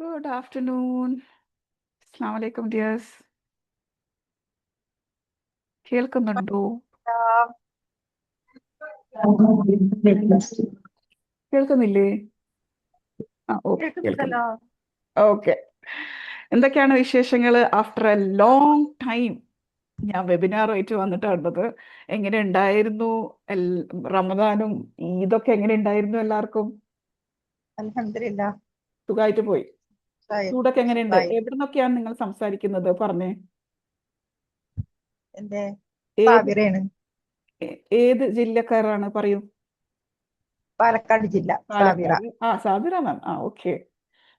Good afternoon. Assalamu alaikum, dears. കേൾക്കുന്നുണ്ടോ? കേൾക്കുന്നില്ലേ? Okay, കേൾക്കുന്നു. കേൾക്കുന്നുണ്ടല്ലോ. ഓക്കെ. എന്തൊക്കെയാണ് വിശേഷങ്ങൾ? ആഫ്റ്റർ എ ലോങ് ടൈം ഞാൻ വെബിനാറുമായിട്ട് വന്നിട്ടുള്ളത്. എങ്ങനെ ഉണ്ടായിരുന്നു റമദാനും ഈദൊക്കെ എങ്ങനെ ഉണ്ടായിരുന്നു? എല്ലാവർക്കും അൽഹംദുലില്ലാ. സുഖമായിട്ട് പോയി? സുഖായി. ചൂടൊക്കെ എങ്ങനെയുണ്ട്? സുഖായി. എവിടെ നിന്നൊക്കെയാണ് നിങ്ങൾ സംസാരിക്കുന്നത്? പറഞ്ഞേ. എന്റെ ഏത് സാബിറയാണ്, ഏത് ജില്ലക്കാരാണ്? പറയൂ. പാലക്കാട് ജില്ല. സാബിറ. പാലക്കാട്. സാബിറ മാം. ഓക്കെ.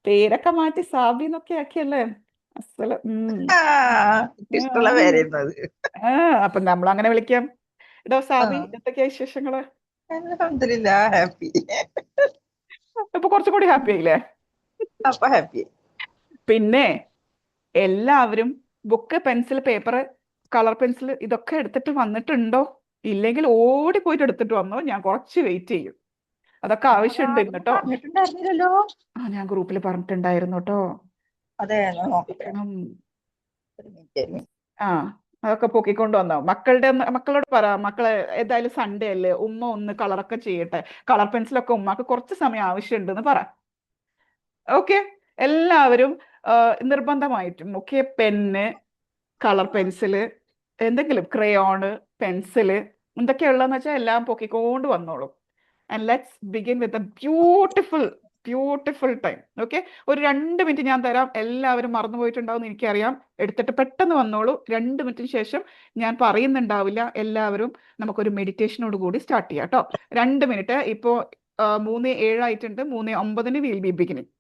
പേരൊക്കെ മാറ്റി സാബി എന്നൊക്കെ ആക്കിയല്ലേ? അസല്. ആ, എനിക്കിഷ്ടമുള്ള പേരായിരുന്നു അത്. അപ്പൊ നമ്മൾ അങ്ങനെ വിളിക്കാം. എടോ സാബി, ആ, എന്തൊക്കെയാ വിശേഷങ്ങള്? അൽഹംദുലില്ലാ, ഹാപ്പി. ഇപ്പൊ കുറച്ചും കൂടി ഹാപ്പി ആയില്ലേ? അപ്പൊ ഹാപ്പി. പിന്നെ എല്ലാവരും book, pencil, paper, colour pencil ഇതൊക്കെ എടുത്തിട്ട് വന്നിട്ടുണ്ടോ? ഇല്ലെങ്കിൽ ഓടി പോയിട്ട് എടുത്തിട്ട് വന്നോ. ഞാൻ കുറച്ച് വെയിറ്റ് ചെയ്യും. അതൊക്കെ ആവശ്യമുണ്ട് ഇന്ന് കേട്ടോ. പറഞ്ഞിട്ടുണ്ടായിരുന്നില്ലല്ലോ. ഞാൻ ഗ്രൂപ്പിൽ പറഞ്ഞിട്ടുണ്ടായിരുന്നു കേട്ടോ. അതെ, ഞാൻ നോക്കട്ടെ. ശ്രദ്ധിക്കണം. ഒരു മിനിറ്റ്. ആ അതൊക്കെ പൊക്കിക്കൊണ്ട് വന്നോ. മക്കളോട് പറ, മക്കളെ ഏതായാലും സൺഡേ അല്ലേ, ഉമ്മ ഒന്ന് കളറൊക്കെ ചെയ്യട്ടെ. കളർ പെൻസിലൊക്കെ ഉമ്മക്ക് കുറച്ച് സമയം ആവശ്യമുണ്ടെന്ന് പറ. ഓക്കെ. എല്ലാവരും നിർബന്ധമായിട്ടും ഓക്കെ, പെന്ന്, കളർ പെൻസില്, എന്തെങ്കിലും ക്രയോണ്, പെൻസില്, എന്തൊക്കെയുള്ളതെന്ന് വെച്ചാൽ എല്ലാം പൊക്കിക്കൊണ്ട് വന്നോളൂ. And let's begin with a beautiful time. Okay. ഒരു 2 മിനിറ്റ് ഞാൻ തരാം. എല്ലാവരും മറന്നു പോയിട്ടുണ്ടാവും എനിക്കറിയാം. എടുത്തിട്ട് പെട്ടെന്ന് വന്നോളൂ. 2 മിനിറ്റിന് ശേഷം ഞാൻ പറയുന്നുണ്ടാവില്ല. എല്ലാവരും നമുക്കൊരു മെഡിറ്റേഷനോട് കൂടി സ്റ്റാർട്ട് ചെയ്യാം കേട്ടോ. 2 മിനിറ്റ്. ഇപ്പോ 3:07 ആയിട്ടുണ്ട്. 3:09 വിൽ ബി ബിഗിനിങ്.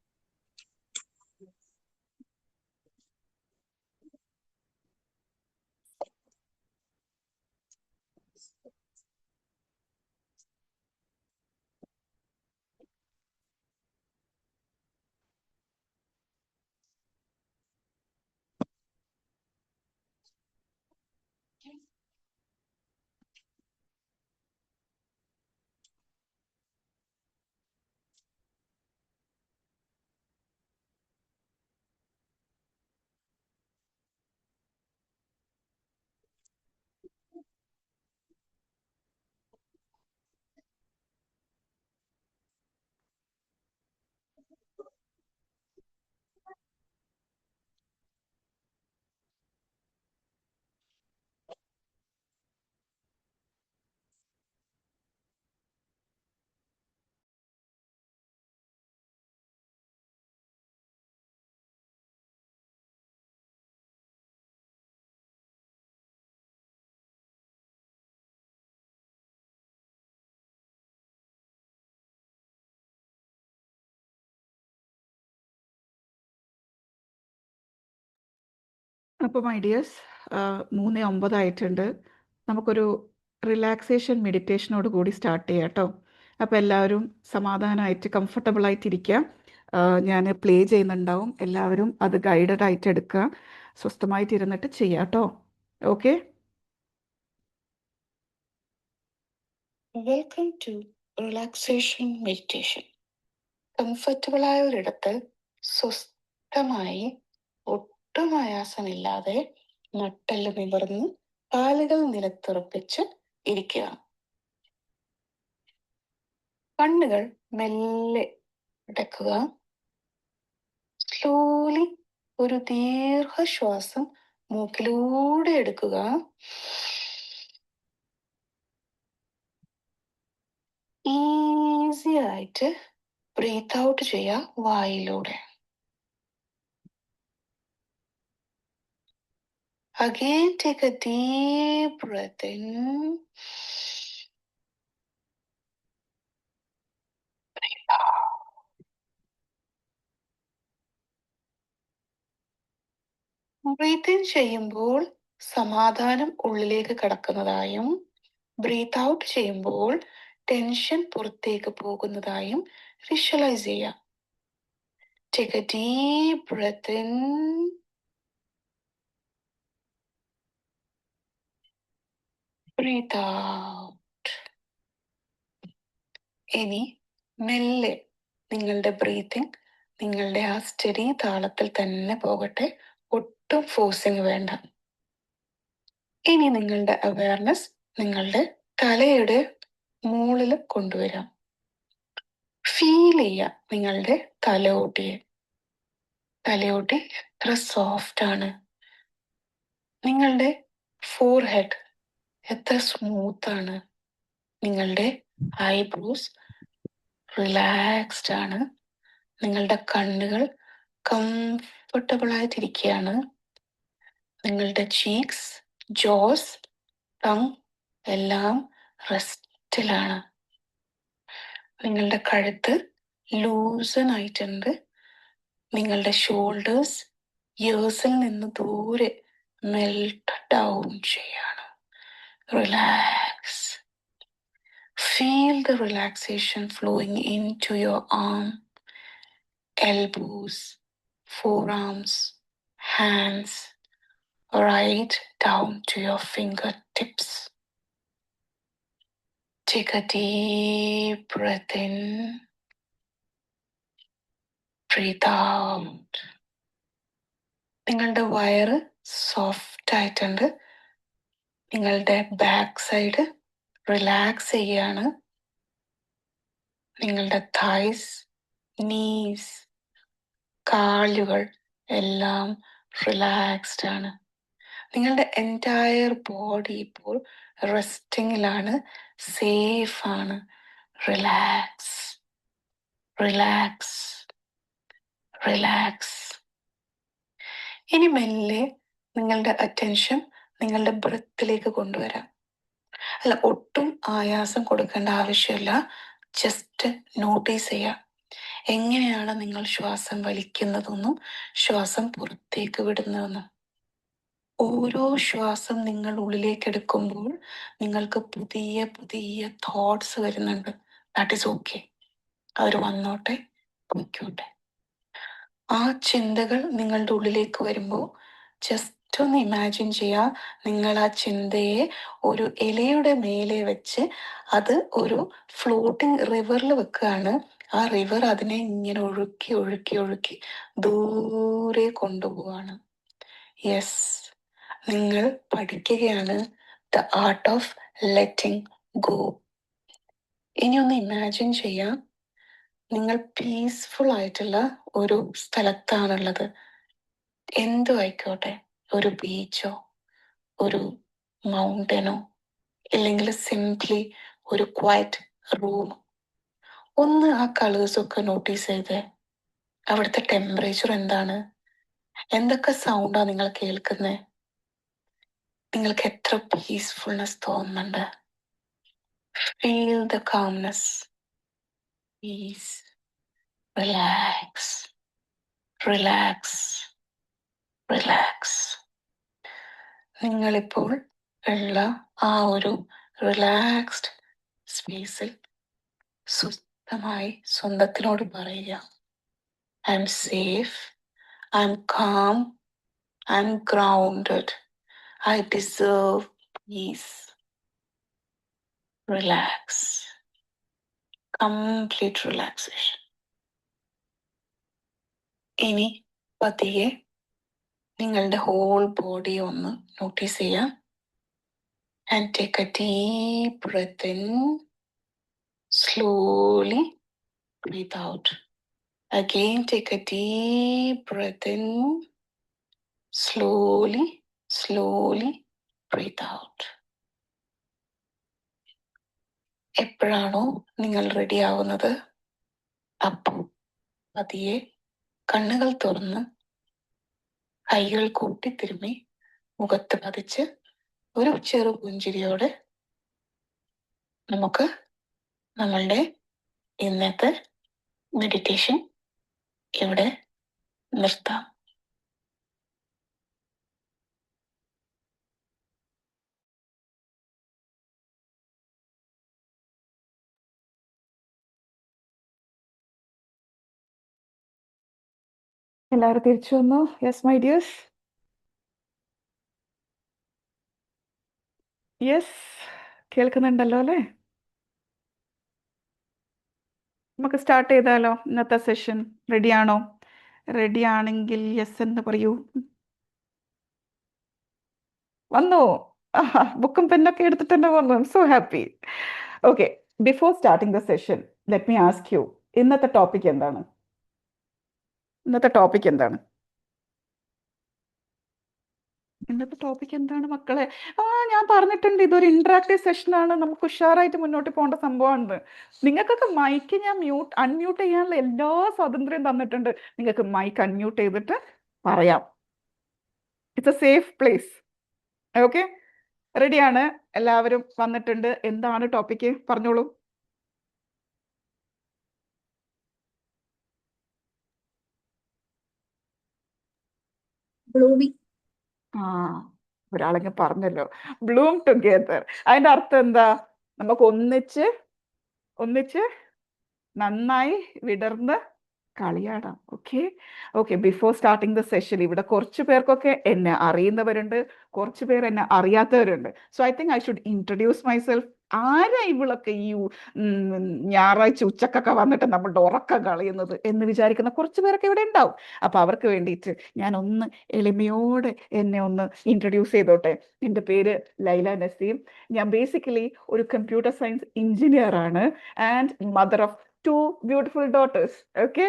അപ്പോൾ മൈ ഡിയേഴ്സ്, 3:09 ആയിട്ടുണ്ട്. നമുക്കൊരു റിലാക്സേഷൻ മെഡിറ്റേഷനോട് കൂടി സ്റ്റാർട്ട് ചെയ്യാം കേട്ടോ. അപ്പോൾ എല്ലാവരും സമാധാനമായിട്ട് കംഫർട്ടബിൾ ആയിട്ടിരിക്കുക. ഞാൻ പ്ലേ ചെയ്യുന്നുണ്ടാവും. എല്ലാവരും അത് ഗൈഡഡ് ആയിട്ട് എടുക്കുക. സ്വസ്ഥമായിട്ട് ഇരുന്നിട്ട് ചെയ്യാം കേട്ടോ. Okay. Welcome to relaxation meditation. കംഫർട്ടബിളായ ഒരിടത്ത് സ്വസ്ഥമായി, ഒട്ടും ആയാസമില്ലാതെ നട്ടെല്ല് നിവർന്ന് കാലുകൾ നിലത്തുറപ്പിച്ച് ഇരിക്കുക. കണ്ണുകൾ മെല്ലെ അടയ്ക്കുക. സ്ലോലി ഒരു ദീർഘശ്വാസം മൂക്കിലൂടെ എടുക്കുക. ഈസി ആയിട്ട് ബ്രീത്ത് ഔട്ട് ചെയ്യുക വായിലൂടെ. Again, take a deep breath in. Breathe out. Breath in ചെയ്യുമ്പോൾ സമാധാനം ഉള്ളിലേക്ക് കടക്കുന്നതായും ബ്രീത്ത് ഔട്ട് ചെയ്യുമ്പോൾ ടെൻഷൻ പുറത്തേക്ക് പോകുന്നതായും വിഷ്വലൈസ് ചെയ്യാം. Take a deep breath in. Breathe out. ഇനി മെല്ലെ നിങ്ങളുടെ ബ്രീത്തിങ് നിങ്ങളുടെ ആ സ്റ്റഡി താളത്തിൽ തന്നെ പോകട്ടെ, ഒട്ടും ഫോഴ്സിങ് വേണ്ട. ഇനി നിങ്ങളുടെ അവയർനെസ് നിങ്ങളുടെ തലയുടെ മുകളിൽ കൊണ്ടുവരാം. ഫീൽ ചെയ്യുക നിങ്ങളുടെ തലയോട്ടിയെ. തലയോട്ടി എത്ര സോഫ്റ്റ് ആണ്. നിങ്ങളുടെ ഫോർഹെഡ് എത്ര സ്മൂത്ത് ആണ്. നിങ്ങളുടെ ഐബ്രോസ് റിലാക്സ്ഡ് ആണ്. നിങ്ങളുടെ കണ്ണുകൾ കംഫർട്ടബിൾ ആയിട്ടിരിക്കുകയാണ്. നിങ്ങളുടെ ചീക്സ്, ജോസ്, ടങ് എല്ലാം റെസ്റ്റിലാണ്. നിങ്ങളുടെ കഴുത്ത് ലൂസൺ ആയിട്ടുണ്ട്. നിങ്ങളുടെ ഷോൾഡേഴ്സ് ഇയേഴ്സിൽ നിന്ന് ദൂരെ മെൽറ്റ് ഡൗൺ ചെയ്യാണ്. Relax. Feel the relaxation flowing into your arm, elbows, forearms, hands, right down to your fingertips. Take a deep breath in, breathe out. നിങ്ങളുടെ വയറ് സോഫ്റ്റ് ആയിട്ടുണ്ട്. നിങ്ങളുടെ ബാക്ക് സൈഡ് റിലാക്സ് ചെയ്യാണ്. നിങ്ങളുടെ തൈസ്, നീസ്, കാലുകൾ എല്ലാം relaxed ആണ്. നിങ്ങളുടെ എൻറ്റയർ ബോഡി ഇപ്പോൾ റെസ്റ്റിങ്ങിലാണ്, സേഫ് ആണ്. Relax, relax, relax. ഇനി മെല്ലെ നിങ്ങളുടെ അറ്റൻഷൻ നിങ്ങളുടെ ബ്രത്തിലേക്ക് കൊണ്ടുവരാം. അല്ല, ഒട്ടും ആയാസം കൊടുക്കേണ്ട ആവശ്യമില്ല. ജസ്റ്റ് നോട്ടീസ് ചെയ്യുക എങ്ങനെയാണ് നിങ്ങൾ ശ്വാസം വലിക്കുന്നതെന്നും ശ്വാസം പുറത്തേക്ക് വിടുന്നതെന്നും. ഓരോ ശ്വാസം നിങ്ങൾ ഉള്ളിലേക്ക് എടുക്കുമ്പോൾ നിങ്ങൾക്ക് പുതിയ പുതിയ തോട്ട്സ് വരുന്നുണ്ട്. That is okay. അവർ വന്നോട്ടെ, പോയിക്കോട്ടെ. ആ ചിന്തകൾ നിങ്ങളുടെ ഉള്ളിലേക്ക് വരുമ്പോൾ ജസ്റ്റ് ഒന്ന് ഇമാജിൻ ചെയ്യുക, നിങ്ങൾ ആ ചിന്തയെ ഒരു ഇലയുടെ മേലെ വെച്ച് അത് ഒരു ഫ്ലോട്ടിംഗ് റിവറിൽ വെക്കുകയാണ്. ആ റിവർ അതിനെ ഇങ്ങനെ ഒഴുക്കി ഒഴുക്കി ഒഴുക്കി ദൂരെ കൊണ്ടുപോവാണ്. യെസ്, നിങ്ങൾ പഠിക്കുകയാണ് the art of letting go. ഇനി ഒന്ന് ഇമാജിൻ ചെയ്യാം, നിങ്ങൾ പീസ്ഫുൾ ആയിട്ടുള്ള ഒരു സ്ഥലത്താണുള്ളത്. എന്തു ആയിക്കോട്ടെ, ഒരു ബീച്ചോ ഒരു മൗണ്ടനോ ഇല്ലെങ്കിൽ സിംപ്ലി ഒരു ക്വയറ്റ് റൂം. ഒന്ന് ആ കളേഴ്സൊക്കെ നോട്ടീസ് ചെയ്തേ. അവിടുത്തെ ടെമ്പറേച്ചർ എന്താണ്? എന്തൊക്കെ സൗണ്ടാ നിങ്ങൾ കേൾക്കുന്നത്? നിങ്ങൾക്ക് എത്ര പീസ്ഫുൾനെസ് തോന്നുന്നുണ്ട്? Feel the calmness, peace. Relax, relax, relax. നിങ്ങളിപ്പോൾ ഉള്ള ആ ഒരു റിലാക്സ്ഡ് സ്പേസിൽ സ്വസ്ഥമായി സ്വന്തത്തിനോട് പറയുക, I'm safe, I'm calm, I'm grounded, I deserve peace. Relax, complete relaxation. ഇനി പതിയെ നിങ്ങളുടെ ഹോൾ ബോഡി ഒന്ന് നോട്ടീസ് ചെയ്യാം. And take a deep breath in, slowly breathe out. Again, take a deep breath in, slowly, slowly breathe out. എപ്പോഴാണോ നിങ്ങൾ ready ആവുന്നത് അപ്പോൾ പതിയെ കണ്ണുകൾ തുറന്ന് കൈകൾ കൂട്ടിത്തിരുമ്മി മുഖത്ത് പതിച്ച് ഒരു ചെറു പുഞ്ചിരിയോടെ നമുക്ക് നമ്മളുടെ ഇന്നത്തെ മെഡിറ്റേഷൻ ഇവിടെ നിർത്താം. എല്ലാവരും തിരിച്ചു വന്നു? Yes my dears. യെസ്, കേൾക്കുന്നുണ്ടല്ലോ അല്ലേ? നമുക്ക് സ്റ്റാർട്ട് ചെയ്താലോ ഇന്നത്തെ സെഷൻ? റെഡിയാണോ? റെഡി ആണെങ്കിൽ യെസ് എന്ന് പറയൂ. വന്നു. ബുക്കും പെന്നൊക്കെ എടുത്തിട്ട് തന്നെ വന്നു. I M so happy. Okay, before starting the session let me ask you, ഇന്നത്തെ ടോപ്പിക് എന്താണ്? ഇന്നത്തെ ടോപ്പിക് എന്താണ്? ഇന്നത്തെ ടോപ്പിക് എന്താണ് മക്കളെ? ഞാൻ പറഞ്ഞിട്ടുണ്ട് ഇതൊരു ഇന്ററാക്റ്റീവ് സെഷനാണ്, നമുക്ക് ഉഷാറായിട്ട് മുന്നോട്ട് പോകേണ്ട സംഭവമാണ്. നിങ്ങൾക്കൊക്കെ മൈക്ക് ഞാൻ അൺമ്യൂട്ട് ചെയ്യാനുള്ള എല്ലാ സ്വാതന്ത്ര്യം തന്നിട്ടുണ്ട്. നിങ്ങൾക്ക് മൈക്ക് അൺമ്യൂട്ട് ചെയ്തിട്ട് പറയാം. It's A safe place. Okay, റെഡിയാണ്? എല്ലാവരും വന്നിട്ടുണ്ട്. എന്താണ് ടോപ്പിക്ക്? പറഞ്ഞോളൂ. ബ്ലൂമിങ്. ആ, ഒരാളെങ്കിൽ പറഞ്ഞല്ലോ, ബ്ലൂം ടുഗെദർ. അതിന്റെ അർത്ഥം എന്താ? നമുക്ക് ഒന്നിച്ച് നന്നായി വിടർന്ന് കളിയാടാം. Okay okay. Before starting the session, ഇവിടെ കുറച്ച് പേർക്കൊക്കെ എന്നെ അറിയുന്നവരുണ്ട്, കുറച്ച് പേർ എന്നെ അറിയാത്തവരുണ്ട്. So I think I should introduce myself. ആരാ ഇവളൊക്കെ ഈ ഞായറാഴ്ച ഉച്ചക്കൊക്കെ വന്നിട്ട് നമ്മളുടെ ഉറക്കം കളയുന്നത് എന്ന് വിചാരിക്കുന്ന കുറച്ച് പേരൊക്കെ ഇവിടെ ഉണ്ടാവും. അപ്പൊ അവർക്ക് വേണ്ടിയിട്ട് ഞാൻ ഒന്ന് എളിമയോടെ എന്നെ ഒന്ന് ഇൻട്രൊഡ്യൂസ് ചെയ്തോട്ടെ. എൻ്റെ പേര് ലൈല നസീം. ഞാൻ ബേസിക്കലി ഒരു കമ്പ്യൂട്ടർ സയൻസ് എഞ്ചിനീയർ ആണ്, and mother of 2 beautiful daughters. Okay,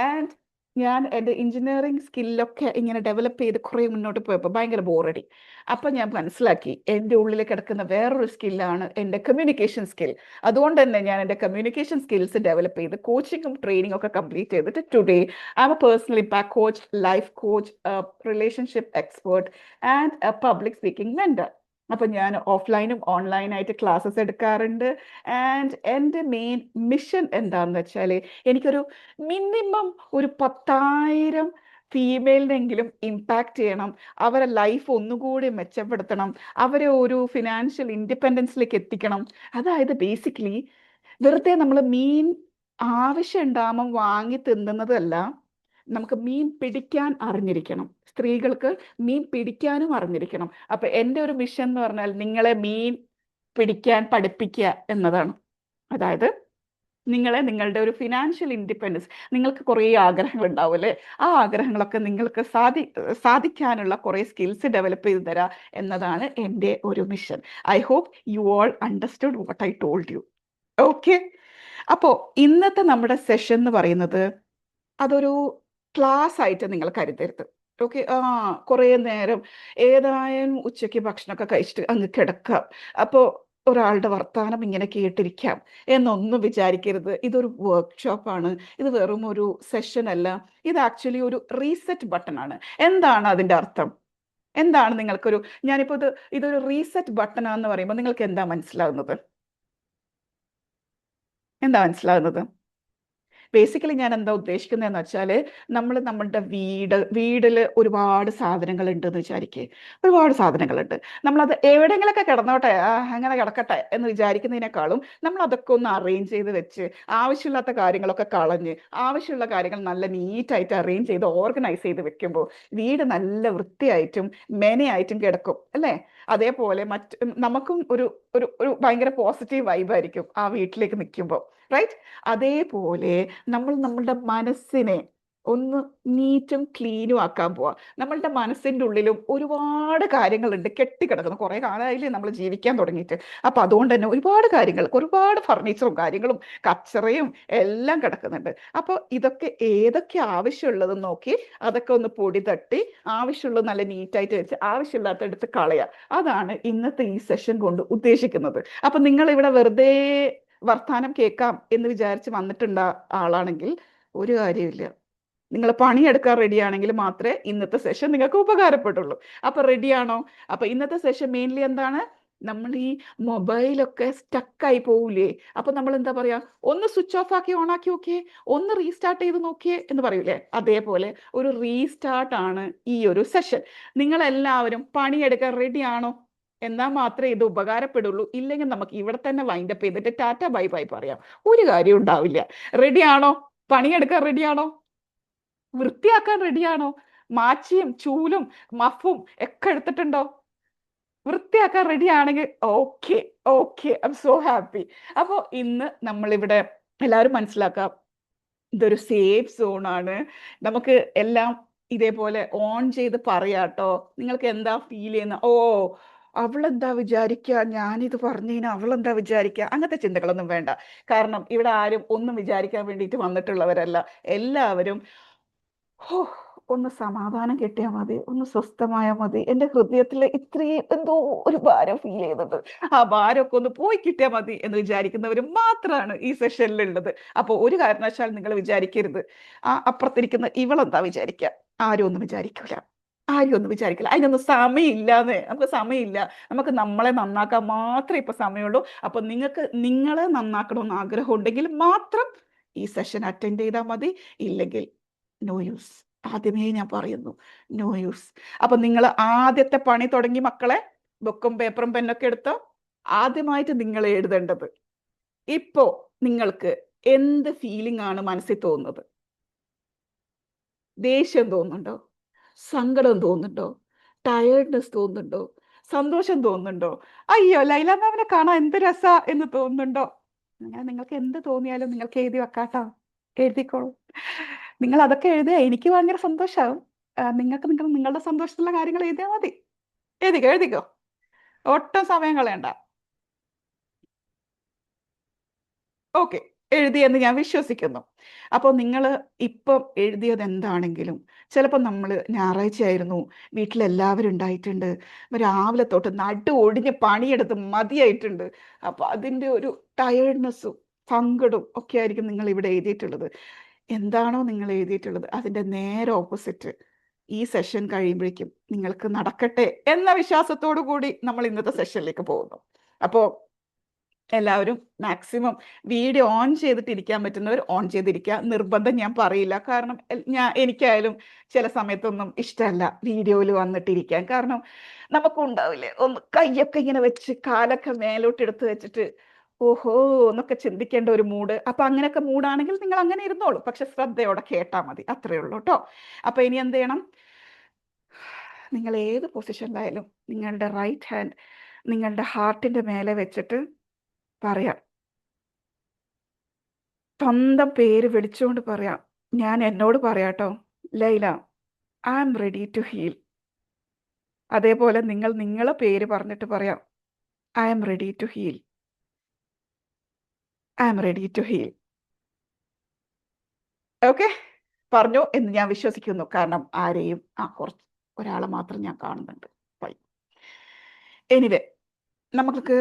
and ഞാൻ എൻ്റെ എഞ്ചിനീയറിംഗ് സ്കില്ലൊക്കെ ഇങ്ങനെ ഡെവലപ്പ് ചെയ്ത് കുറേ മുന്നോട്ട് പോയപ്പോൾ ഭയങ്കര ബോറടി. അപ്പം ഞാൻ മനസ്സിലാക്കി എൻ്റെ ഉള്ളിൽ കിടക്കുന്ന വേറൊരു സ്കില്ലാണ് എൻ്റെ കമ്മ്യൂണിക്കേഷൻ സ്കിൽ. അതുകൊണ്ട് തന്നെ ഞാൻ എൻ്റെ കമ്മ്യൂണിക്കേഷൻ സ്കിൽസ് ഡെവലപ്പ് ചെയ്ത് കോച്ചിങ്ങും ട്രെയിനിങ്ങും ഒക്കെ കംപ്ലീറ്റ് ചെയ്തിട്ട് today I M A personal impact coach, life coach, relationship expert and A public speaking mentor. അപ്പം ഞാൻ ഓഫ്ലൈനും ഓൺലൈനായിട്ട് ക്ലാസ്സസ് എടുക്കാറുണ്ട്. ആൻഡ് എൻ്റെ മെയിൻ മിഷൻ എന്താണെന്ന് വെച്ചാൽ എനിക്കൊരു മിനിമം ഒരു 10,000 ഫീമെയിലിനെങ്കിലും ഇമ്പാക്റ്റ് ചെയ്യണം, അവരെ ലൈഫ് ഒന്നുകൂടി മെച്ചപ്പെടുത്തണം, അവരെ ഒരു ഫിനാൻഷ്യൽ ഇൻഡിപെൻഡൻസിലേക്ക് എത്തിക്കണം. അതായത് ബേസിക്കലി വെറുതെ നമ്മൾ മീൻ ആവശ്യം ഉണ്ടാകുമ്പം വാങ്ങി തിന്നുന്നതല്ല, നമുക്ക് മീൻ പിടിക്കാൻ അറിഞ്ഞിരിക്കണം. സ്ത്രീകൾക്ക് മീൻ പിടിക്കാനും അറിഞ്ഞിരിക്കണം. അപ്പൊ എൻ്റെ ഒരു മിഷൻ എന്ന് പറഞ്ഞാൽ നിങ്ങളെ മീൻ പിടിക്കാൻ പഠിപ്പിക്കുക എന്നതാണ്. അതായത് നിങ്ങളെ നിങ്ങളുടെ ഒരു ഫിനാൻഷ്യൽ ഇൻഡിപെൻഡൻസ്, നിങ്ങൾക്ക് കുറേ ആഗ്രഹങ്ങൾ ഉണ്ടാവും അല്ലേ, ആ ആഗ്രഹങ്ങളൊക്കെ നിങ്ങൾക്ക് സാധിക്കാനുള്ള കുറേ സ്കിൽസ് ഡെവലപ്പ് ചെയ്ത് തരാം എന്നതാണ് എൻ്റെ ഒരു mission. I hope you all understood what I told you. Okay, അപ്പോൾ ഇന്നത്തെ നമ്മുടെ സെഷൻ എന്ന് പറയുന്നത് അതൊരു ക്ലാസ് ആയിട്ട് നിങ്ങൾ കരുതരുത്. ഓക്കെ, കുറേ നേരം ഏതായാലും ഉച്ചയ്ക്ക് ഭക്ഷണമൊക്കെ കഴിച്ചിട്ട് അങ്ങ് കിടക്കാം, അപ്പോൾ ഒരാളുടെ വർത്തമാനം ഇങ്ങനെ കേട്ടിരിക്കാം എന്നൊന്നും വിചാരിക്കരുത്. ഇതൊരു വർക്ക്ഷോപ്പാണ്, ഇത് വെറും ഒരു സെഷൻ അല്ല, ഇത് ആക്ച്വലി ഒരു റീസെറ്റ് ബട്ടൺ ആണ്. എന്താണ് അതിൻ്റെ അർത്ഥം? എന്താണ് നിങ്ങൾക്കൊരു, ഞാനിപ്പോൾ ഇതൊരു റീസെറ്റ് ബട്ടൺ ആണെന്ന് പറയുമ്പോൾ നിങ്ങൾക്ക് എന്താ മനസ്സിലാകുന്നത്? എന്താ മനസ്സിലാകുന്നത്? ബേസിക്കലി ഞാൻ എന്താ ഉദ്ദേശിക്കുന്നതെന്ന് വെച്ചാൽ, നമ്മൾ നമ്മളുടെ വീടിൽ ഒരുപാട് സാധനങ്ങൾ ഉണ്ടെന്ന് വിചാരിക്കേ, ഒരുപാട് സാധനങ്ങളുണ്ട്. നമ്മളത് എവിടെയെങ്കിലൊക്കെ കിടന്നോട്ടെ, അങ്ങനെ കിടക്കട്ടെ എന്ന് വിചാരിക്കുന്നതിനേക്കാളും നമ്മൾ അതൊക്കെ ഒന്ന് അറേഞ്ച് ചെയ്ത് വെച്ച്, ആവശ്യമില്ലാത്ത കാര്യങ്ങളൊക്കെ കളഞ്ഞ് ആവശ്യമുള്ള കാര്യങ്ങൾ നല്ല നീറ്റായിട്ട് അറേഞ്ച് ചെയ്ത് ഓർഗനൈസ് ചെയ്ത് വെക്കുമ്പോൾ വീട് നല്ല വൃത്തിയായിട്ടും മെനയായിട്ടും കിടക്കും അല്ലേ? അതേപോലെ നമുക്കും ഒരു ഒരു ഒരു ഭയങ്കര പോസിറ്റീവ് വൈബായിരിക്കും ആ വീട്ടിലേക്ക് നിൽക്കുമ്പോൾ, റൈറ്റ്? അതേപോലെ നമ്മൾ നമ്മളുടെ മനസ്സിനെ ഒന്ന് നീറ്റും ക്ലീനും ആക്കാൻ പോവാ. നമ്മളുടെ മനസ്സിൻ്റെ ഉള്ളിലും ഒരുപാട് കാര്യങ്ങളുണ്ട് കെട്ടിക്കിടക്കുന്നു. കുറേ കാലമായില്ലേ നമ്മൾ ജീവിക്കാൻ തുടങ്ങിയിട്ട്. അപ്പം അതുകൊണ്ട് തന്നെ ഒരുപാട് കാര്യങ്ങൾ, ഒരുപാട് ഫർണിച്ചറും കാര്യങ്ങളും കച്ചറയും എല്ലാം കിടക്കുന്നുണ്ട്. അപ്പോൾ ഇതൊക്കെ ഏതൊക്കെ ആവശ്യമുള്ളതെന്ന് നോക്കി അതൊക്കെ ഒന്ന് പൊടി തട്ടി ആവശ്യമുള്ളത് നല്ല നീറ്റായിട്ട് വെച്ച് ആവശ്യമില്ലാത്തടുത്ത് കളയുക. അതാണ് ഇന്നത്തെ ഈ സെഷൻ കൊണ്ട് ഉദ്ദേശിക്കുന്നത്. അപ്പം നിങ്ങൾ ഇവിടെ വെറുതെ വർത്താനം കേൾക്കാം എന്ന് വിചാരിച്ച് വന്നിട്ടുണ്ട ആളാണെങ്കിൽ ഒരു കാര്യമില്ല. നിങ്ങൾ പണിയെടുക്കാൻ റെഡിയാണെങ്കിൽ മാത്രമേ ഇന്നത്തെ സെഷൻ നിങ്ങൾക്ക് ഉപകാരപ്പെടുള്ളൂ. അപ്പൊ റെഡിയാണോ? അപ്പൊ ഇന്നത്തെ സെഷൻ മെയിൻലി എന്താണ്? നമ്മൾ ഈ മൊബൈലൊക്കെ സ്റ്റക്കായി പോവില്ലേ, അപ്പൊ നമ്മൾ എന്താ പറയാ, ഒന്ന് സ്വിച്ച് ഓഫ് ആക്കി ഓൺ ആക്കി നോക്കിയേ, ഒന്ന് റീസ്റ്റാർട്ട് ചെയ്ത് നോക്കിയേ എന്ന് പറയൂലേ, അതേപോലെ ഒരു റീസ്റ്റാർട്ട് ആണ് ഈ ഒരു സെഷൻ. നിങ്ങളെല്ലാവരും പണിയെടുക്കാൻ റെഡിയാണോ? എന്നാൽ മാത്രമേ ഇത് ഉപകാരപ്പെടുള്ളൂ. ഇല്ലെങ്കിൽ നമുക്ക് ഇവിടെ തന്നെ വൈൻഡപ്പ് ചെയ്തിട്ട് ടാറ്റ ബൈ ബൈ പറയാം, ഒരു കാര്യം ഉണ്ടാവില്ല. റെഡിയാണോ? പണിയെടുക്കാൻ റെഡിയാണോ? വൃത്തിയാക്കാൻ റെഡിയാണോ? മാച്ചിയും ചൂലും മഫും ഒക്കെ എടുത്തിട്ടുണ്ടോ? വൃത്തിയാക്കാൻ റെഡി ആണെങ്കിൽ okay okay, I M so happy. അപ്പോൾ ഇന്ന് നമ്മളിവിടെ എല്ലാവരും മനസ്സിലാക്കാം, ഇതൊരു സേഫ് സോണാണ്. നമുക്ക് എല്ലാം ഇതേപോലെ ഓൺ ചെയ്ത് പറയാട്ടോ. നിങ്ങൾക്ക് എന്താ ഫീൽ ചെയ്യുന്ന, ഓ അവളെന്താ വിചാരിക്കുക, ഞാനിത് പറഞ്ഞു കഴിഞ്ഞാൽ അവളെന്താ വിചാരിക്കുക, അങ്ങനത്തെ ചിന്തകളൊന്നും വേണ്ട. കാരണം ഇവിടെ ആരും ഒന്നും വിചാരിക്കാൻ വേണ്ടിയിട്ട് വന്നിട്ടുള്ളവരല്ല. എല്ലാവരും ഹോ, ഒന്ന് സമാധാനം കിട്ടിയാൽ മതി, ഒന്ന് സ്വസ്ഥമായാൽ മതി. എൻ്റെ ഹൃദയത്തിൽ ഇത്രയും എന്തോ ഒരു ഭാരം ഫീൽ ചെയ്യുന്നുണ്ട്, ആ ഭാരമൊക്കെ ഒന്ന് പോയി കിട്ടിയാൽ മതി എന്ന് വിചാരിക്കുന്നവർ മാത്രമാണ് ഈ സെഷനിലുള്ളത്. അപ്പോൾ ഒരു കാരണവശാൽ നിങ്ങൾ വിചാരിക്കരുത്, ആ അപ്പുറത്തിരിക്കുന്ന ഇവളെന്താ വിചാരിക്കുക. ആരും ഒന്നും വിചാരിക്കില്ല, ആരും ഒന്നും വിചാരിക്കില്ല. അതിനൊന്നും സമയമില്ലാന്ന്, നമുക്ക് സമയമില്ല. നമുക്ക് നമ്മളെ നന്നാക്കാൻ മാത്രമേ ഇപ്പൊ സമയമുള്ളൂ. അപ്പൊ നിങ്ങൾക്ക് നിങ്ങളെ നന്നാക്കണമെന്ന് ആഗ്രഹം ഉണ്ടെങ്കിൽ മാത്രം ഈ സെഷൻ അറ്റൻഡ് ചെയ്താൽ മതി. ഇല്ലെങ്കിൽ നോ യൂസ്. ആദ്യമേ ഞാൻ പറയുന്നു, നോ യൂസ്. അപ്പൊ നിങ്ങൾ ആദ്യത്തെ പണി തുടങ്ങി മക്കളെ. ബുക്കും പേപ്പറും പെന്നൊക്കെ എടുത്തോ. ആദ്യമായിട്ട് നിങ്ങൾ എഴുതേണ്ടത്, ഇപ്പോ നിങ്ങൾക്ക് എന്ത് ഫീലിംഗ് ആണ് മനസ്സിൽ തോന്നുന്നത്? ദേഷ്യം തോന്നുന്നുണ്ടോ? സങ്കടം തോന്നുന്നുണ്ടോ? ടയേർഡ്നെസ് തോന്നുന്നുണ്ടോ? സന്തോഷം തോന്നുന്നുണ്ടോ? അയ്യോ ലൈല മാമിനെ കാണാൻ എന്ത് രസാ എന്ന് തോന്നുന്നുണ്ടോ? അങ്ങനെ നിങ്ങൾക്ക് എന്ത് തോന്നിയാലും നിങ്ങൾക്ക് എഴുതി വെക്കാട്ടോ, എഴുതിക്കോളൂ. നിങ്ങൾ അതൊക്കെ എഴുതിയാ എനിക്ക് ഭയങ്കര സന്തോഷാവും. നിങ്ങൾക്ക് നിങ്ങളുടെ സന്തോഷത്തിലുള്ള കാര്യങ്ങൾ എഴുതിയാൽ മതി. എഴുതിക്കോ എഴുതിക്കോ, ഒട്ടും സമയം കളയണ്ട. ഓക്കെ, എഴുതിയെന്ന് ഞാൻ വിശ്വസിക്കുന്നു. അപ്പോൾ നിങ്ങൾ ഇപ്പം എഴുതിയത് എന്താണെങ്കിലും, ചിലപ്പോൾ നമ്മൾ ഞായറാഴ്ച ആയിരുന്നു, വീട്ടിലെല്ലാവരും ഉണ്ടായിട്ടുണ്ട്, രാവിലെ തൊട്ട് നടു ഒടിഞ്ഞ് പണിയെടുത്ത് മതിയായിട്ടുണ്ട്. അപ്പോൾ അതിൻ്റെ ഒരു ടയേർഡ്നെസ്സും സങ്കടവും ഒക്കെ ആയിരിക്കും നിങ്ങൾ ഇവിടെ എഴുതിയിട്ടുള്ളത്. എന്താണോ നിങ്ങൾ എഴുതിയിട്ടുള്ളത് അതിൻ്റെ നേരെ ഓപ്പോസിറ്റ് ഈ സെഷൻ കഴിയുമ്പോഴേക്കും നിങ്ങൾക്ക് നടക്കട്ടെ എന്ന വിശ്വാസത്തോടു കൂടി നമ്മൾ ഇന്നത്തെ സെഷനിലേക്ക് പോകുന്നു. അപ്പോൾ എല്ലാവരും മാക്സിമം വീഡിയോ ഓൺ ചെയ്തിട്ടിരിക്കാൻ പറ്റുന്നവർ ഓൺ ചെയ്തിരിക്കുക. നിർബന്ധം ഞാൻ പറയില്ല, കാരണം എനിക്കായാലും ചില സമയത്തൊന്നും ഇഷ്ടമല്ല വീഡിയോയിൽ വന്നിട്ടിരിക്കാൻ. കാരണം നമുക്കുണ്ടാവില്ലേ ഒന്ന് കൈയൊക്കെ ഇങ്ങനെ വെച്ച് കാലൊക്കെ മേലോട്ട് എടുത്ത് വെച്ചിട്ട് ഓഹോ എന്നൊക്കെ ചിന്തിക്കേണ്ട ഒരു മൂഡ്. അപ്പൊ അങ്ങനെയൊക്കെ മൂഡാണെങ്കിൽ നിങ്ങൾ അങ്ങനെ ഇരുന്നോളൂ, പക്ഷെ ശ്രദ്ധയോടെ കേട്ടാൽ മതി, അത്രയേ ഉള്ളൂ കേട്ടോ. അപ്പൊ ഇനി എന്ത് ചെയ്യണം? നിങ്ങൾ ഏത് പൊസിഷനിലായാലും നിങ്ങളുടെ റൈറ്റ് ഹാൻഡ് നിങ്ങളുടെ ഹാർട്ടിന്റെ മേലെ വെച്ചിട്ട് പറയാം, സ്വന്തം പേര് വിളിച്ചുകൊണ്ട് പറയാം. ഞാൻ എന്നോട് പറയാട്ടോ, Laila I am ready to heal. അതേപോലെ നിങ്ങൾ നിങ്ങളെ പേര് പറഞ്ഞിട്ട് പറയാം, I am ready to heal, I am ready to heal. Okay, പറഞ്ഞു എന്ന് ഞാൻ വിശ്വസിക്കുന്നു. കാരണം ആരെയും കുറച്ച് ഒരാളെ മാത്രം ഞാൻ കാണുന്നുണ്ട്. എനിവേ, നമുക്ക്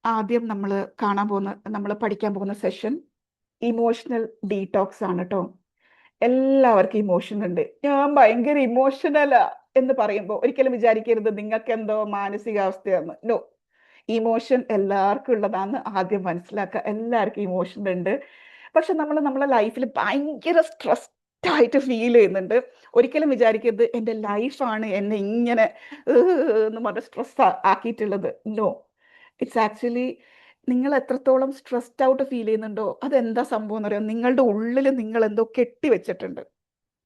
ആദ്യം നമ്മൾ പഠിക്കാൻ പോകുന്ന സെഷൻ ഇമോഷണൽ ഡീടോക്സ് ആണ് കേട്ടോ. എല്ലാവർക്കും ഇമോഷൻ ഉണ്ട്. ഞാൻ ഭയങ്കര ഇമോഷണലാ എന്ന് പറയുമ്പോൾ ഒരിക്കലും വിചാരിക്കരുത് നിങ്ങൾക്ക് എന്തോ മാനസികാവസ്ഥയാണ്. നോ, ഇമോഷൻ എല്ലാവർക്കും ഉള്ളതാന്ന് ആദ്യം മനസ്സിലാക്കുക. എല്ലാവർക്കും ഇമോഷൻ ഉണ്ട്. പക്ഷെ നമ്മൾ നമ്മളെ ലൈഫിൽ ഭയങ്കര സ്ട്രെസ്ഡ് ആയിട്ട് ഫീൽ ചെയ്യുന്നുണ്ട്. ഒരിക്കലും വിചാരിക്കരുത് എൻ്റെ ലൈഫാണ് എന്നെ ഇങ്ങനെ എന്ന് പറഞ്ഞ സ്ട്രെസ് ആക്കിയിട്ടുള്ളത്. നോ, ഇറ്റ്സ് ആക്ച്വലി നിങ്ങൾ എത്രത്തോളം സ്ട്രെസ്ഡ് ഔട്ട് ഫീൽ ചെയ്യുന്നുണ്ടോ അതെന്താ സംഭവം എന്ന് പറയാം, നിങ്ങളുടെ ഉള്ളിൽ നിങ്ങൾ എന്തോ കെട്ടി വെച്ചിട്ടുണ്ട്,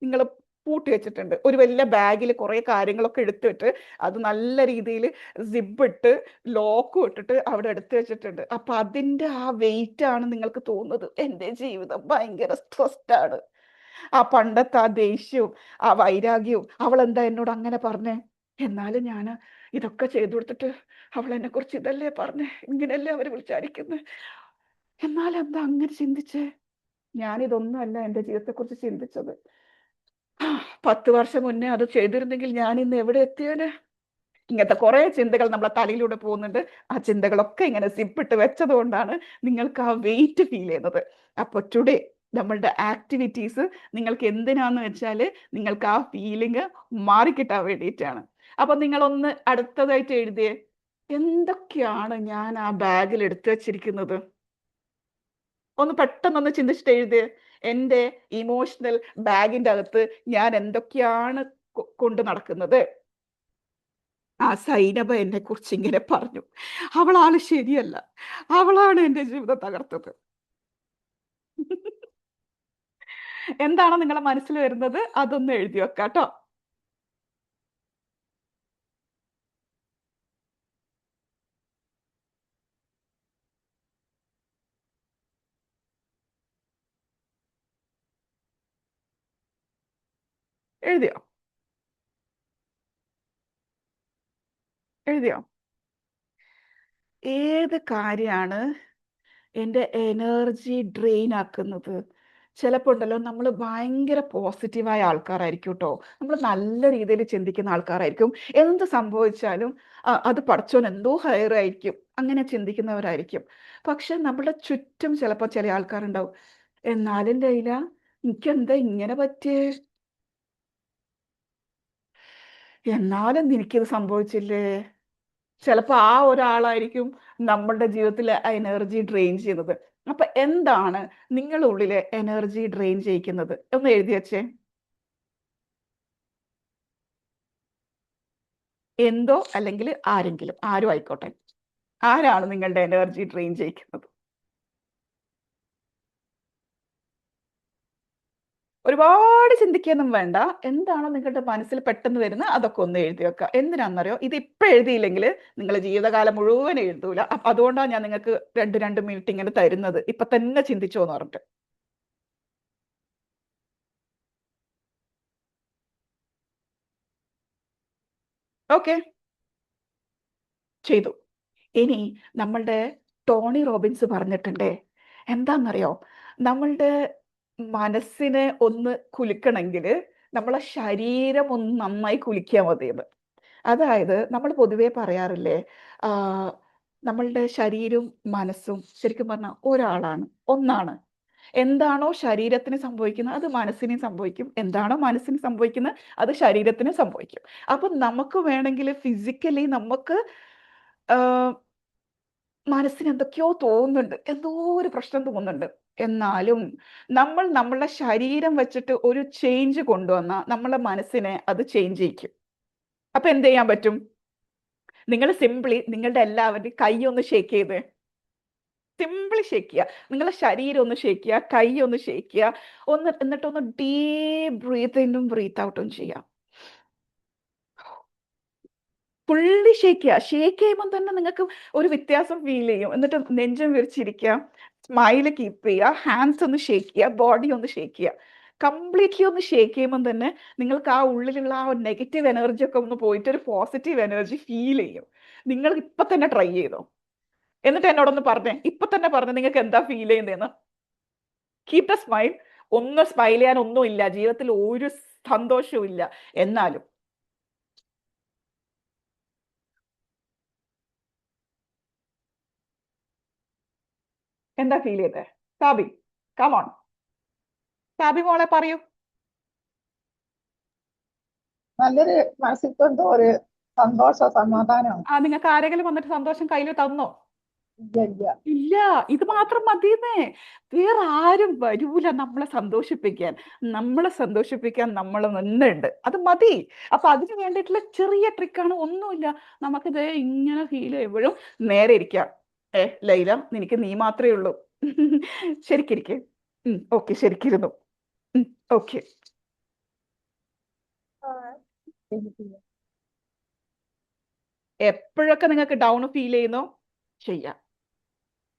നിങ്ങൾ പൂട്ടി വെച്ചിട്ടുണ്ട്. ഒരു വലിയ ബാഗിൽ കുറേ കാര്യങ്ങളൊക്കെ എടുത്തിട്ട് അത് നല്ല രീതിയിൽ സിബിട്ട് ലോക്കും ഇട്ടിട്ട് അവിടെ എടുത്തു വെച്ചിട്ടുണ്ട്. അപ്പൊ അതിൻ്റെ ആ വെയിറ്റ് ആണ് നിങ്ങൾക്ക് തോന്നുന്നത്, എൻ്റെ ജീവിതം ഭയങ്കര സ്ട്രെസ്ഡ് ആണ്. ആ പണ്ടത്തെ ആ ദേഷ്യവും ആ വൈരാഗ്യവും, അവൾ എന്താ എന്നോട് അങ്ങനെ പറഞ്ഞേ, എന്നാലും ഞാൻ ഇതൊക്കെ ചെയ്തു കൊടുത്തിട്ട് അവൾ എന്നെ കുറിച്ച് ഇതല്ലേ പറഞ്ഞേ, ഇങ്ങനെയല്ലേ അവർ വിളിച്ചായിരിക്കുന്നത്, എന്നാലും എന്താ അങ്ങനെ ചിന്തിച്ചേ? ഞാനിതൊന്നും അല്ല എൻ്റെ ജീവിതത്തെക്കുറിച്ച് ചിന്തിച്ചത്. 10 വർഷം മുന്നേ അത് ചെയ്തിരുന്നെങ്കിൽ ഞാൻ ഇന്ന് എവിടെ എത്തിയേനെ? ഇങ്ങനത്തെ കുറെ ചിന്തകൾ നമ്മളെ തലയിലൂടെ പോകുന്നുണ്ട്. ആ ചിന്തകളൊക്കെ ഇങ്ങനെ സിപ്പിട്ട് വെച്ചത് കൊണ്ടാണ് നിങ്ങൾക്ക് ആ വെയിറ്റ് ഫീൽ ചെയ്യുന്നത്. അപ്പൊ ടുഡേ നമ്മളുടെ ആക്ടിവിറ്റീസ് നിങ്ങൾക്ക് എന്തിനാന്ന് വെച്ചാൽ നിങ്ങൾക്ക് ആ ഫീലിംഗ് മാറിക്കിട്ടാൻ വേണ്ടിയിട്ടാണ്. അപ്പൊ നിങ്ങളൊന്ന് അടുത്തതായിട്ട് എഴുതിയേ, എന്തൊക്കെയാണ് ഞാൻ ആ ബാഗിൽ എടുത്തു വെച്ചിരിക്കുന്നത്? ഒന്ന് പെട്ടെന്നൊന്ന് ചിന്തിച്ചിട്ട് എഴുതിയേ, എൻ്റെ ഇമോഷണൽ ബാഗിൻ്റെ അകത്ത് ഞാൻ എന്തൊക്കെയാണ് കൊണ്ട് നടക്കുന്നത്? ആ സൈനബ എന്നെ കുറിച്ച് ഇങ്ങനെ പറഞ്ഞു, അവളാണ് ശരിയല്ല, അവളാണ് എൻ്റെ ജീവിതം തകർത്തത്. എന്താണോ നിങ്ങളെ മനസ്സിൽ വരുന്നത് അതൊന്ന് എഴുതി വെക്കാട്ടോ. എഴുതിയോ? എഴുതിയോ? ഏത് കാര്യമാണ് എൻ്റെ എനർജി ഡ്രെയിൻ ആക്കുന്നത്? ചിലപ്പോൾ ഉണ്ടല്ലോ, നമ്മൾ ഭയങ്കര പോസിറ്റീവായ ആൾക്കാരായിരിക്കും കേട്ടോ. നമ്മൾ നല്ല രീതിയിൽ ചിന്തിക്കുന്ന ആൾക്കാരായിരിക്കും. എന്ത് സംഭവിച്ചാലും അത് പടച്ചോൻ എന്തോ ഹയർ ആയിരിക്കും, അങ്ങനെ ചിന്തിക്കുന്നവരായിരിക്കും. പക്ഷെ നമ്മുടെ ചുറ്റും ചിലപ്പോൾ ചില ആൾക്കാരുണ്ടാവും, എന്നാലും ലൈല എനിക്കെന്താ ഇങ്ങനെ പറ്റിയേ, എന്നാലും എനിക്കിത് സംഭവിച്ചില്ലേ. ചിലപ്പോൾ ആ ഒരാളായിരിക്കും നമ്മളുടെ ജീവിതത്തിൽ ആ എനർജി ഡ്രെയിൻ ചെയ്യുന്നത്. അപ്പൊ എന്താണ് നിങ്ങളുടെ ഉള്ളിലെ എനർജി ഡ്രെയിൻ ചെയ്യിക്കുന്നത്? ഒന്ന് എഴുതി വെച്ചേ. എന്തോ അല്ലെങ്കിൽ ആരെങ്കിലും, ആരും ആയിക്കോട്ടെ, ആരാണ് നിങ്ങളുടെ എനർജി ഡ്രെയിൻ ചെയ്യിക്കുന്നത്? ഒരുപാട് ചിന്തിക്കൊന്നും വേണ്ട. എന്താണോ നിങ്ങളുടെ മനസ്സിൽ പെട്ടെന്ന് വരുന്നത് അതൊക്കെ ഒന്ന് എഴുതി വെക്കുക. എന്തിനാണെന്നറിയോ, ഇത് ഇപ്പം എഴുതിയില്ലെങ്കിൽ നിങ്ങൾ ജീവിതകാലം മുഴുവൻ എഴുതൂല. അതുകൊണ്ടാണ് ഞാൻ നിങ്ങൾക്ക് 2 മിനിറ്റ് ഇങ്ങനെ തരുന്നത്, ഇപ്പൊ തന്നെ ചിന്തിച്ചോ എന്ന് പറഞ്ഞിട്ട്. ഓക്കെ, ചെയ്തു. ഇനി നമ്മളുടെ ടോണി റോബിൻസ് പറഞ്ഞിട്ടുണ്ടേ, എന്താണെന്നറിയോ, നമ്മളുടെ മനസ്സിനെ ഒന്ന് കുലുക്കണമെങ്കിൽ നമ്മളെ ശരീരം ഒന്ന് നന്നായി കുലുക്കിയാൽ മതിയെന്ന്. അതായത് നമ്മൾ പൊതുവേ പറയാറില്ലേ, ആ, നമ്മളുടെ ശരീരവും മനസ്സും ശരിക്കും പറഞ്ഞാൽ ഒരാളാണ്, ഒന്നാണ്. എന്താണോ ശരീരത്തിന് സംഭവിക്കുന്നത് അത് മനസ്സിന് സംഭവിക്കും, എന്താണോ മനസ്സിന് സംഭവിക്കുന്നത് അത് ശരീരത്തിന് സംഭവിക്കും. അപ്പം നമുക്ക് വേണമെങ്കിൽ ഫിസിക്കലി നമുക്ക് മനസ്സിന് എന്തൊക്കെയോ തോന്നുന്നുണ്ട്, എന്തോ ഒരു പ്രശ്നം തോന്നുന്നുണ്ട്. എന്നാലും നമ്മൾ നമ്മളുടെ ശരീരം വെച്ചിട്ട് ഒരു ചേഞ്ച് കൊണ്ടുവന്നാൽ നമ്മളെ മനസ്സിനെ അത് ചേഞ്ച് ചെയ്യിക്കും. അപ്പൊ എന്ത് ചെയ്യാൻ പറ്റും? നിങ്ങൾ സിംപിളി നിങ്ങളുടെ എല്ലാവരുടെയും കൈ ഒന്ന് ഷേക്ക് ചെയ്തേ. സിംപിളി ഷേക്ക് ചെയ്യുക, നിങ്ങളുടെ ശരീരം ഒന്ന് ഷേക്ക് ചെയ്യുക, കൈ ഒന്ന് ഷേക്ക് ചെയ്യുക, എന്നിട്ടൊന്ന് ഡീപ് ബ്രീത്ത് ഇന്നും ബ്രീത്ത് ഔട്ടും ചെയ്യാം. ഫുള്ളി ഷേക്ക് ചെയ്യുക. ഷേക്ക് ചെയ്യുമ്പോൾ തന്നെ നിങ്ങൾക്ക് ഒരു വ്യത്യാസം ഫീൽ ചെയ്യും. എന്നിട്ട് നെഞ്ചും വിരിച്ചിരിക്കുക, സ്മൈല് കീപ്പ് ചെയ്യുക, ഹാൻഡ്സ് ഒന്ന് ഷേക്ക് ചെയ്യുക, ബോഡി ഒന്ന് ഷേക്ക് ചെയ്യുക. കംപ്ലീറ്റ്ലി ഒന്ന് ഷേക്ക് ചെയ്യുമ്പോൾ തന്നെ നിങ്ങൾക്ക് ആ ഉള്ളിലുള്ള ആ നെഗറ്റീവ് എനർജി ഒക്കെ ഒന്ന് പോയിട്ട് ഒരു പോസിറ്റീവ് എനർജി ഫീൽ ചെയ്യും. നിങ്ങൾ ഇപ്പൊ തന്നെ ട്രൈ ചെയ്തോ, എന്നിട്ട് എന്നോടൊന്ന് പറഞ്ഞേ, ഇപ്പൊ തന്നെ പറഞ്ഞേ നിങ്ങൾക്ക് എന്താ ഫീൽ ചെയ്യുന്നതെന്ന്. Keep the smile. ഒന്നും സ്മൈൽ ചെയ്യാൻ ഒന്നും ഇല്ല ജീവിതത്തിൽ, ഒരു സന്തോഷവും ഇല്ല. എന്നാലും എന്താ ഫീൽ ചെയ്തേ? സാബി, കമോൺ, സാബി മോളെ പറയൂ. നല്ലൊരു മനസ്സിൽ എന്തോ ഒരു സന്തോഷ സമാധാനം. നിങ്ങൾക്ക് ആരെങ്കിലും വന്നിട്ട് സന്തോഷം കയ്യിൽ തന്നോ? ഇല്ല ഇല്ല. ഇല്ല, ഇത് മാത്രം മതിയെന്നേ. വേറെ ആരും വരൂല നമ്മളെ സന്തോഷിപ്പിക്കാൻ. നമ്മളെ സന്തോഷിപ്പിക്കാൻ നമ്മൾ നിന്നുണ്ട്, അത് മതി. അപ്പൊ അതിന് വേണ്ടിയിട്ടുള്ള ചെറിയ ട്രിക്കാണ്, ഒന്നുമില്ല. നമുക്കിത് ഇങ്ങനെ ഫീൽ ചെയ്യുമ്പോഴും നേരെ ഇരിക്കാം. ലൈല, നിനക്ക് നീ മാത്രമേ ഉള്ളൂ. ശരിക്കിരിക്കെ. ഓക്കെ, ശരിക്കിരുന്നു. ഓക്കെ. എപ്പോഴൊക്കെ നിങ്ങൾക്ക് ഡൗൺ ഫീൽ ചെയ്യുന്നോ ചെയ്യാം.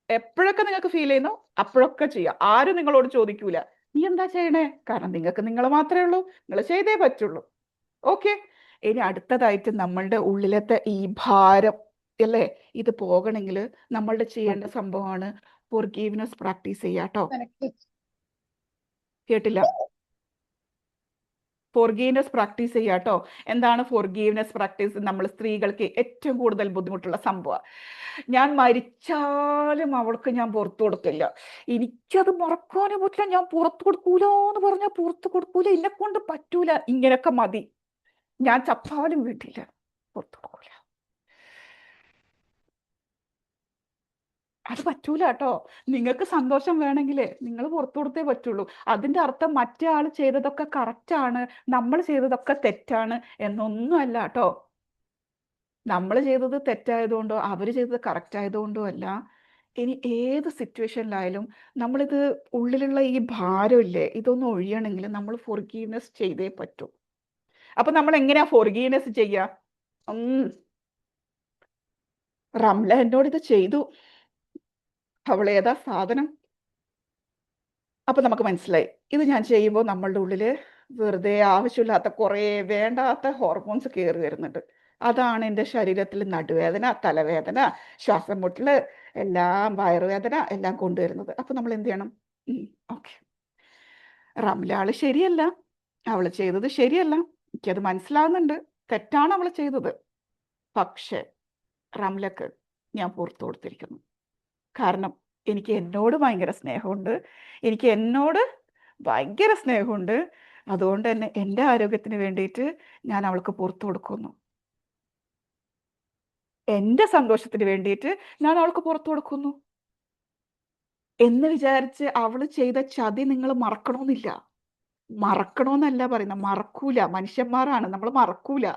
എപ്പോഴൊക്കെ നിങ്ങൾക്ക് ഫീൽ ചെയ്യുന്നോ അപ്പോഴൊക്കെ ചെയ്യാം. ആരും നിങ്ങളോട് ചോദിക്കൂല നീ എന്താ ചെയ്യണേ, കാരണം നിങ്ങൾക്ക് നിങ്ങൾ മാത്രമേ ഉള്ളൂ, നിങ്ങൾ ചെയ്തേ പറ്റുള്ളൂ. ഓക്കെ. ഇനി അടുത്തതായിട്ട് നമ്മളുടെ ഉള്ളിലത്തെ ഈ ഭാരം അല്ലേ, ഇത് പോകണമെങ്കിൽ നമ്മളുടെ ചെയ്യേണ്ട സംഭവമാണ് ഫോർഗീവ്നെസ് പ്രാക്ടീസ് ചെയ്യാട്ടോ. കേട്ടില്ല? ഫോർഗീവ്നെസ് പ്രാക്ടീസ് ചെയ്യാട്ടോ. എന്താണ് ഫോർഗീവ്നെസ് പ്രാക്ടീസ്? നമ്മൾ സ്ത്രീകൾക്ക് ഏറ്റവും കൂടുതൽ ബുദ്ധിമുട്ടുള്ള സംഭവം. ഞാൻ മരിച്ചാലും അവൾക്ക് ഞാൻ പുറത്തു കൊടുക്കില്ല, എനിക്കത് മറക്കാനും പറ്റില്ല, ഞാൻ പുറത്തു കൊടുക്കൂല എന്ന് പറഞ്ഞാൽ പുറത്തു കൊടുക്കൂല, എന്നെ കൊണ്ട് പറ്റൂല, ഇങ്ങനെയൊക്കെ മതി, ഞാൻ ചത്താലും വീട്ടില്ല, പുറത്തു കൊടുക്കൂല. അത് പറ്റൂല കേട്ടോ. നിങ്ങൾക്ക് സന്തോഷം വേണമെങ്കിലേ നിങ്ങൾ പുറത്തു കൊടുത്തേ പറ്റുള്ളൂ. അതിന്റെ അർത്ഥം മറ്റേ ആൾ ചെയ്തതൊക്കെ കറക്റ്റാണ്, നമ്മൾ ചെയ്തതൊക്കെ തെറ്റാണ് എന്നൊന്നും അല്ല കേട്ടോ. നമ്മൾ ചെയ്തത് തെറ്റായതുകൊണ്ടോ അവർ ചെയ്തത് കറക്റ്റ് ആയതുകൊണ്ടോ അല്ല. ഇനി ഏത് സിറ്റുവേഷനിലായാലും നമ്മളിത് ഉള്ളിലുള്ള ഈ ഭാരമില്ലേ, ഇതൊന്നും ഒഴിയണമെങ്കിൽ നമ്മൾ ഫോർഗീവ്നെസ് ചെയ്തേ പറ്റൂ. അപ്പൊ നമ്മൾ എങ്ങനെയാ ഫോർഗീവ്നെസ് ചെയ്യുക? റംല എന്നോട് ഇത് ചെയ്തു, അവൾ ഏതാ സാധനം. അപ്പൊ നമുക്ക് മനസ്സിലായി, ഇത് ഞാൻ ചെയ്യുമ്പോൾ നമ്മളുടെ ഉള്ളില് വെറുതെ ആവശ്യമില്ലാത്ത കുറേ വേണ്ടാത്ത ഹോർമോൺസ് കയറി വരുന്നുണ്ട്. അതാണ് എൻ്റെ ശരീരത്തിൽ നടുവേദന, തലവേദന, ശ്വാസം മുട്ടൽ, എല്ലാം വയറുവേദന എല്ലാം കൊണ്ടുവരുന്നത്. അപ്പൊ നമ്മൾ എന്ത് ചെയ്യണം? ഓക്കെ, റംല ആള് ശരിയല്ല, അവള് ചെയ്തത് ശരിയല്ല, എനിക്കത് മനസ്സിലാവുന്നുണ്ട്, തെറ്റാണ് അവള് ചെയ്തത്. പക്ഷെ റംലക്ക് ഞാൻ പുറത്തു കൊടുത്തിരിക്കുന്നു. കാരണം എനിക്ക് എന്നോട് ഭയങ്കര സ്നേഹമുണ്ട്, എനിക്ക് എന്നോട് ഭയങ്കര സ്നേഹമുണ്ട്. അതുകൊണ്ട് തന്നെ എൻ്റെ ആരോഗ്യത്തിന് വേണ്ടിയിട്ട് ഞാൻ അവൾക്ക് പുറത്തു കൊടുക്കുന്നു. എൻ്റെ സന്തോഷത്തിന് വേണ്ടിയിട്ട് ഞാൻ അവൾക്ക് പുറത്തു കൊടുക്കുന്നു എന്ന് വിചാരിച്ച് അവള് ചെയ്ത ചതി നിങ്ങൾ മറക്കണമെന്നില്ല. മറക്കണമെന്നല്ല പറയുന്നത്, മറക്കൂല, മനുഷ്യന്മാരാണ് നമ്മൾ, മറക്കൂല,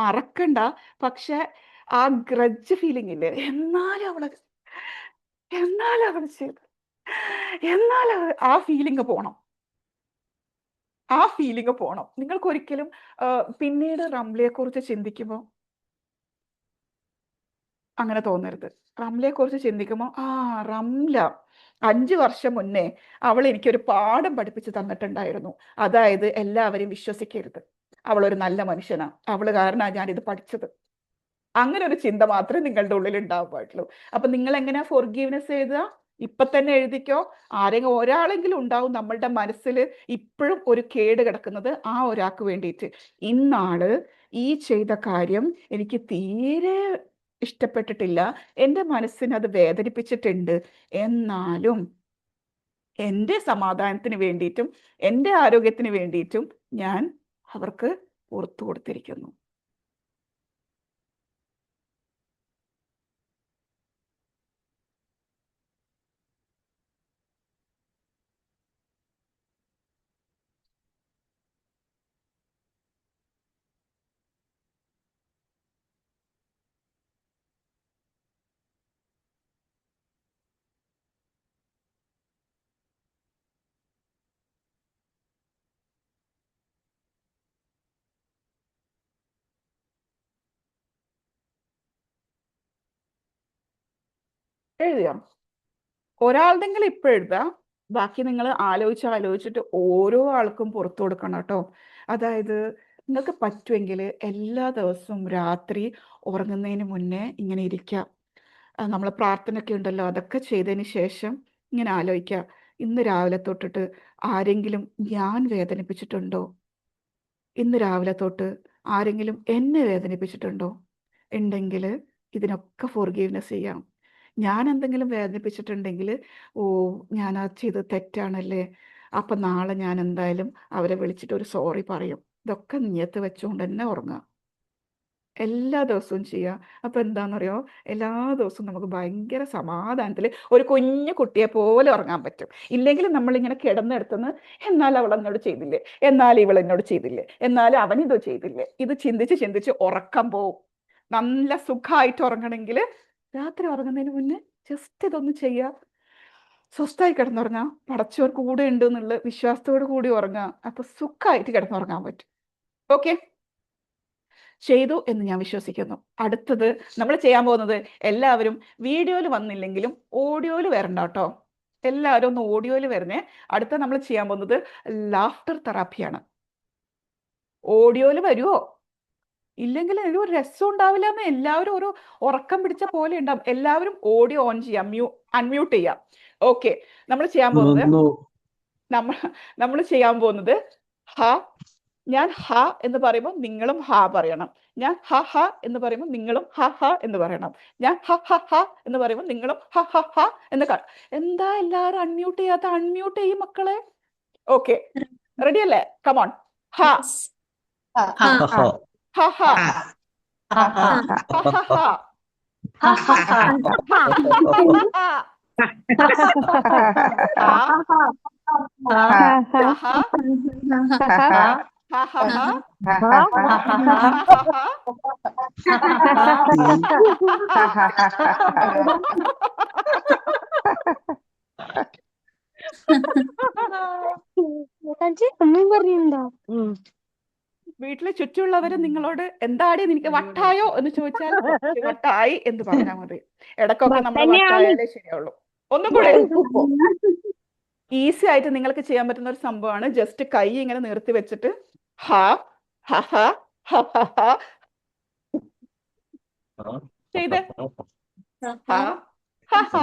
മറക്കണ്ട. പക്ഷെ ആ ഗ്രഡ്ജ് ഫീലിംഗ് ഇല്ലേ, എന്നാലും അവള് ചെയ്തു, എന്നാലും ആ ഫീലിംഗ് പോണം, ആ ഫീലിംഗ് പോണം. നിങ്ങൾക്ക് ഒരിക്കലും പിന്നീട് റംലയെ കുറിച്ച് ചിന്തിക്കുമ്പോൾ അങ്ങനെ തോന്നരുത്. റംലയെ കുറിച്ച് ചിന്തിക്കുമ്പോൾ റംല 5 വർഷം മുന്നേ അവൾ എനിക്കൊരു പാഠം പഠിപ്പിച്ച് തന്നിട്ടുണ്ടായിരുന്നു. അതായത് എല്ലാവരെയും വിശ്വസിക്കരുത്, അവളൊരു നല്ല മനുഷ്യനാ, അവള് കാരണമാണ് ഞാനിത് പഠിച്ചത്. അങ്ങനെ ഒരു ചിന്ത മാത്രമേ നിങ്ങളുടെ ഉള്ളിൽ ഉണ്ടാവാൻ പാടുള്ളൂ. അപ്പൊ നിങ്ങൾ എങ്ങനെയാ ഫോർഗീവ്നെസ് എഴുതുക? ഇപ്പൊ തന്നെ എഴുതിക്കോ. ആരെങ്കിലും ഒരാളെങ്കിലും ഉണ്ടാവും നമ്മളുടെ മനസ്സിൽ ഇപ്പോഴും ഒരു കേട് കിടക്കുന്നത്, ആ ഒരാൾക്ക് വേണ്ടിയിട്ട്. ഇന്നാള് ഈ ചെയ്ത കാര്യം എനിക്ക് തീരെ ഇഷ്ടപ്പെട്ടിട്ടില്ല, എൻ്റെ മനസ്സിന് അത് വേദനിപ്പിച്ചിട്ടുണ്ട്, എന്നാലും എൻ്റെ സമാധാനത്തിന് വേണ്ടിയിട്ടും എൻ്റെ ആരോഗ്യത്തിന് വേണ്ടിയിട്ടും ഞാൻ അവർക്ക് പുറത്തു കൊടുത്തിരിക്കുന്നു. എഴുതിയോ? ഒരാളുടെങ്കിലും ഇപ്പൊ എഴുതാം, ബാക്കി നിങ്ങൾ ആലോചിച്ചിട്ട് ഓരോ ആൾക്കും പുറത്തു കൊടുക്കണം കേട്ടോ. അതായത് നിങ്ങൾക്ക് പറ്റുമെങ്കിൽ എല്ലാ ദിവസവും രാത്രി ഉറങ്ങുന്നതിന് മുന്നേ ഇങ്ങനെ ഇരിക്കാം. നമ്മൾ പ്രാർത്ഥനയൊക്കെ ഉണ്ടല്ലോ, അതൊക്കെ ചെയ്തതിന് ശേഷം ഇങ്ങനെ ആലോചിക്കുക, ഇന്ന് രാവിലെ തൊട്ടിട്ട് ആരെങ്കിലും ഞാൻ വേദനിപ്പിച്ചിട്ടുണ്ടോ? ഇന്ന് രാവിലെ തൊട്ട് ആരെങ്കിലും എന്നെ വേദനിപ്പിച്ചിട്ടുണ്ടോ? ഉണ്ടെങ്കിൽ ഇതിനൊക്കെ ഫോർഗീവ്നെസ് ചെയ്യാം. ഞാൻ എന്തെങ്കിലും വേദനിപ്പിച്ചിട്ടുണ്ടെങ്കിൽ, ഓ ഞാൻ അത് ചെയ്തത് തെറ്റാണല്ലേ, അപ്പം നാളെ ഞാൻ എന്തായാലും അവരെ വിളിച്ചിട്ട് ഒരു സോറി പറയും. ഇതൊക്കെ നിയത്ത് വെച്ചുകൊണ്ട് തന്നെ ഉറങ്ങുക. എല്ലാ ദിവസവും ചെയ്യുക. അപ്പം എന്താണെന്നറിയോ, എല്ലാ ദിവസവും നമുക്ക് ഭയങ്കര സമാധാനത്തിൽ ഒരു കുഞ്ഞു കുട്ടിയെ പോലെ ഉറങ്ങാൻ പറ്റും. ഇല്ലെങ്കിൽ നമ്മളിങ്ങനെ കിടന്നെടുത്തുനിന്ന്, എന്നാൽ അവൾ എന്നോട് ചെയ്തില്ലേ, എന്നാൽ ഇവൾ എന്നോട് ചെയ്തില്ലേ, എന്നാലും അവൻ ഇത് ചെയ്തില്ലേ, ഇത് ചിന്തിച്ച് ഉറക്കം പോവും. നല്ല സുഖമായിട്ട് ഉറങ്ങണമെങ്കിൽ രാത്രി ഉറങ്ങുന്നതിന് മുന്നേ ജസ്റ്റ് ഇതൊന്ന് ചെയ്യുക. സ്വസ്ഥമായി കിടന്നുറങ്ങാം, പടച്ചവർ കൂടെ ഉണ്ട് എന്നുള്ള വിശ്വാസത്തോടു കൂടി ഉറങ്ങാം. അപ്പൊ സുഖമായിട്ട് കിടന്നുറങ്ങാൻ പറ്റും. ഓക്കെ, ചെയ്തു എന്ന് ഞാൻ വിശ്വസിക്കുന്നു. അടുത്തത് നമ്മൾ ചെയ്യാൻ പോകുന്നത്, എല്ലാവരും വീഡിയോയിൽ വന്നില്ലെങ്കിലും ഓഡിയോയിൽ വരണ്ട കേട്ടോ. എല്ലാവരും ഒന്ന് ഓഡിയോയിൽ വരണേ. അടുത്ത നമ്മൾ ചെയ്യാൻ പോകുന്നത് ലാഫ്റ്റർ തെറാപ്പിയാണ്. ഓഡിയോയിൽ വരുമോ? ഇല്ലെങ്കിൽ ഒരു രസം ഉണ്ടാവില്ല എന്ന്, എല്ലാവരും ഒരു ഉറക്കം പിടിച്ച പോലെ ഉണ്ടാവും. എല്ലാവരും ഓഡിയോ ഓൺ ചെയ്യാം, അൺമ്യൂട്ട് ചെയ്യാം. ഓക്കെ, നമ്മൾ ചെയ്യാൻ പോകുന്നത് ഹ, ഞാൻ ഹ എന്ന് പറയുമ്പോൾ നിങ്ങളും ഹ പറയണം. ഞാൻ ഹ ഹ എന്ന് പറയുമ്പോൾ നിങ്ങളും ഹ ഹ എന്ന് പറയണം. ഞാൻ ഹ ഹ ഹ എന്ന് പറയുമ്പോൾ നിങ്ങളും ഹ ഹ ഹ എന്ന്. എന്താ എല്ലാവരും അൺമ്യൂട്ട് ചെയ്യാത്ത? അൺമ്യൂട്ട് ചെയ്യും മക്കളെ. ഓക്കെ, റെഡി അല്ലേ? കമോൺ. ഹ ഹ ഹ ഹ ഹ ഒന്നും പറയുന്നുണ്ടോ? വീട്ടിലെ ചുറ്റുമുള്ളവര് നിങ്ങളോട് എന്താടി നിനക്ക് വട്ടായോ എന്ന് ചോദിച്ചാൽ വട്ടായി എന്ന് പറഞ്ഞാൽ മതി. ഇടക്കൊക്കെ നമ്മൾ വട്ടായാലേ ശരിയാവുള്ളൂ. ഒന്നും കൂടെ ഈസി ആയിട്ട് നിങ്ങൾക്ക് ചെയ്യാൻ പറ്റുന്ന ഒരു സംഭവമാണ്. ജസ്റ്റ് കൈ ഇങ്ങനെ നിർത്തി വെച്ചിട്ട് ഹ ഹ ഹ ഹ ഹ ഹ ചെയ്ത് ഹ ഹ ഹ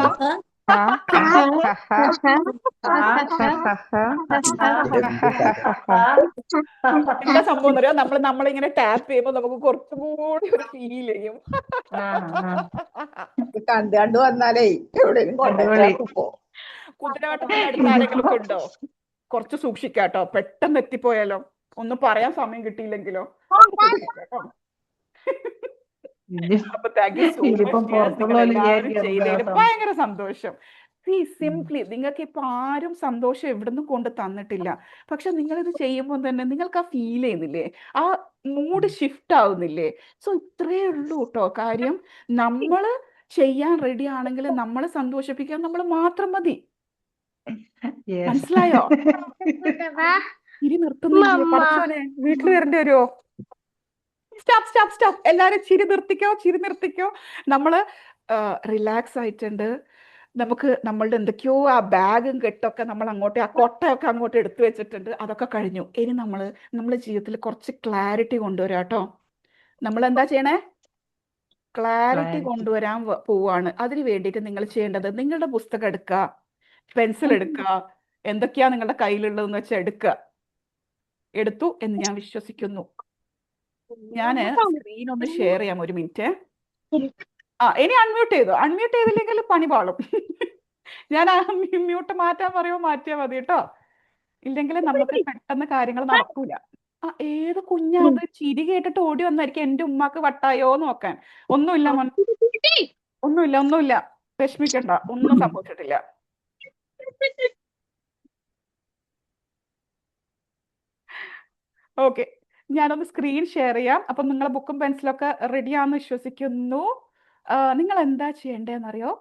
എന്താ സംഭവം എന്നറിയോ? നമ്മളിങ്ങനെ ടാപ്പ് ചെയ്യുമ്പോൾ നമുക്ക് കുറച്ചും കൂടി ഒരു ഫീൽ ചെയ്യും. ഇത് കണ്ടു വന്നാലേ എവിടെയും കൊണ്ടുപോ. കുതിരാട്ടത്തിന്റെ അടുത്ത് ആരെങ്കിലും ഒക്കെ ഉണ്ടോ? കുറച്ച് സൂക്ഷിക്കാട്ടോ, പെട്ടെന്ന് എത്തിപ്പോയാലോ, ഒന്നും പറയാൻ സമയം കിട്ടിയില്ലെങ്കിലോ. അപ്പൊ താങ്ക് യു സോ മച്ച്. നിങ്ങൾ എല്ലാവരും ചെയ്തതിൽ ഭയങ്കര സന്തോഷം. സിംപ്ലി നിങ്ങൾക്ക് ഇപ്പൊ ആരും സന്തോഷം എവിടുന്നും കൊണ്ട് തന്നിട്ടില്ല, പക്ഷെ നിങ്ങളിത് ചെയ്യുമ്പോൾ തന്നെ നിങ്ങൾക്ക് ആ ഫീൽ ചെയ്യുന്നില്ലേ, ആ മൂഡ് ഷിഫ്റ്റ് ആവുന്നില്ലേ? സോ ഇത്രേ ഉള്ളൂ കേട്ടോ കാര്യം. നമ്മൾ ചെയ്യാൻ റെഡി ആണെങ്കിൽ നമ്മളെ സന്തോഷിപ്പിക്കാൻ നമ്മൾ മാത്രം മതി. മനസ്സിലായോ? ചിരി നിർത്തുന്നില്ലേ പഠിച്ചോനെ, വീട്ടിൽ വരേണ്ടി വരുമോ? സ്റ്റോപ്പ്. എല്ലാരും ചിരി നിർത്തിക്കോ. നമ്മള് റിലാക്സ് ആയിട്ടുണ്ട്. നമുക്ക് നമ്മളുടെ എന്തൊക്കെയോ ആ ബാഗും കെട്ടൊക്കെ നമ്മൾ അങ്ങോട്ട്, ആ കൊട്ടയൊക്കെ അങ്ങോട്ട് എടുത്തു വെച്ചിട്ടുണ്ട്. അതൊക്കെ കഴിഞ്ഞു. ഇനി നമ്മളെ ജീവിതത്തിൽ കുറച്ച് ക്ലാരിറ്റി കൊണ്ടുവരാം കേട്ടോ. നമ്മൾ എന്താ ചെയ്യണേ? ക്ലാരിറ്റി കൊണ്ടുവരാൻ പോവാണ്. അതിന് വേണ്ടിയിട്ട് നിങ്ങൾ ചെയ്യേണ്ടത്, നിങ്ങളുടെ പുസ്തകം എടുക്കുക, പെൻസിൽ എടുക്കുക, എന്തൊക്കെയാ നിങ്ങളുടെ കയ്യിലുള്ളതെന്ന് വെച്ചാൽ എടുത്തു എന്ന് ഞാൻ വിശ്വസിക്കുന്നു. ഞാൻ സ്ക്രീൻ ഒന്ന് ഷെയർ ചെയ്യാം, ഒരു മിനിറ്റ്. ഇനി അൺമ്യൂട്ട് ചെയ്തില്ലെങ്കിൽ പണി പാളും. ഞാൻ ആ മ്യൂട്ട് മാറ്റാൻ പറയുമോ മാറ്റിയാൽ മതി കേട്ടോ, ഇല്ലെങ്കിൽ നമുക്ക് പെട്ടെന്ന് കാര്യങ്ങൾ നടക്കൂല. ഏത് കുഞ്ഞാ അത്? ചിരി കേട്ടിട്ട് ഓടി വന്നായിരിക്കും എന്റെ ഉമ്മാക്ക് വട്ടായോ നോക്കാൻ. ഒന്നുമില്ല, വിഷമിക്കണ്ട, ഒന്നും സംഭവിച്ചിട്ടില്ല. ഓക്കെ, ഞാനൊന്ന് സ്ക്രീൻ ഷെയർ ചെയ്യാം. അപ്പൊ നിങ്ങളെ ബുക്കും പെൻസിലൊക്കെ റെഡിയാണെന്ന് വിശ്വസിക്കുന്നു. നിങ്ങൾ എന്താ ചെയ്യേണ്ടതെന്നറിയോ?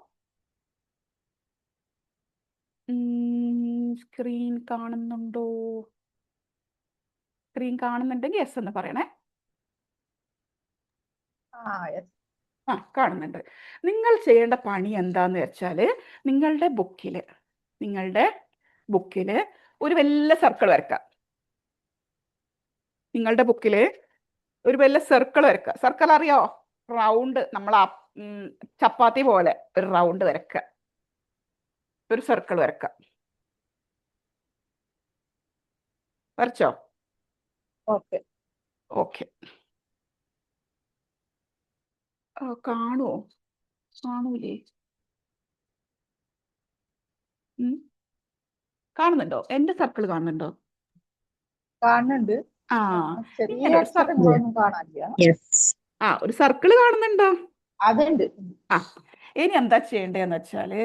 സ്ക്രീൻ കാണുന്നുണ്ടോ? സ്ക്രീൻ കാണുന്നുണ്ടെങ്കിൽ യെസ് എന്ന് പറയണേ. കാണുന്നുണ്ട്. നിങ്ങൾ ചെയ്യേണ്ട പണി എന്താന്ന് വെച്ചാല്, നിങ്ങളുടെ ബുക്കില് ഒരു വലിയ സർക്കിൾ വരക്കാം. നിങ്ങളുടെ ബുക്കില് ഒരു വലിയ സർക്കിൾ വരക്കുക. സർക്കിൾ അറിയോ? റൗണ്ട്, നമ്മൾ ചപ്പാത്തി പോലെ ഒരു റൗണ്ട് വരക്കുക, ഒരു സർക്കിൾ വരക്കുക. വരച്ചോ? ഓക്കെ. കാണൂലേ? കാണുന്നുണ്ടോ? എന്റെ സർക്കിൾ കാണുന്നുണ്ടോ? കാണുന്നുണ്ട്. ചെറിയ അക്ഷരങ്ങളൊന്നും കാണാനില്ല. ഒരു സർക്കിൾ കാണുന്നുണ്ടോ? അതുണ്ട്. ഇനി എന്താ ചെയ്യേണ്ടതെന്ന് വെച്ചാല്,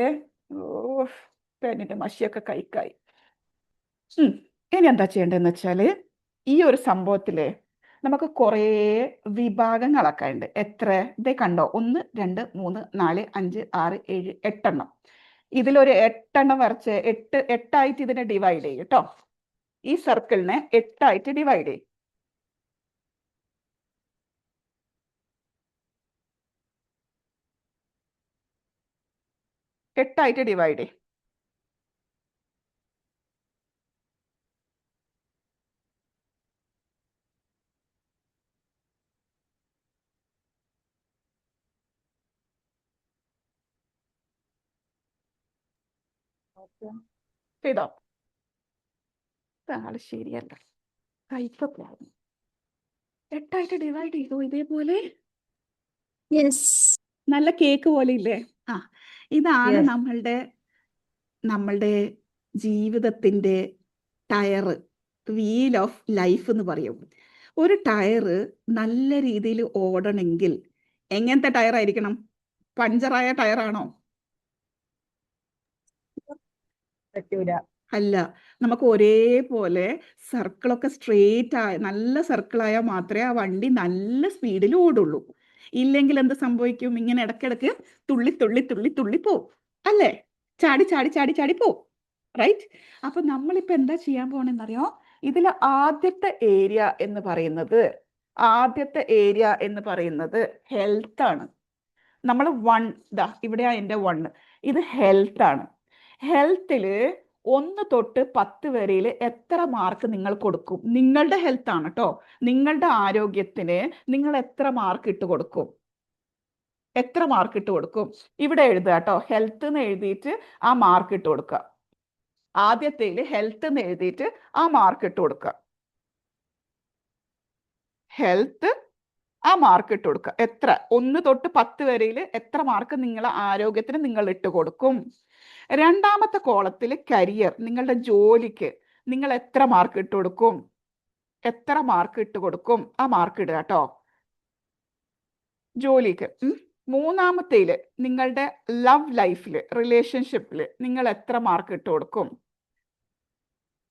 പെന്നിന്റെ മഷിയൊക്കെ കൈക്കായി. ഇനി എന്താ ചെയ്യേണ്ടതെന്ന് വെച്ചാല്, ഈ ഒരു സംഭവത്തില് നമുക്ക് കുറേ വിഭാഗങ്ങളൊക്കെ ഉണ്ട്. എത്ര? ഇതേ കണ്ടോ? 1 2 3 4 5 6 7 8 എണ്ണം. ഇതിലൊരു 8 എണ്ണം വരച്ച് 8 ഇതിനെ ഡിവൈഡ് ചെയ്യും കേട്ടോ. ഈ സർക്കിളിനെ 8 ആയിട്ട് ഡിവൈഡ് ചെയ്യും. ചെയ്തോ? ആള് ശരിയല്ല, കൈപ്പൊക്കെ 8 ആയിട്ട് ഡിവൈഡ് ചെയ്തോ? ഇതേപോലെ നല്ല കേക്ക് പോലെ ഇല്ലേ? ഇതാണ് നമ്മളുടെ ജീവിതത്തിന്റെ ടയർ, വീൽ ഓഫ് ലൈഫ് എന്ന് പറയും. ഒരു ടയറ് നല്ല രീതിയിൽ ഓടണമെങ്കിൽ എങ്ങനത്തെ ടയർ ആയിരിക്കണം? പഞ്ചറായ ടയറാണോ? അല്ല, നമുക്ക് ഒരേപോലെ സർക്കിളൊക്കെ സ്ട്രെയിറ്റ് നല്ല സർക്കിളായാൽ മാത്രമേ ആ വണ്ടി നല്ല സ്പീഡിൽ ഓടുള്ളൂ. ഇല്ലെങ്കിൽ എന്ത് സംഭവിക്കും? ഇങ്ങനെ ഇടയ്ക്കിടയ്ക്ക് തുള്ളി പോവും അല്ലേ? ചാടി പോവും. റൈറ്റ്? അപ്പൊ നമ്മളിപ്പോ എന്താ ചെയ്യാൻ പോണെന്നറിയോ? ഇതിൽ ആദ്യത്തെ ഏരിയ എന്ന് പറയുന്നത് ഹെൽത്ത് ആണ്. നമ്മൾ ഇവിടെയാ എൻ്റെ 1. ഇത് ഹെൽത്ത് ആണ്. ഹെൽത്തില് 1 തൊട്ട് 10 വരെയിൽ എത്ര മാർക്ക് നിങ്ങൾ കൊടുക്കും? നിങ്ങളുടെ ഹെൽത്ത് ആണ് കേട്ടോ. നിങ്ങളുടെ ആരോഗ്യത്തിന് നിങ്ങൾ എത്ര മാർക്ക് ഇട്ട് കൊടുക്കും? എത്ര മാർക്ക് ഇട്ട് കൊടുക്കും? ഇവിടെ എഴുതുക കേട്ടോ. ഹെൽത്ത് എന്ന് എഴുതിയിട്ട് ആ മാർക്ക് ഇട്ട് കൊടുക്കുക. ആദ്യത്തേല് ഹെൽത്ത് എന്ന് എഴുതിയിട്ട് ആ മാർക്ക് ഇട്ട് കൊടുക്കുക. ഹെൽത്ത് ആ മാർക്ക് ഇട്ട് കൊടുക്കുക. എത്ര? 1 തൊട്ട് 10 വരെയിൽ എത്ര മാർക്ക് നിങ്ങളെ ആരോഗ്യത്തിന് നിങ്ങൾ ഇട്ട് കൊടുക്കും? രണ്ടാമത്തെ കോളത്തിൽ കരിയർ, നിങ്ങളുടെ ജോലിക്ക് നിങ്ങൾ എത്ര മാർക്ക് ഇട്ട് കൊടുക്കും? എത്ര മാർക്ക് ഇട്ട് കൊടുക്കും? ആ മാർക്ക് ഇടുക കേട്ടോ, ജോലിക്ക്. മൂന്നാമത്തേല് നിങ്ങളുടെ ലവ് ലൈഫിൽ, റിലേഷൻഷിപ്പിൽ നിങ്ങൾ എത്ര മാർക്ക് ഇട്ട് കൊടുക്കും?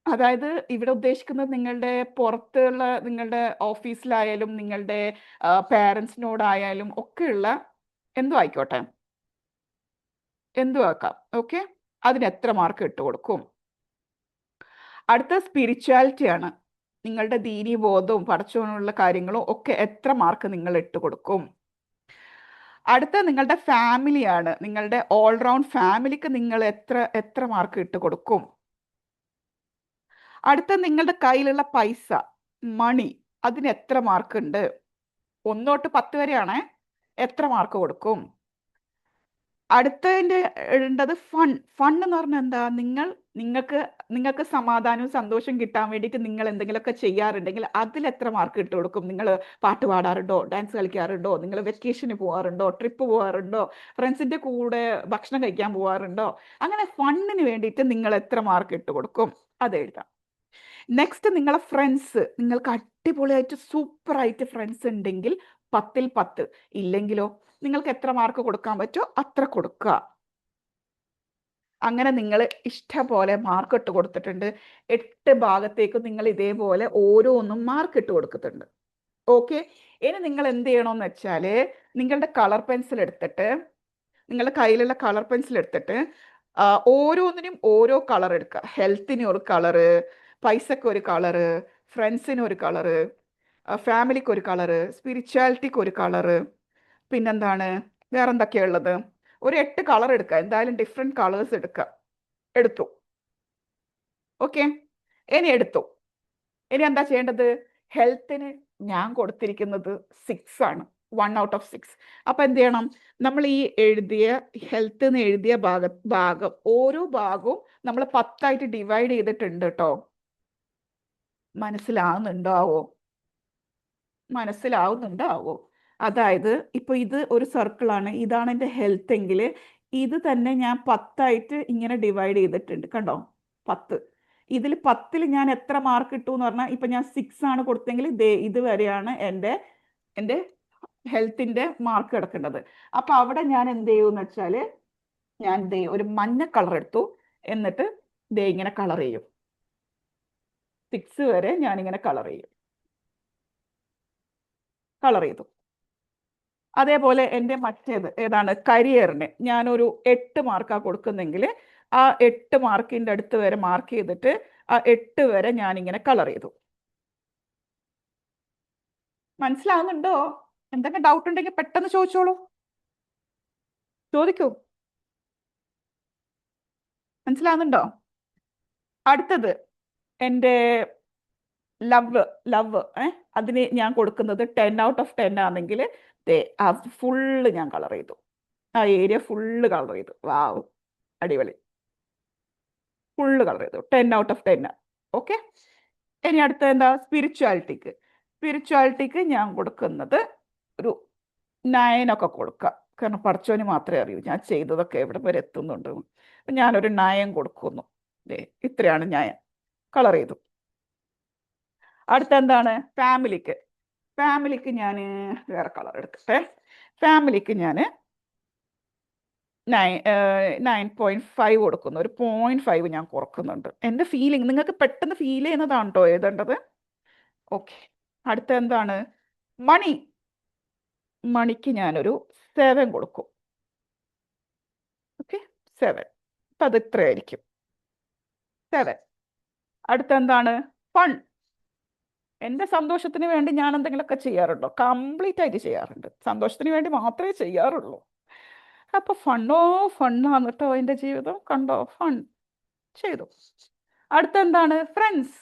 അതായത് ഇവിടെ ഉദ്ദേശിക്കുന്നത് നിങ്ങളുടെ പുറത്തുള്ള, നിങ്ങളുടെ ഓഫീസിലായാലും നിങ്ങളുടെ പാരൻസിനോടായാലും ഒക്കെയുള്ള എന്തും ആയിക്കോട്ടെ, എന്തും ആക്കാം. ഓക്കെ, അതിന് എത്ര മാർക്ക് ഇട്ട് കൊടുക്കും? അടുത്ത സ്പിരിച്വാലിറ്റി ആണ്. നിങ്ങളുടെ ദീനി ബോധവും പടച്ചോനുള്ള കാര്യങ്ങളും ഒക്കെ എത്ര മാർക്ക് നിങ്ങൾ ഇട്ട് കൊടുക്കും? അടുത്ത നിങ്ങളുടെ ഫാമിലിയാണ്. നിങ്ങളുടെ ഓൾറൗണ്ട് ഫാമിലിക്ക് നിങ്ങൾ എത്ര മാർക്ക് ഇട്ട് കൊടുക്കും? അടുത്ത നിങ്ങളുടെ കയ്യിലുള്ള പൈസ, മണി, അതിന് എത്ര മാർക്ക് ഉണ്ട്? 1 തൊട്ട് 10 വരെയാണേ. എത്ര മാർക്ക് കൊടുക്കും? അടുത്തതിൻ്റെ ഇടേണ്ടത് ഫൺ എന്ന് പറഞ്ഞാൽ എന്താ? നിങ്ങൾക്ക് സമാധാനവും സന്തോഷവും കിട്ടാൻ വേണ്ടിയിട്ട് നിങ്ങൾ എന്തെങ്കിലുമൊക്കെ ചെയ്യാറുണ്ടെങ്കിൽ അതിൽ എത്ര മാർക്ക് ഇട്ട് കൊടുക്കും? നിങ്ങൾ പാട്ട് പാടാറുണ്ടോ? ഡാൻസ് കളിക്കാറുണ്ടോ? നിങ്ങൾ വെക്കേഷന് പോകാറുണ്ടോ? ട്രിപ്പ് പോകാറുണ്ടോ? ഫ്രണ്ട്സിൻ്റെ കൂടെ ഭക്ഷണം കഴിക്കാൻ പോകാറുണ്ടോ? അങ്ങനെ ഫണ്ണിന് വേണ്ടിയിട്ട് നിങ്ങൾ എത്ര മാർക്ക് ഇട്ട് കൊടുക്കും? അത് എഴുതാം. നെക്സ്റ്റ് നിങ്ങളെ ഫ്രണ്ട്സ്, നിങ്ങൾക്ക് അടിപൊളിയായിട്ട് സൂപ്പറായിട്ട് ഫ്രണ്ട്സ് ഉണ്ടെങ്കിൽ 10ൽ 10. ഇല്ലെങ്കിലോ നിങ്ങൾക്ക് എത്ര മാർക്ക് കൊടുക്കാൻ പറ്റുമോ അത്ര കൊടുക്കുക. അങ്ങനെ നിങ്ങൾ ഇഷ്ടംപോലെ മാർക്ക് ഇട്ട് കൊടുത്തിട്ടുണ്ട്. 8 ഭാഗത്തേക്കും നിങ്ങൾ ഇതേപോലെ ഓരോന്നും മാർക്ക് ഇട്ട് കൊടുക്കുന്നുണ്ട്. ഓക്കെ, ഇനി നിങ്ങൾ എന്ത് ചെയ്യണമെന്ന് വെച്ചാൽ നിങ്ങളുടെ കളർ പെൻസിൽ എടുത്തിട്ട്, നിങ്ങളുടെ കയ്യിലുള്ള കളർ പെൻസിൽ എടുത്തിട്ട് ഓരോന്നിനും ഓരോ കളർ എടുക്കുക. ഹെൽത്തിന് ഒരു കളറ്, പൈസക്ക് ഒരു കളറ്, ഫ്രണ്ട്സിന് ഒരു കളറ്, ഫാമിലിക്ക് ഒരു കളറ്, സ്പിരിച്വാലിറ്റിക്ക് ഒരു കളറ്, പിന്നെന്താണ് വേറെ എന്തൊക്കെയാണ് ഉള്ളത്? ഒരു 8 കളർ എടുക്കുക. എന്തായാലും ഡിഫറെൻറ്റ് കളേഴ്സ് എടുത്തു. ഓക്കെ, ഇനി എടുത്തു. ഇനി എന്താ ചെയ്യേണ്ടത്? ഹെൽത്തിന് ഞാൻ കൊടുത്തിരിക്കുന്നത് 6 ആണ്. 1 ഔട്ട് ഓഫ് 6. അപ്പം എന്ത് ചെയ്യണം? നമ്മൾ ഈ എഴുതിയ ഹെൽത്ത് എന്ന് എഴുതിയ ഭാഗം ഓരോ ഭാഗവും നമ്മൾ 10ആയിട്ട് ഡിവൈഡ് ചെയ്തിട്ടുണ്ട് കേട്ടോ. മനസ്സിലാവുന്നുണ്ടാവോ? അതായത് ഇപ്പൊ ഇത് ഒരു സർക്കിളാണ്, ഇതാണ് എൻ്റെ ഹെൽത്ത് എങ്കിൽ ഇത് തന്നെ ഞാൻ 10ആയിട്ട് ഇങ്ങനെ ഡിവൈഡ് ചെയ്തിട്ടുണ്ട്. കണ്ടോ? 10. ഇതിൽ 10ൽ ഞാൻ എത്ര മാർക്ക് ഇട്ടു എന്ന് പറഞ്ഞാൽ, ഇപ്പൊ ഞാൻ 6 ആണ് കൊടുത്തെങ്കിൽ ഇതുവരെയാണ് എൻ്റെ ഹെൽത്തിന്റെ മാർക്ക് കിടക്കേണ്ടത്. അപ്പൊ അവിടെ ഞാൻ എന്ത് ചെയ്യുമെന്ന് വെച്ചാൽ, ഞാൻ ഒരു മഞ്ഞ കളർ എടുത്തു, എന്നിട്ട് ഇങ്ങനെ കളർ ചെയ്യും. 6 വരെ ഞാനിങ്ങനെ കളർ ചെയ്തു. അതേപോലെ എൻ്റെ മറ്റേത് ഏതാണ്? കരിയറിന് ഞാനൊരു 8 മാർക്കാണ് കൊടുക്കുന്നെങ്കിൽ ആ 8 മാർക്കിൻ്റെ അടുത്ത് വരെ മാർക്ക് ചെയ്തിട്ട് ആ 8 വരെ ഞാനിങ്ങനെ കളർ ചെയ്തു. മനസ്സിലാവുന്നുണ്ടോ? എന്തെങ്കിലും ഡൗട്ട് ഉണ്ടെങ്കിൽ പെട്ടെന്ന് ചോദിച്ചോളൂ. ചോദിക്കൂ. മനസ്സിലാവുന്നുണ്ടോ? അടുത്തത് എൻ്റെ ലവ് അതിന് ഞാൻ കൊടുക്കുന്നത് 10 ഔട്ട് ഓഫ് 10 ആണെങ്കിൽ അത് ഫുള്ള് ഞാൻ കളർ ചെയ്തു. ആ ഏരിയ ഫുള്ള് കളർ ചെയ്തു. വാവ്, അടിപൊളി. ഫുള്ള് കളർ ചെയ്തു. 10 ഔട്ട് ഓഫ് 10. ഓക്കെ, ഇനി അടുത്ത എന്താ? സ്പിരിച്വാലിറ്റിക്ക് ഞാൻ കൊടുക്കുന്നത് ഒരു 9 ഒക്കെ കൊടുക്കുക. കാരണം പഠിച്ചവന് മാത്രമേ അറിയൂ ഞാൻ ചെയ്തതൊക്കെ എവിടെ വരെ എത്തുന്നുണ്ട്. അപ്പം ഞാനൊരു 9 കൊടുക്കുന്നു. ഇത്രയാണ് ഞാൻ കളർ ചെയ്തു. അടുത്ത എന്താണ്? ഫാമിലിക്ക് ഞാൻ വേറെ കളർ എടുക്കട്ടെ. ഫാമിലിക്ക് ഞാൻ 9.5 കൊടുക്കുന്നു. ഒരു 0.5 ഞാൻ കുറക്കുന്നുണ്ട്. എൻ്റെ ഫീലിംഗ് നിങ്ങൾക്ക് പെട്ടെന്ന് ഫീൽ ചെയ്യുന്നതാണ് കേട്ടോ എഴുതേണ്ടത്. ഓക്കെ, അടുത്ത എന്താണ്? മണിക്ക് ഞാനൊരു 7 കൊടുക്കും. ഓക്കെ, 7. അപ്പം അത് ഇത്രയായിരിക്കും, 7. അടുത്ത എന്താണ്? ഫൺ. എൻ്റെ സന്തോഷത്തിന് വേണ്ടി ഞാൻ എന്തെങ്കിലുമൊക്കെ ചെയ്യാറുണ്ടോ? കംപ്ലീറ്റ് ആയിട്ട് ചെയ്യാറുണ്ട്. സന്തോഷത്തിന് വേണ്ടി മാത്രമേ ചെയ്യാറുള്ളൂ. അപ്പോൾ ഫണ്ണാണ് കേട്ടോ എൻ്റെ ജീവിതം. കണ്ടോ? ഫൺ. ചെയ്തു. അടുത്ത എന്താണ്? ഫ്രണ്ട്സ്.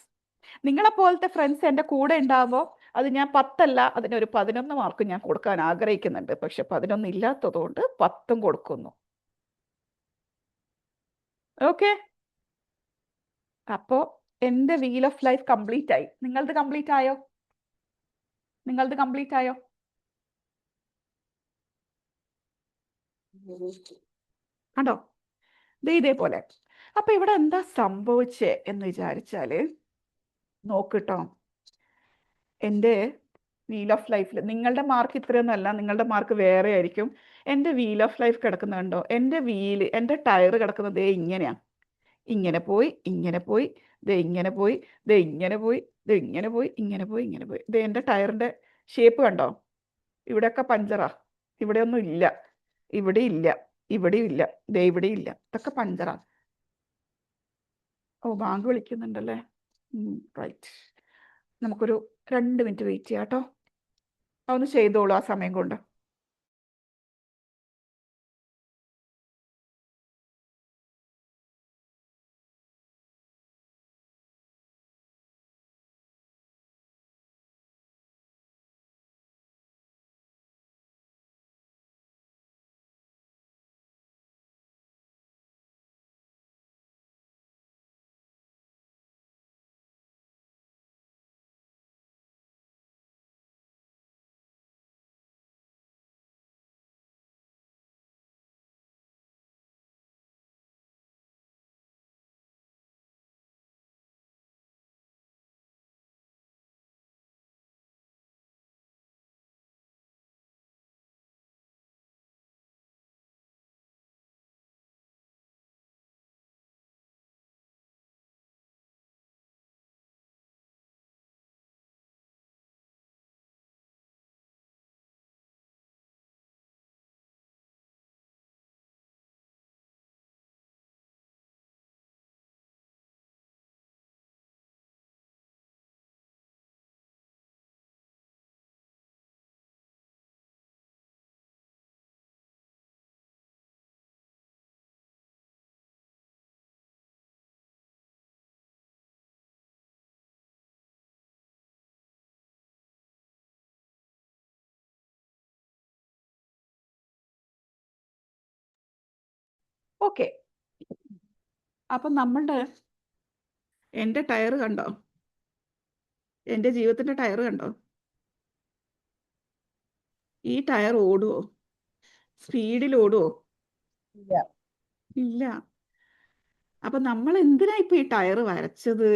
നിങ്ങളെപ്പോലത്തെ ഫ്രണ്ട്സ് എൻ്റെ കൂടെ ഉണ്ടാവുമ്പോൾ അത് ഞാൻ 10 അല്ല, അതിനൊരു 11 മാർക്ക് ഞാൻ കൊടുക്കാൻ ആഗ്രഹിക്കുന്നുണ്ട്. പക്ഷെ 11 ഇല്ലാത്തതുകൊണ്ട് 10 കൊടുക്കുന്നു. ഓക്കെ, അപ്പോൾ എൻ്റെ വീൽ ഓഫ് ലൈഫ് കംപ്ലീറ്റ് ആയി. നിങ്ങളത് കംപ്ലീറ്റ് ആയോ? നിങ്ങളത് കംപ്ലീറ്റ് ആയോ? കണ്ടോ? ഇതേപോലെ. അപ്പൊ ഇവിടെ എന്താ സംഭവിച്ചേ എന്ന് വിചാരിച്ചാല്, നോക്കിട്ടോ, എൻ്റെ വീൽ ഓഫ് ലൈഫിൽ നിങ്ങളുടെ മാർക്ക് ഇത്രയൊന്നും അല്ല, നിങ്ങളുടെ മാർക്ക് വേറെ ആയിരിക്കും. എൻ്റെ വീൽ ഓഫ് ലൈഫ് കിടക്കുന്നുണ്ടോ? എൻ്റെ വീല്, എൻ്റെ ടയർ കിടക്കുന്നത് ദേ ഇങ്ങനെയാ. ഇങ്ങനെ പോയി, ഇങ്ങനെ പോയി, ദേ ഇങ്ങനെ പോയി, ദേ ഇങ്ങനെ പോയി, ദേ ഇങ്ങനെ പോയി, ഇങ്ങനെ പോയി, ഇങ്ങനെ പോയി. ദേ എൻ്റെ ടയറിൻ്റെ ഷേപ്പ് കണ്ടോ? ഇവിടെയൊക്കെ പഞ്ചറാ, ഇവിടെയൊന്നും ഇല്ല, ഇവിടെ ഇല്ല, ഇവിടെയും ഇല്ല, ദേ ഇവിടെ ഇല്ല, ഇതൊക്കെ പഞ്ചറാ. ഓ, ബാങ്ക് വിളിക്കുന്നുണ്ടല്ലേ. റൈറ്റ്, നമുക്കൊരു 2 മിനിറ്റ് വെയിറ്റ് ചെയ്യാം കേട്ടോ. അതൊന്ന് ചെയ്തോളൂ ആ സമയം കൊണ്ട്. ഓക്കെ, അപ്പം നമ്മളുടെ എൻ്റെ ടയർ കണ്ടോ? എൻ്റെ ജീവിതത്തിൻ്റെ ടയർ കണ്ടോ? ഈ ടയർ ഓടുവോ? സ്പീഡിൽ ഓടുവോ? ഇല്ല. ഇല്ല. അപ്പൊ നമ്മൾ എന്തിനാ ഇപ്പൊ ഈ ടയർ വരച്ചത്?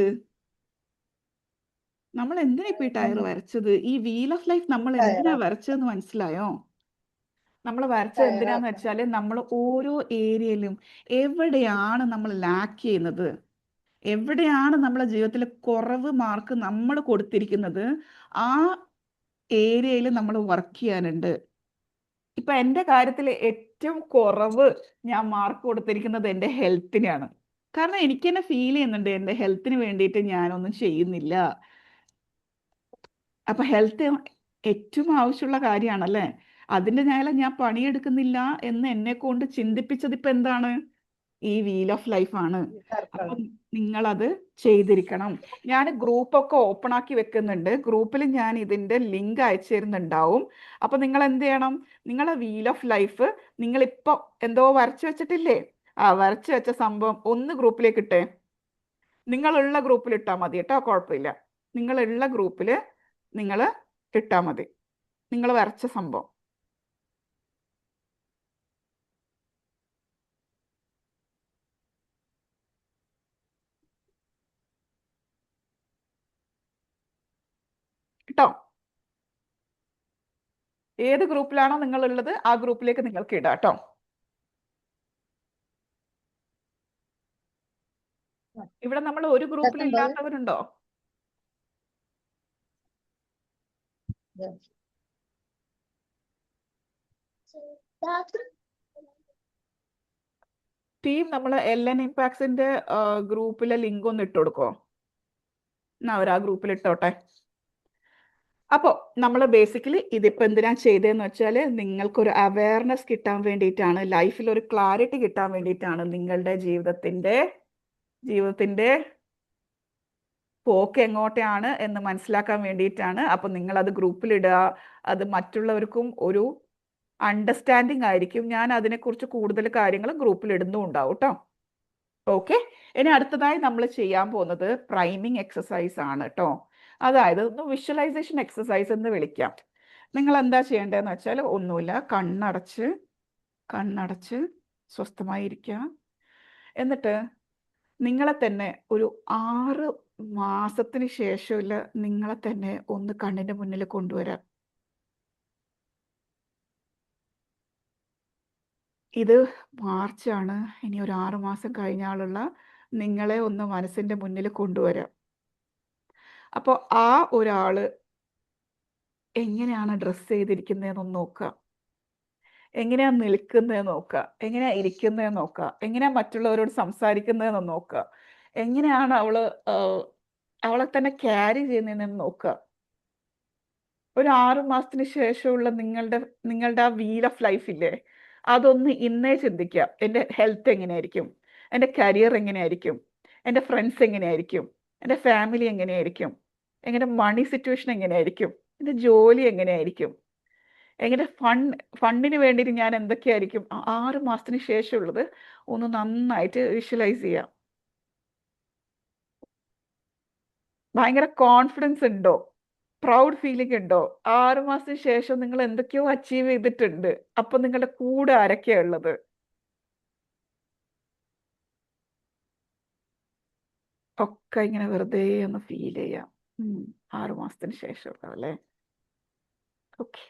നമ്മൾ എന്തിനാ ഇപ്പൊ ഈ ടയർ വരച്ചത്? ഈ വീൽ ഓഫ് ലൈഫ് നമ്മൾ എന്തിനാ വരച്ചതെന്ന് മനസ്സിലായോ? നമ്മൾ വരച്ചത് എന്തിനാന്ന് വെച്ചാൽ, നമ്മൾ ഓരോ ഏരിയയിലും എവിടെയാണ് നമ്മൾ ലാക്ക് ചെയ്യുന്നത്, എവിടെയാണ് നമ്മളെ ജീവിതത്തിൽ കുറവ് മാർക്ക് നമ്മൾ കൊടുത്തിരിക്കുന്നത്, ആ ഏരിയയിൽ നമ്മൾ വർക്ക് ചെയ്യാനുണ്ട്. ഇപ്പൊ എൻ്റെ കാര്യത്തിൽ ഏറ്റവും കുറവ് ഞാൻ മാർക്ക് കൊടുത്തിരിക്കുന്നത് എൻ്റെ ഹെൽത്തിനാണ്. കാരണം എനിക്ക് തന്നെ ഫീൽ ചെയ്യുന്നുണ്ട് എൻ്റെ ഹെൽത്തിന് വേണ്ടിയിട്ട് ഞാനൊന്നും ചെയ്യുന്നില്ല. അപ്പൊ ഹെൽത്ത് ഏറ്റവും ആവശ്യമുള്ള കാര്യമാണല്ലേ. അതിൻ്റെ ഞാൻ പണിയെടുക്കുന്നില്ല എന്ന് എന്നെ കൊണ്ട് ചിന്തിപ്പിച്ചത് ഇപ്പൊ എന്താണ്? ഈ വീൽ ഓഫ് ലൈഫ് ആണ്. അപ്പൊ നിങ്ങളത് ചെയ്തിരിക്കണം. ഞാൻ ഗ്രൂപ്പൊക്കെ ഓപ്പൺ ആക്കി വെക്കുന്നുണ്ട്. ഗ്രൂപ്പിൽ ഞാൻ ഇതിന്റെ ലിങ്ക് അയച്ചു തരുന്നുണ്ടാവും. അപ്പൊ നിങ്ങൾ എന്ത് ചെയ്യണം? നിങ്ങളെ വീൽ ഓഫ് ലൈഫ് നിങ്ങളിപ്പോ എന്തോ വരച്ചു വെച്ചിട്ടില്ലേ, ആ വരച്ചു വെച്ച സംഭവം ഒന്ന് ഗ്രൂപ്പിലേക്ക് ഇട്ടേ. നിങ്ങളുള്ള ഗ്രൂപ്പിൽ ഇട്ടാൽ മതി കേട്ടോ, കുഴപ്പമില്ല. നിങ്ങളുള്ള ഗ്രൂപ്പിൽ നിങ്ങൾ ഇട്ടാൽ മതി നിങ്ങൾ വരച്ച സംഭവം. കേട്ടോ? ഏത് ഗ്രൂപ്പിലാണോ നിങ്ങളുള്ളത് ആ ഗ്രൂപ്പിലേക്ക് നിങ്ങൾക്ക് ഇടാം കേട്ടോ. ഇവിടെ നമ്മൾ ഒരു ഗ്രൂപ്പിൽ ഇല്ലാത്തവരുണ്ടോ? ടീം നമ്മൾ LN ഇമ്പാക്ട്സിന്റെ ഗ്രൂപ്പിലെ ലിങ്ക് ഒന്ന് ഇട്ട് കൊടുക്കോ? എന്നാ അവർ ആ ഗ്രൂപ്പിൽ ഇട്ടോട്ടെ. അപ്പോൾ നമ്മൾ ബേസിക്കലി ഇതിപ്പോൾ എന്തിനാ ചെയ്തതെന്ന് വെച്ചാൽ, നിങ്ങൾക്കൊരു അവയർനെസ് കിട്ടാൻ വേണ്ടിയിട്ടാണ്, ലൈഫിൽ ഒരു ക്ലാരിറ്റി കിട്ടാൻ വേണ്ടിയിട്ടാണ്. നിങ്ങളുടെ ജീവിതത്തിൻ്റെ ജീവിതത്തിന്റെ പോക്ക് എങ്ങോട്ടാണ് എന്ന് മനസ്സിലാക്കാൻ വേണ്ടിയിട്ടാണ്. അപ്പം നിങ്ങളത് ഗ്രൂപ്പിലിടുക. അത് മറ്റുള്ളവർക്കും ഒരു അണ്ടർസ്റ്റാൻഡിങ് ആയിരിക്കും. ഞാൻ അതിനെക്കുറിച്ച് കൂടുതൽ കാര്യങ്ങൾ ഗ്രൂപ്പിൽ ഇടുന്നുണ്ടാവും കേട്ടോ. ഓക്കെ, ഇനി അടുത്തതായി നമ്മൾ ചെയ്യാൻ പോകുന്നത് പ്രൈമിങ് എക്സസൈസ് ആണ് കേട്ടോ. അതായത് ഒന്ന് വിഷ്വലൈസേഷൻ എക്സസൈസ് എന്ന് വിളിക്കാം. നിങ്ങൾ എന്താ ചെയ്യേണ്ടതെന്ന് വെച്ചാൽ ഒന്നുമില്ല, കണ്ണടച്ച് സ്വസ്ഥമായി ഇരിക്കുക. എന്നിട്ട് നിങ്ങളെ തന്നെ ഒരു 6 മാസത്തിന് ശേഷമുള്ള നിങ്ങളെ തന്നെ ഒന്ന് കണ്ണിന്റെ മുന്നിൽ കൊണ്ടുവരാം. ഇത് മാർച്ചാണ്. ഇനി ഒരു 6 മാസം കഴിഞ്ഞാലുള്ള നിങ്ങളെ ഒന്ന് മനസ്സിന്റെ മുന്നിൽ കൊണ്ടുവരാം. അപ്പോൾ ആ ഒരാള് എങ്ങനെയാണ് ഡ്രസ്സ് ചെയ്തിരിക്കുന്നതെന്നൊന്ന് നോക്കുക, എങ്ങനെയാ നിൽക്കുന്നതെന്ന് നോക്കുക, എങ്ങനെയാ ഇരിക്കുന്നതെന്ന് നോക്കുക, എങ്ങനെയാ മറ്റുള്ളവരോട് സംസാരിക്കുന്നതെന്ന് നോക്കുക, എങ്ങനെയാണ് അവളെ തന്നെ ക്യാരി ചെയ്യുന്നതെന്ന് നോക്കുക. ഒരു 6 മാസത്തിന് ശേഷമുള്ള നിങ്ങളുടെ ആ വീൽ ഓഫ് ലൈഫ് ഇല്ലേ, അതൊന്ന് ഇന്നേ ചിന്തിക്കുക. എൻ്റെ ഹെൽത്ത് എങ്ങനെയായിരിക്കും, എൻ്റെ കരിയർ എങ്ങനെയായിരിക്കും, എൻ്റെ ഫ്രണ്ട്സ് എങ്ങനെയായിരിക്കും, എൻ്റെ ഫാമിലി എങ്ങനെയായിരിക്കും, എങ്ങനെ മണി സിറ്റുവേഷൻ എങ്ങനെയായിരിക്കും, എൻ്റെ ജോലി എങ്ങനെയായിരിക്കും, എങ്ങനെ ഫണ്ടിന് വേണ്ടിയിട്ട് ഞാൻ എന്തൊക്കെയായിരിക്കും. 6 മാസത്തിന് ശേഷമുള്ളത് ഒന്ന് നന്നായിട്ട് വിഷ്വലൈസ് ചെയ്യാം. ഭയങ്കര കോൺഫിഡൻസ് ഉണ്ടോ, പ്രൗഡ് ഫീലിംഗ് ഉണ്ടോ? 6 മാസത്തിന് ശേഷം നിങ്ങൾ എന്തൊക്കെയോ അച്ചീവ് ചെയ്തിട്ടുണ്ട്. അപ്പൊ നിങ്ങളുടെ കൂടെ ആരൊക്കെയാ ഉള്ളത്? ഒക്കെ ഇങ്ങനെ വെറുതെ ഒന്ന് ഫീൽ ചെയ്യാം. 6 മാസത്തിന് ശേഷമുള്ളതല്ലേ. ഓക്കെ,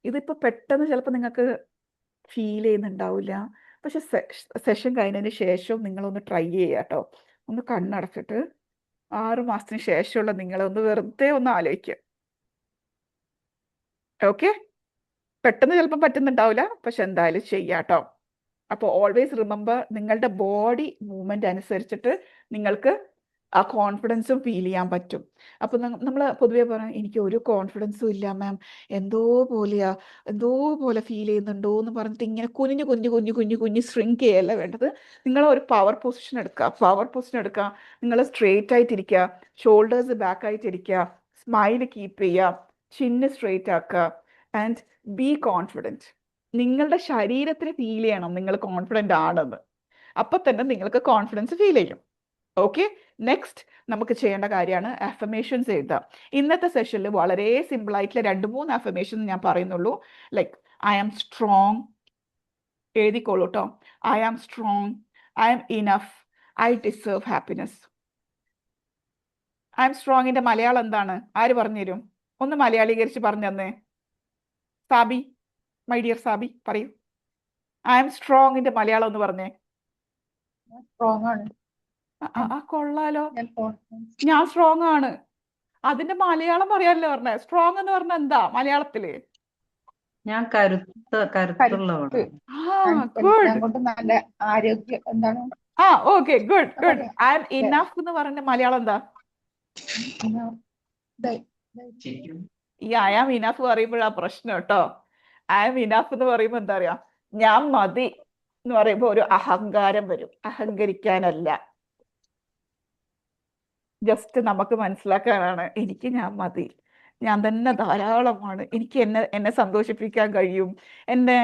ഇതിപ്പോ പെട്ടെന്ന് ചിലപ്പോൾ നിങ്ങൾക്ക് ഫീൽ ചെയ്യുന്നുണ്ടാവില്ല. പക്ഷെ സെഷൻ കഴിഞ്ഞതിന് ശേഷം നിങ്ങളൊന്ന് ട്രൈ ചെയ്യുക കേട്ടോ. ഒന്ന് കണ്ണടച്ചിട്ട് 6 മാസത്തിന് ശേഷമുള്ള നിങ്ങളെ ഒന്ന് വെറുതെ ഒന്ന് ആലോചിക്കുക. ഓക്കെ, പെട്ടെന്ന് ചിലപ്പോൾ പറ്റുന്നുണ്ടാവില്ല, പക്ഷെ എന്തായാലും ചെയ്യാം കേട്ടോ. അപ്പോൾ ഓൾവേസ് റിമെമ്പർ, നിങ്ങളുടെ ബോഡി മൂവ്മെന്റ് അനുസരിച്ചിട്ട് നിങ്ങൾക്ക് ആ കോൺഫിഡൻസും ഫീൽ ചെയ്യാൻ പറ്റും. അപ്പോൾ നമ്മൾ പൊതുവേ പറയാം, എനിക്ക് ഒരു കോൺഫിഡൻസും ഇല്ല മാം, എന്തോ പോലെ ഫീൽ ചെയ്യുന്നുണ്ടോ എന്ന് പറഞ്ഞിട്ട് ഇങ്ങനെ കുഞ്ഞു ശ്രിങ്ക് ചെയ്യല്ല വേണ്ടത്. നിങ്ങൾ ഒരു പവർ പൊസിഷൻ എടുക്കുക. നിങ്ങൾ സ്ട്രെയിറ്റ് ആയിട്ടിരിക്കുക, ഷോൾഡേഴ്സ് ബാക്ക് ആയിട്ടിരിക്കുക, സ്മൈൽ കീപ്പ് ചെയ്യുക, ചിന്ന് സ്ട്രെയിറ്റ് ആക്കുക, ആൻഡ് ബി കോൺഫിഡൻറ്റ്. നിങ്ങളുടെ ശരീരത്തിന് ഫീൽ ചെയ്യണം നിങ്ങൾ കോൺഫിഡൻ്റ് ആണെന്ന്. അപ്പം തന്നെ നിങ്ങൾക്ക് കോൺഫിഡൻസ് ഫീൽ ചെയ്യും. ഓക്കെ, നെക്സ്റ്റ് നമുക്ക് ചെയ്യേണ്ട കാര്യമാണ് അഫർമേഷൻസ് എഴുതാം. ഇന്നത്തെ സെഷനിൽ വളരെ സിമ്പിൾ ആയിട്ടുള്ള 2-3 അഫർമേഷൻസ് ഞാൻ പറയുന്നുള്ളൂ. ലൈക്ക് ഐ ആം സ്ട്രോങ്, എഴുതിക്കോളൂ കേട്ടോ. I am strong, I am enough, I deserve happiness. I am സ്ട്രോങ്ങിന്റെ മലയാളം എന്താണ്? ആര് പറഞ്ഞുതരും? ഒന്ന് മലയാളീകരിച്ച് പറഞ്ഞു തന്നേ. സാബി, മൈ ഡിയർ സാബി, പറയൂ. ഐ ആം സ്ട്രോങ്ങിന്റെ മലയാളം ഒന്ന് പറഞ്ഞേ. സ്ട്രോങ് ആണ്. കൊള്ളാലോ, ഞാൻ confidence. ഞാൻ സ്ട്രോങ് ആണ്. അതിന്റെ മലയാളം പറയാനല്ലേ പറഞ്ഞേ. സ്ട്രോങ് എന്ന് പറഞ്ഞ എന്താ മലയാളത്തില്? ഞാൻ കരുത്തുള്ളവളാണ്. കരുത്ത്. ഗുഡ്. എല്ലാം കൊണ്ട് നല്ല ആരോഗ്യം എന്താണ് ഓക്കെ, ഗുഡ്. പറയാ. ഐ ആം ഇനഫ് എന്ന് പറഞ്ഞ മലയാളം എന്താ? ഈ ഐ ആം ഇനഫ് പറയുമ്പോഴാ പ്രശ്നം കേട്ടോ. ഐ ആം ഇനഫ് എന്ന് പറയുമ്പോ എന്താ പറയാ, ഞാൻ മതി എന്ന് പറയുമ്പോ ഒരു അഹങ്കാരം വരും. അഹങ്കരിക്കാനല്ല, ജസ്റ്റ് നമുക്ക് മനസ്സിലാക്കാനാണ്. ഞാൻ മതി, ഞാൻ തന്നെ ധാരാളമാണ്, എനിക്ക് എന്നെ സന്തോഷിപ്പിക്കാൻ കഴിയും, എന്നെ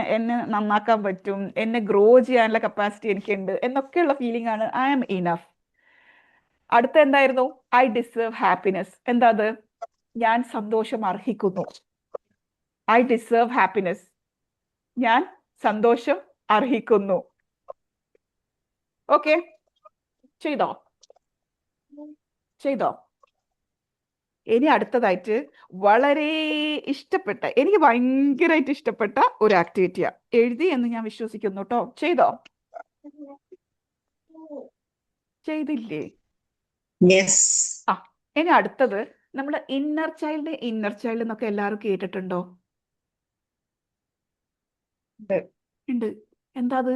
നന്നാക്കാൻ പറ്റും, എന്നെ ഗ്രോ ചെയ്യാനുള്ള കപ്പാസിറ്റി എനിക്കുണ്ട് എന്നൊക്കെയുള്ള ഫീലിംഗ് ആണ് ഐ ആം ഇനഫ്. അടുത്ത എന്തായിരുന്നു? I deserve happiness. എന്താ അത്? ഞാൻ സന്തോഷം അർഹിക്കുന്നു. ഐ ഡിസേർവ് ഹാപ്പിനെസ്, ഞാൻ സന്തോഷം അർഹിക്കുന്നു. ഓക്കെ, ചെയ്തോ? ഇനി അടുത്തതായിട്ട് വളരെ ഇഷ്ടപ്പെട്ട, എനിക്ക് ഭയങ്കരമായിട്ട് ഇഷ്ടപ്പെട്ട ഒരു ആക്ടിവിറ്റിയാ. എഴുതി എന്ന് ഞാൻ വിശ്വസിക്കുന്നു കേട്ടോ. ചെയ്തോ? ചെയ്തില്ലേ? ഇനി അടുത്തത് നമ്മൾ ഇന്നർ ചൈൽഡ് എന്നൊക്കെ എല്ലാവരും കേട്ടിട്ടുണ്ടോ? ഉണ്ട്. എന്താ അത്?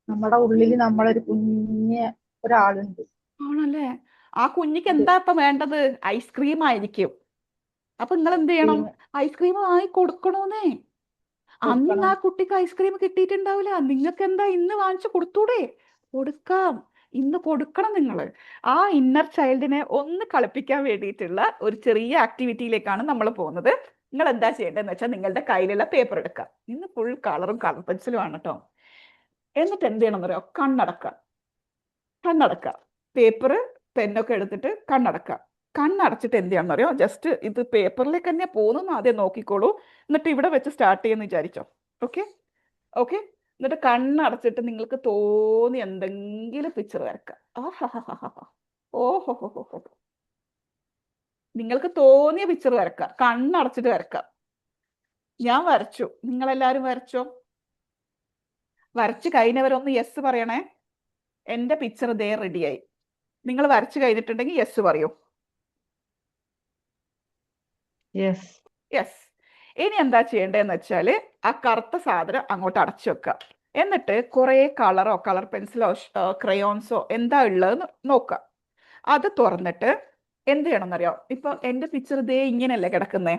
നമ്മുടെ ഉള്ളിൽ നമ്മളൊരു കുഞ്ഞ് ഒരാളുണ്ട്. ആണല്ലേ? ആ കുഞ്ഞിക്ക് എന്താ ഇപ്പൊ വേണ്ടത്? ഐസ്ക്രീം ആയിരിക്കും. അപ്പൊ നിങ്ങൾ എന്ത് ചെയ്യണം? ഐസ്ക്രീം വാങ്ങി കൊടുക്കണോന്നേ. അന്ന് ആ കുട്ടിക്ക് ഐസ്ക്രീം കിട്ടിയിട്ടുണ്ടാവില്ല. നിങ്ങൾക്ക് എന്താ ഇന്ന് വാങ്ങിച്ചു കൊടുത്തൂടെ? കൊടുക്കാം. ഇന്ന് കൊടുക്കണം നിങ്ങൾ. ആ ഇന്നർ ചൈൽഡിനെ ഒന്ന് കളിപ്പിക്കാൻ വേണ്ടിയിട്ടുള്ള ഒരു ചെറിയ ആക്ടിവിറ്റിയിലേക്കാണ് നമ്മൾ പോകുന്നത്. നിങ്ങൾ എന്താ ചെയ്യേണ്ടതെന്ന് വെച്ചാൽ നിങ്ങളുടെ കയ്യിലുള്ള പേപ്പർ എടുക്കുക. ഇന്ന് ഫുൾ കളറും കളർ പെൻസിലും ആണ് കേട്ടോ. എന്നിട്ട് എന്ത് ചെയ്യണം എന്നറിയോ? കണ്ണടക്കുക. കണ്ണടക്കുക. പേപ്പർ പെന്നൊക്കെ എടുത്തിട്ട് കണ്ണടക്കുക. കണ്ണടച്ചിട്ട് എന്ത് ചെയ്യണം എന്നറിയോ? ജസ്റ്റ് ഇത് പേപ്പറിലേക്ക് തന്നെ പോകുന്നു ആദ്യം നോക്കിക്കോളൂ. എന്നിട്ട് ഇവിടെ വെച്ച് സ്റ്റാർട്ട് ചെയ്യുമെന്ന് വിചാരിച്ചോ. Okay okay. എന്നിട്ട് കണ്ണടച്ചിട്ട് നിങ്ങൾക്ക് തോന്നിയ എന്തെങ്കിലും പിക്ചർ വരക്കുക. ആഹാഹാഹാ. ഓഹോ. നിങ്ങൾക്ക് തോന്നിയ പിക്ചർ വരക്കുക. കണ്ണടച്ചിട്ട് വരക്കുക. ഞാൻ വരച്ചു. നിങ്ങളെല്ലാരും വരച്ചോ? വരച്ചു കഴിഞ്ഞവരൊന്ന് യെസ് പറയണേ. എന്റെ പിക്ചർ ദേ റെഡിയായി. നിങ്ങൾ വരച്ചു കഴിഞ്ഞിട്ടുണ്ടെങ്കിൽ യെസ് പറയൂ. യെസ്. യെസ്. ഇനി എന്താ ചെയ്യേണ്ടതെന്ന് വെച്ചാൽ ആ കറുത്ത സാധനം അങ്ങോട്ട് അടച്ചു വെക്കുക. എന്നിട്ട് കുറേ കളറോ കളർ പെൻസിലോ ക്രയോൺസോ എന്താ ഉള്ളതെന്ന് നോക്കുക. അത് തുറന്നിട്ട് എന്ത് ചെയ്യണമെന്നറിയോ? ഇപ്പൊ എന്റെ പിക്ചർ ദേ ഇങ്ങനെയല്ലേ കിടക്കുന്നേ.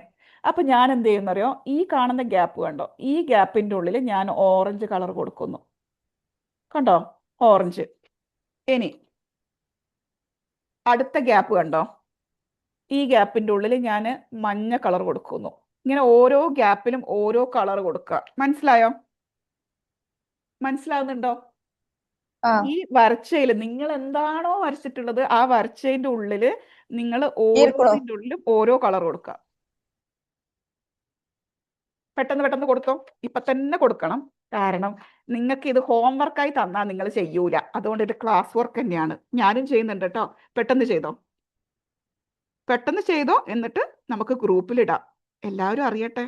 അപ്പൊ ഞാൻ എന്ത് ചെയ്യുന്നറിയോ? ഈ കാണുന്ന ഗ്യാപ്പ് കണ്ടോ? ഈ ഗ്യാപ്പിന്റെ ഉള്ളിൽ ഞാൻ ഓറഞ്ച് കളർ കൊടുക്കുന്നു. കണ്ടോ? ഓറഞ്ച്. ഇനി അടുത്ത ഗ്യാപ്പ് കണ്ടോ? ഈ ഗ്യാപ്പിന്റെ ഉള്ളിൽ ഞാൻ മഞ്ഞ കളർ കൊടുക്കുന്നു. ഇങ്ങനെ ഓരോ ഗ്യാപ്പിലും ഓരോ കളർ കൊടുക്കുക. മനസ്സിലായോ? മനസ്സിലാവുന്നുണ്ടോ? ആ ഈ വരച്ചയിൽ നിങ്ങൾ എന്താണോ വരച്ചിട്ടുള്ളത് ആ വരച്ചതിന്റെ ഉള്ളില് നിങ്ങൾ ഈർക്കുളോ? ഓരോന്നിന്റെ ഉള്ളിലും ഓരോ കളർ കൊടുക്കുക. പെട്ടെന്ന് കൊടുത്തോ. ഇപ്പൊ തന്നെ കൊടുക്കണം. കാരണം നിങ്ങൾക്ക് ഇത് ഹോംവർക്കായി തന്നാൽ നിങ്ങൾ ചെയ്യൂല. അതുകൊണ്ട് ഇത് ക്ലാസ് വർക്ക് തന്നെയാണ്. ഞാനും ചെയ്യുന്നുണ്ട് കേട്ടോ. പെട്ടെന്ന് ചെയ്തോ. പെട്ടെന്ന് ചെയ്തോ. എന്നിട്ട് നമുക്ക് ഗ്രൂപ്പിലിടാം. എല്ലാവരും അറിയട്ടെ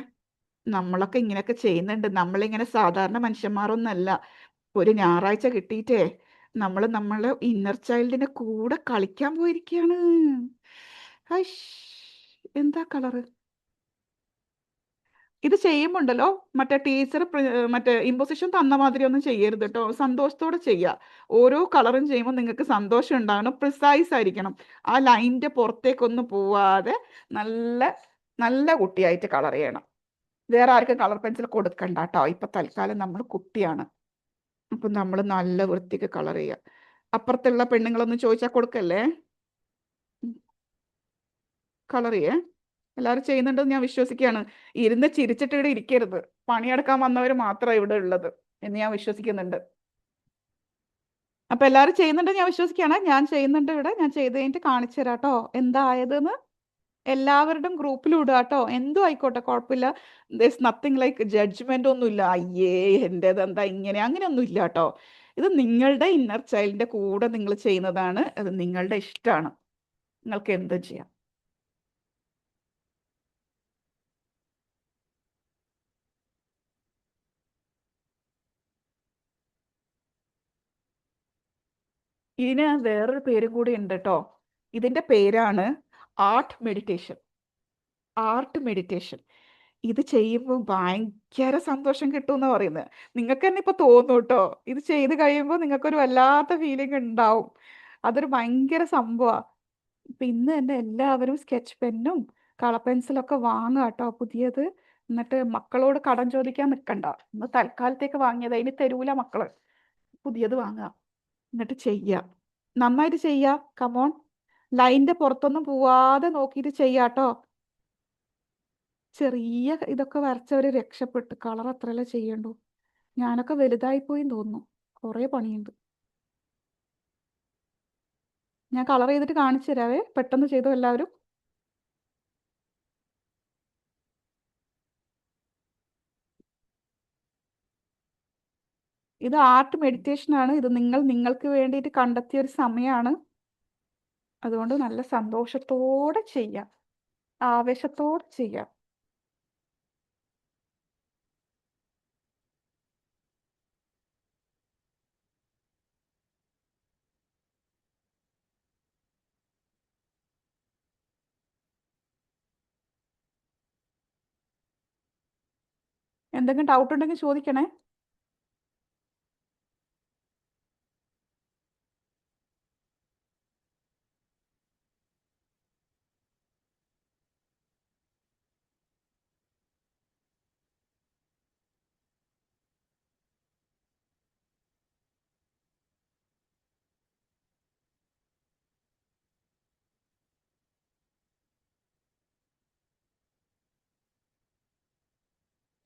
നമ്മളൊക്കെ ഇങ്ങനെയൊക്കെ ചെയ്യുന്നുണ്ട്. നമ്മളിങ്ങനെ സാധാരണ മനുഷ്യന്മാരൊന്നല്ല. ഒരു ഞായറാഴ്ച കിട്ടിയിട്ടേ നമ്മളെ ഇന്നർ ചൈൽഡിന്റെ കൂടെ കളിക്കാൻ പോയിരിക്കുകയാണ്. ഹൈഷ്, എന്താ കളറ്? ഇത് ചെയ്യുമ്പോണ്ടല്ലോ മറ്റേ ടീച്ചർ മറ്റേ ഇമ്പോസിഷൻ തന്ന മാതിരി ഒന്നും ചെയ്യരുത് കേട്ടോ. സന്തോഷത്തോടെ ചെയ്യുക. ഓരോ കളറും ചെയ്യുമ്പോൾ നിങ്ങൾക്ക് സന്തോഷം ഉണ്ടാകണം. പ്രിസൈസ് ആയിരിക്കണം. ആ ലൈനിന്റെ പുറത്തേക്കൊന്നും പോവാതെ നല്ല നല്ല കുട്ടിയായിട്ട് കളർ ചെയ്യണം. വേറെ ആർക്കും കളർ പെൻസിൽ കൊടുക്കണ്ട കേട്ടോ. ഇപ്പൊ തൽക്കാലം നമ്മൾ കുട്ടിയാണ്. അപ്പൊ നമ്മൾ നല്ല വൃത്തിക്ക് കളർ ചെയ്യുക. അപ്പുറത്തുള്ള പെണ്ണുങ്ങളൊന്നും ചോദിച്ചാൽ കൊടുക്കല്ലേ. കളർ ചെയ്യേ. എല്ലാവരും ചെയ്യുന്നുണ്ടെന്ന് ഞാൻ വിശ്വസിക്കുകയാണ്. ഇരുന്ന് ചിരിച്ചിട്ട് ഇവിടെ ഇരിക്കരുത്. പണിയെടുക്കാൻ വന്നവർ മാത്രമാണ് ഇവിടെ ഉള്ളത് എന്ന് ഞാൻ വിശ്വസിക്കുന്നുണ്ട്. അപ്പൊ എല്ലാവരും ചെയ്യുന്നുണ്ടെന്ന് ഞാൻ വിശ്വസിക്കുകയാണ്. ഞാൻ ചെയ്യുന്നുണ്ട് ഇവിടെ. ഞാൻ ചെയ്ത് കഴിഞ്ഞിട്ട് കാണിച്ചു തരാം കേട്ടോ എന്താ ആയതെന്ന്. എല്ലാവരുടെയും ഗ്രൂപ്പിലും ഇടുക കേട്ടോ. എന്തും ആയിക്കോട്ടെ, കുഴപ്പമില്ല. ദിസ് നത്തിങ് ലൈക്ക് ജഡ്ജ്മെന്റ് ഒന്നുമില്ല. അയ്യേ എന്റേത് എന്താ ഇങ്ങനെ, അങ്ങനെയൊന്നും ഇല്ല കേട്ടോ. ഇത് നിങ്ങളുടെ ഇന്നർ ചൈൽഡിന്റെ കൂടെ നിങ്ങൾ ചെയ്യുന്നതാണ്. അത് നിങ്ങളുടെ ഇഷ്ടമാണ്. നിങ്ങൾക്ക് എന്തും ചെയ്യാം. ഇതിന് വേറൊരു പേരും കൂടി ഉണ്ട് കേട്ടോ. ഇതിന്റെ പേരാണ് ആർട്ട് മെഡിറ്റേഷൻ. Art meditation. ഇത് ചെയ്യുമ്പോൾ ഭയങ്കര സന്തോഷം കിട്ടും പറയുന്നത്. നിങ്ങൾക്ക് തന്നെ ഇപ്പൊ തോന്നും കേട്ടോ. ഇത് ചെയ്ത് കഴിയുമ്പോൾ നിങ്ങൾക്കൊരു വല്ലാത്ത ഫീലിംഗ് ഉണ്ടാവും. അതൊരു ഭയങ്കര സംഭവമാണ്. ഇപ്പൊ ഇന്ന് തന്നെ എല്ലാവരും സ്കെച്ച് പെന്നും കളർ പെൻസിലൊക്കെ വാങ്ങുക കേട്ടോ പുതിയത്. എന്നിട്ട് മക്കളോട് കടം ചോദിക്കാൻ നിൽക്കണ്ട. ഇന്ന് തൽക്കാലത്തേക്ക് വാങ്ങിയത്, അതിന് തരൂല മക്കള്. പുതിയത് വാങ്ങുക. എന്നിട്ട് ചെയ്യുക. നന്നായിട്ട് ചെയ്യുക. കമോൺ. ലൈനിന്റെ പുറത്തൊന്നും പോവാതെ നോക്കിയിട്ട് ചെയ്യാട്ടോ. ചെറിയ ഇതൊക്കെ വരച്ചവര് രക്ഷപ്പെട്ട്. കളർ അത്രയല്ലേ ചെയ്യണ്ടു. ഞാനൊക്കെ വലുതായി പോയി തോന്നുന്നു. കുറെ പണിയുണ്ട്. ഞാൻ കളർ ചെയ്തിട്ട് കാണിച്ചു തരാവേ. പെട്ടെന്ന് ചെയ്തോ എല്ലാവരും. ഇത് ആർട്ട് മെഡിറ്റേഷൻ ആണ്. ഇത് നിങ്ങൾക്ക് വേണ്ടിയിട്ട് കണ്ടെത്തിയ ഒരു സമയമാണ്. അതുകൊണ്ട് നല്ല സന്തോഷത്തോടെ ചെയ്യാം. ആവേശത്തോടെ ചെയ്യാം. എന്തെങ്കിലും ഡൗട്ട് ഉണ്ടെങ്കിൽ ചോദിക്കണേ.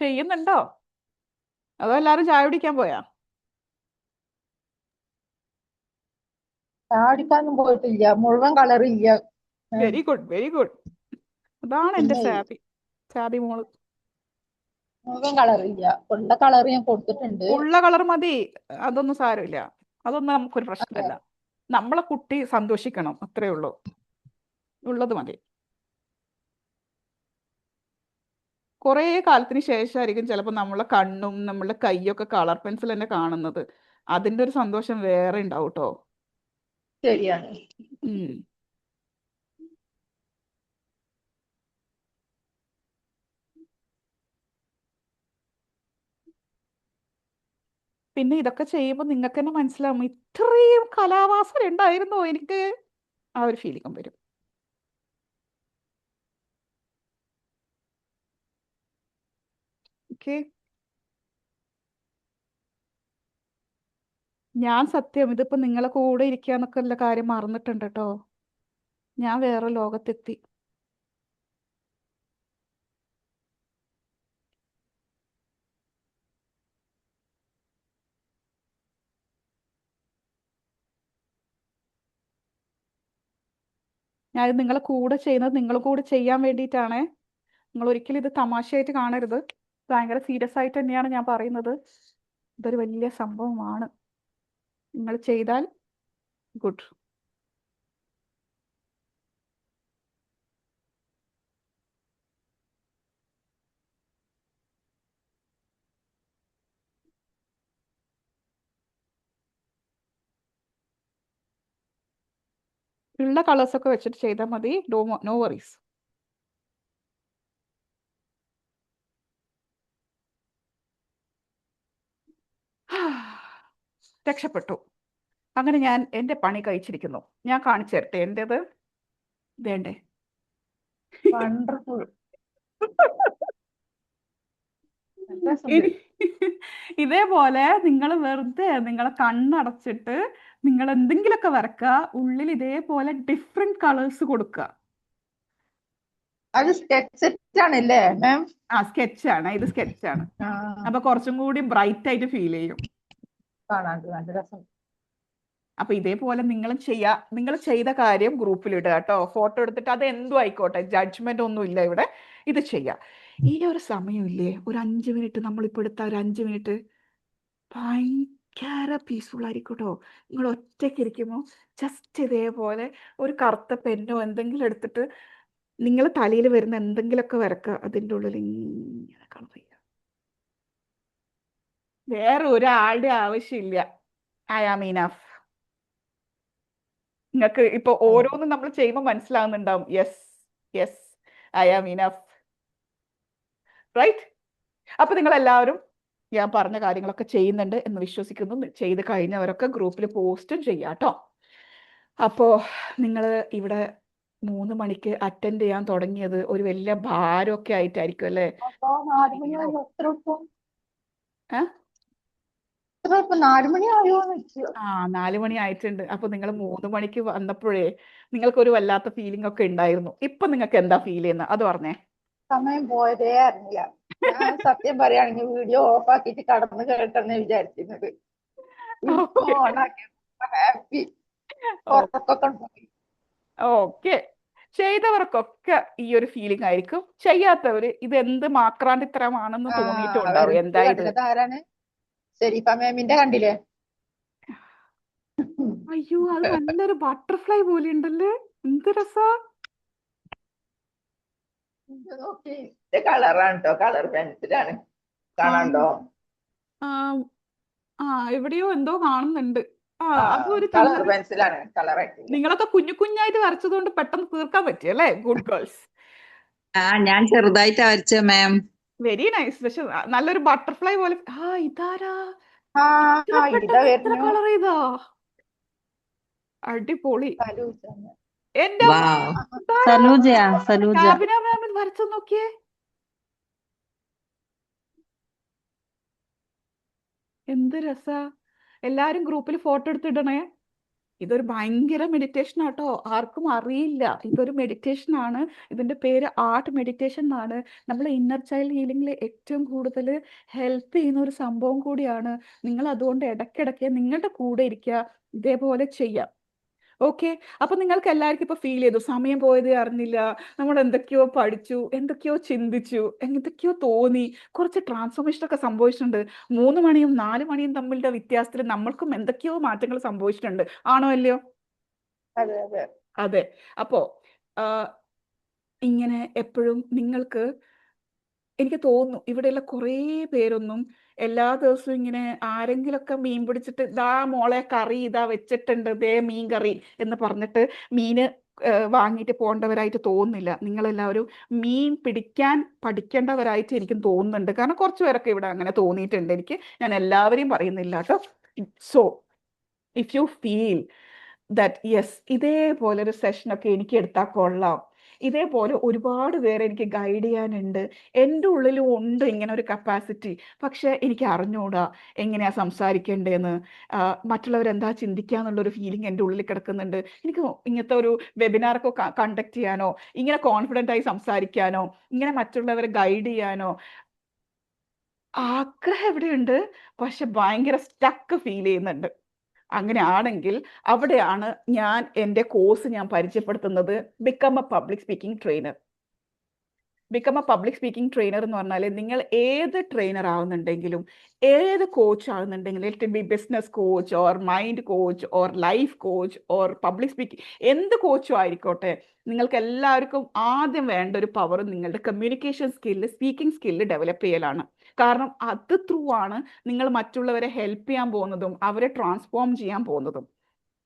ചെയ്യുന്നുണ്ടോ? അതോ എല്ലാരും ചായ കുടിക്കാൻ പോയാ? ചാടിക്കാനൊന്നും പോയിട്ടില്ല, മുഴുവൻ കളറില്ല. Very good, very good. അതാണ് എന്റെ പിന്നെ സാബി മോള്. മുഴുവൻ കളറില്ല, ഉള്ള കളർ ഞാൻ കൊടുത്തിട്ടുണ്ട്. ഉള്ള കളർ മതി, അതൊന്നും സാരമില്ല, അതൊന്നും നമുക്കൊരു പ്രശ്നമല്ല. നമ്മളെ കുട്ടി സന്തോഷിക്കണം, അത്രേ ഉള്ളൂ. ഉള്ളത് മതി. കുറേ കാലത്തിന് ശേഷമായിരിക്കും ചിലപ്പോൾ നമ്മളെ കണ്ണും നമ്മളെ കൈയൊക്കെ കളർ പെൻസിൽ തന്നെ കാണുന്നത്. അതിന്റെ ഒരു സന്തോഷം വേറെ ഉണ്ടാവും കേട്ടോ. ശരിയാണ്. പിന്നെ ഇതൊക്കെ ചെയ്യുമ്പോൾ നിങ്ങൾക്ക് തന്നെ മനസ്സിലാവും ഇത്രയും കലാവാസന ഉണ്ടായിരുന്നോ എനിക്ക്, ആ ഒരു ഫീലിംഗും വരും. ഓക്കെ. ഞാൻ സത്യം ഇതിപ്പോ നിങ്ങളെ കൂടെ ഇരിക്കാന്നൊക്കെ ഉള്ള കാര്യം മറന്നിട്ടുണ്ട് കേട്ടോ. ഞാൻ വേറെ ലോകത്തെത്തി. ഞാൻ നിങ്ങളെ കൂടെ ചെയ്യുന്നത് നിങ്ങളെ കൂടെ ചെയ്യാൻ വേണ്ടിയിട്ടാണ്. നിങ്ങൾ ഒരിക്കലും ഇത് തമാശയായിട്ട് കാണരുത്. ഭയങ്കര സീരിയസ് ആയിട്ട് തന്നെയാണ് ഞാൻ പറയുന്നത്. ഇതൊരു വലിയ സംഭവമാണ്. നിങ്ങൾ ചെയ്താൽ ഗുഡ്. ഉള്ള കളേഴ്സ് ഒക്കെ വെച്ചിട്ട് ചെയ്താൽ മതി. No worries. രക്ഷപ്പെട്ടു. അങ്ങനെ ഞാൻ എൻ്റെ പണി കഴിച്ചിരിക്കുന്നു. ഞാൻ കാണിച്ചു തരട്ടെ എൻ്റെത്. വേണ്ടേ? വണ്ടർഫുൾ. ഇനി ഇതേപോലെ നിങ്ങൾ വെറുതെ നിങ്ങളെ കണ്ണടച്ചിട്ട് നിങ്ങൾ എന്തെങ്കിലുമൊക്കെ വരക്കുക. ഉള്ളിൽ ഇതേപോലെ ഡിഫറെന്റ് കളേഴ്സ് കൊടുക്കുക. അത് സ്കെച്ച് ആണല്ലേ മാം? സ്കെച്ചാണ്, ഇത് സ്കെച്ചാണ്. അപ്പൊ കുറച്ചും കൂടി ബ്രൈറ്റ് ആയിട്ട് ഫീൽ ചെയ്യും. കാണാൻ നല്ല രസം. അപ്പൊ ഇതേപോലെ നിങ്ങൾ ചെയ്ത കാര്യം ഗ്രൂപ്പിൽ ഇടുക കേട്ടോ. ഫോട്ടോ എടുത്തിട്ട് അത് എന്തും ആയിക്കോട്ടെ, ജഡ്ജ്മെന്റ് ഒന്നും ഇല്ല ഇവിടെ. ഇത് ചെയ്യാം. ഈ ഒരു സമയമില്ലേ, ഒരു 5 മിനിറ്റ്, നമ്മളിപ്പോൾ എടുത്ത ഒരു 5 മിനിറ്റ് ഭയങ്കര പീസ്ഫുൾ ആയിരിക്കും കേട്ടോ. നിങ്ങൾ ഒറ്റയ്ക്ക് ഇരിക്കുമ്പോൾ ജസ്റ്റ് ഇതേപോലെ ഒരു കറുത്ത പെന്നോ എന്തെങ്കിലും എടുത്തിട്ട് നിങ്ങൾ തലയിൽ വരുന്ന എന്തെങ്കിലുമൊക്കെ വരക്കുക. അതിൻ്റെ ഉള്ളിൽ ഇങ്ങനെ കളർ ചെയ്യുക. വേറെ ഒരാളുടെ ആവശ്യമില്ല. I am enough. നിങ്ങൾക്ക് ഇപ്പൊ ഓരോന്നും നമ്മൾ ചെയ്യുമ്പോൾ മനസ്സിലാവുന്നുണ്ടാവും. Yes yes, I am enough. Right? അപ്പൊ നിങ്ങൾ എല്ലാവരും ഞാൻ പറഞ്ഞ കാര്യങ്ങളൊക്കെ ചെയ്യുന്നുണ്ട് എന്ന് വിശ്വസിക്കുന്നു. ചെയ്ത് കഴിഞ്ഞവരൊക്കെ ഗ്രൂപ്പിൽ പോസ്റ്റും ചെയ്യാം കേട്ടോ. അപ്പോൾ നിങ്ങൾ ഇവിടെ 3 മണിക്ക് അറ്റൻഡ് ചെയ്യാൻ തുടങ്ങിയത് ഒരു വലിയ ഭാരമൊക്കെ ആയിട്ടായിരിക്കും അല്ലേ? അപ്പൊ 4 മണിയായോ? എത്ര ഇപ്പം? ഏ? എത്ര ഇപ്പം 4 മണിയായോന്ന് വെച്ചു. 4 മണി ആയിട്ടുണ്ട്. അപ്പൊ നിങ്ങൾ 3 മണിക്ക് വന്നപ്പോഴേ നിങ്ങൾക്കൊരു വല്ലാത്ത ഫീലിംഗ് ഒക്കെ ഉണ്ടായിരുന്നു. ഇപ്പൊ നിങ്ങൾക്ക് എന്താ ഫീൽ ചെയ്യുന്നത് അത് പറഞ്ഞേ. സമയം പോയതേ അറിഞ്ഞില്ല. ഞാൻ സത്യം പറയുകയാണെങ്കിൽ വീഡിയോ ഓഫ് ആക്കിയിട്ട് കടന്നു കേട്ടെന്ന് വിചാരിച്ചിരുന്നത്. ഇപ്പൊ ഓണാക്കി ഹാപ്പി. ഉറക്കൊക്കെ പോയി. ഓക്കെ. ചെയ്തവർക്കൊക്കെ ഈ ഒരു ഫീലിംഗ് ആയിരിക്കും. ചെയ്യാത്തവര് ഇത് എന്ത് മാക്രാണ്ടിത്തരമാണെന്ന് തോന്നിയിട്ടുണ്ടാവും. എന്തായത്? ആരാണ്? ഷെരീഫ മാമിന്റെ കണ്ടില്ലേ? അയ്യോ, അത് നല്ലൊരു ബട്ടർഫ്ലൈ പോലെ ഉണ്ടല്ലേ, എന്ത് രസാ. നോക്കി കളറാണ് കേട്ടോ, കളർ പെൻസിലാണ്. കാണാണ്ടോ? എവിടെയോ എന്തോ കാണുന്നുണ്ട്. അതൊരു കളർ പെൻസിലാണ്, കളറായിട്ട്. നിങ്ങളൊക്കെ കുഞ്ഞു കുഞ്ഞായിട്ട് വരച്ചതുകൊണ്ട് പെട്ടെന്ന് തീർക്കാൻ പറ്റിയല്ലേ? Good girls. ഞാൻ ചെറുതായിട്ട് വരച്ച മാം. Very nice. പക്ഷെ നല്ലൊരു ബട്ടർഫ്ലൈ പോലെ. ഇതാരാ? കളർ ചെയ്തോ? അടിപൊളി. എന്റെ കാബിന മാമിൽ വരച്ചു നോക്കിയേ. എന്ത് രസാ. എല്ലാരും ഗ്രൂപ്പിൽ ഫോട്ടോ എടുത്തിടണേ. ഇതൊരു ഭയങ്കര മെഡിറ്റേഷൻ ആട്ടോ, ആർക്കും അറിയില്ല ഇതൊരു മെഡിറ്റേഷൻ ആണ്. ഇതിന്റെ പേര് ആർട്ട് മെഡിറ്റേഷൻ എന്നാണ്. നമ്മളെ ഇന്നർ ചൈൽഡ് ഹീലിംഗിൽ ഏറ്റവും കൂടുതൽ ഹെൽപ്പ് ചെയ്യുന്ന ഒരു സംഭവം കൂടിയാണ്. നിങ്ങൾ അതുകൊണ്ട് ഇടയ്ക്കിടയ്ക്ക് നിങ്ങളുടെ കൂടെ ഇരിക്കുക, ഇതേപോലെ ചെയ്യാം. ഓക്കെ, അപ്പൊ നിങ്ങൾക്ക് എല്ലാവർക്കും ഇപ്പൊ ഫീൽ ചെയ്തു സമയം പോയതേ അറിഞ്ഞില്ല, നമ്മൾ എന്തൊക്കെയോ പഠിച്ചു, എന്തൊക്കെയോ ചിന്തിച്ചു, എന്തൊക്കെയോ തോന്നി, കുറച്ച് ട്രാൻസ്ഫോർമേഷൻ ഒക്കെ സംഭവിച്ചിട്ടുണ്ട്. 3 മണിയും 4 മണിയും തമ്മിലുള്ള വ്യത്യാസത്തിൽ നമ്മൾക്കും എന്തൊക്കെയോ മാറ്റങ്ങൾ സംഭവിച്ചിട്ടുണ്ട്. ആണോ അല്ലയോ? അതെ അതെ അതെ. അപ്പോ ആ, ഇങ്ങനെ എപ്പോഴും നിങ്ങൾക്ക്, എനിക്ക് തോന്നുന്നു ഇവിടെയുള്ള കുറേ പേരൊന്നും എല്ലാ ദിവസവും ഇങ്ങനെ ആരെങ്കിലൊക്കെ മീൻ പിടിച്ചിട്ട് ഇതാ മോളെ കറി ഇതാ വെച്ചിട്ടുണ്ട്, ദേ മീൻ കറി എന്ന് പറഞ്ഞിട്ട് മീന് വാങ്ങിയിട്ട് പോകേണ്ടവരായിട്ട് തോന്നുന്നില്ല. നിങ്ങളെല്ലാവരും മീൻ പിടിക്കാൻ പഠിക്കേണ്ടവരായിട്ട് എനിക്കും തോന്നുന്നുണ്ട്. കാരണം കുറച്ച് പേരൊക്കെ ഇവിടെ അങ്ങനെ തോന്നിയിട്ടുണ്ട് എനിക്ക്. ഞാൻ എല്ലാവരെയും പറയുന്നില്ല കേട്ടോ. So if you feel that yes, ഇതേപോലെ ഒരു സെഷനൊക്കെ എനിക്ക് എടുത്താൽ കൊള്ളാം, ഇതേപോലെ ഒരുപാട് പേരെ എനിക്ക് ഗൈഡ് ചെയ്യാനുണ്ട്, എൻ്റെ ഉള്ളിലും ഉണ്ട് ഇങ്ങനെ ഒരു കപ്പാസിറ്റി, പക്ഷെ എനിക്ക് അറിഞ്ഞൂടാ എങ്ങനെയാ സംസാരിക്കേണ്ടതെന്ന്, മറ്റുള്ളവരെന്താ ചിന്തിക്കുക എന്നുള്ളൊരു ഫീലിംഗ് എൻ്റെ ഉള്ളിൽ കിടക്കുന്നുണ്ട്, എനിക്ക് ഇങ്ങനത്തെ ഒരു വെബിനാറൊക്കെ കണ്ടക്ട് ചെയ്യാനോ, ഇങ്ങനെ കോൺഫിഡൻ്റ് ആയി സംസാരിക്കാനോ, ഇങ്ങനെ മറ്റുള്ളവരെ ഗൈഡ് ചെയ്യാനോ ആഗ്രഹം എവിടെയുണ്ട്, പക്ഷെ ഭയങ്കര സ്റ്റക്ക് ഫീൽ ചെയ്യുന്നുണ്ട്. അങ്ങനെയാണെങ്കിൽ അവിടെയാണ് ഞാൻ എൻ്റെ കോഴ്സ് ഞാൻ പരിചയപ്പെടുത്തുന്നത്, become a public speaking trainer. Become a public speaking trainer എന്ന് പറഞ്ഞാൽ നിങ്ങൾ ഏത് ട്രെയിനർ ആവുന്നുണ്ടെങ്കിലും, ഏത് കോച്ച് ആവുന്നുണ്ടെങ്കിലും, it be business coach or mind coach or life coach or public speaking, എന്ത് കോച്ചും ആയിക്കോട്ടെ, നിങ്ങൾക്ക് എല്ലാവർക്കും ആദ്യം വേണ്ട ഒരു പവർ നിങ്ങളുടെ communication skill, speaking skill develop ചെയ്യലാണ്. കാരണം അത് ത്രൂ ആണ് നിങ്ങൾ മറ്റുള്ളവരെ ഹെൽപ്പ് ചെയ്യാൻ പോകുന്നതും അവരെ ട്രാൻസ്ഫോം ചെയ്യാൻ പോകുന്നതും.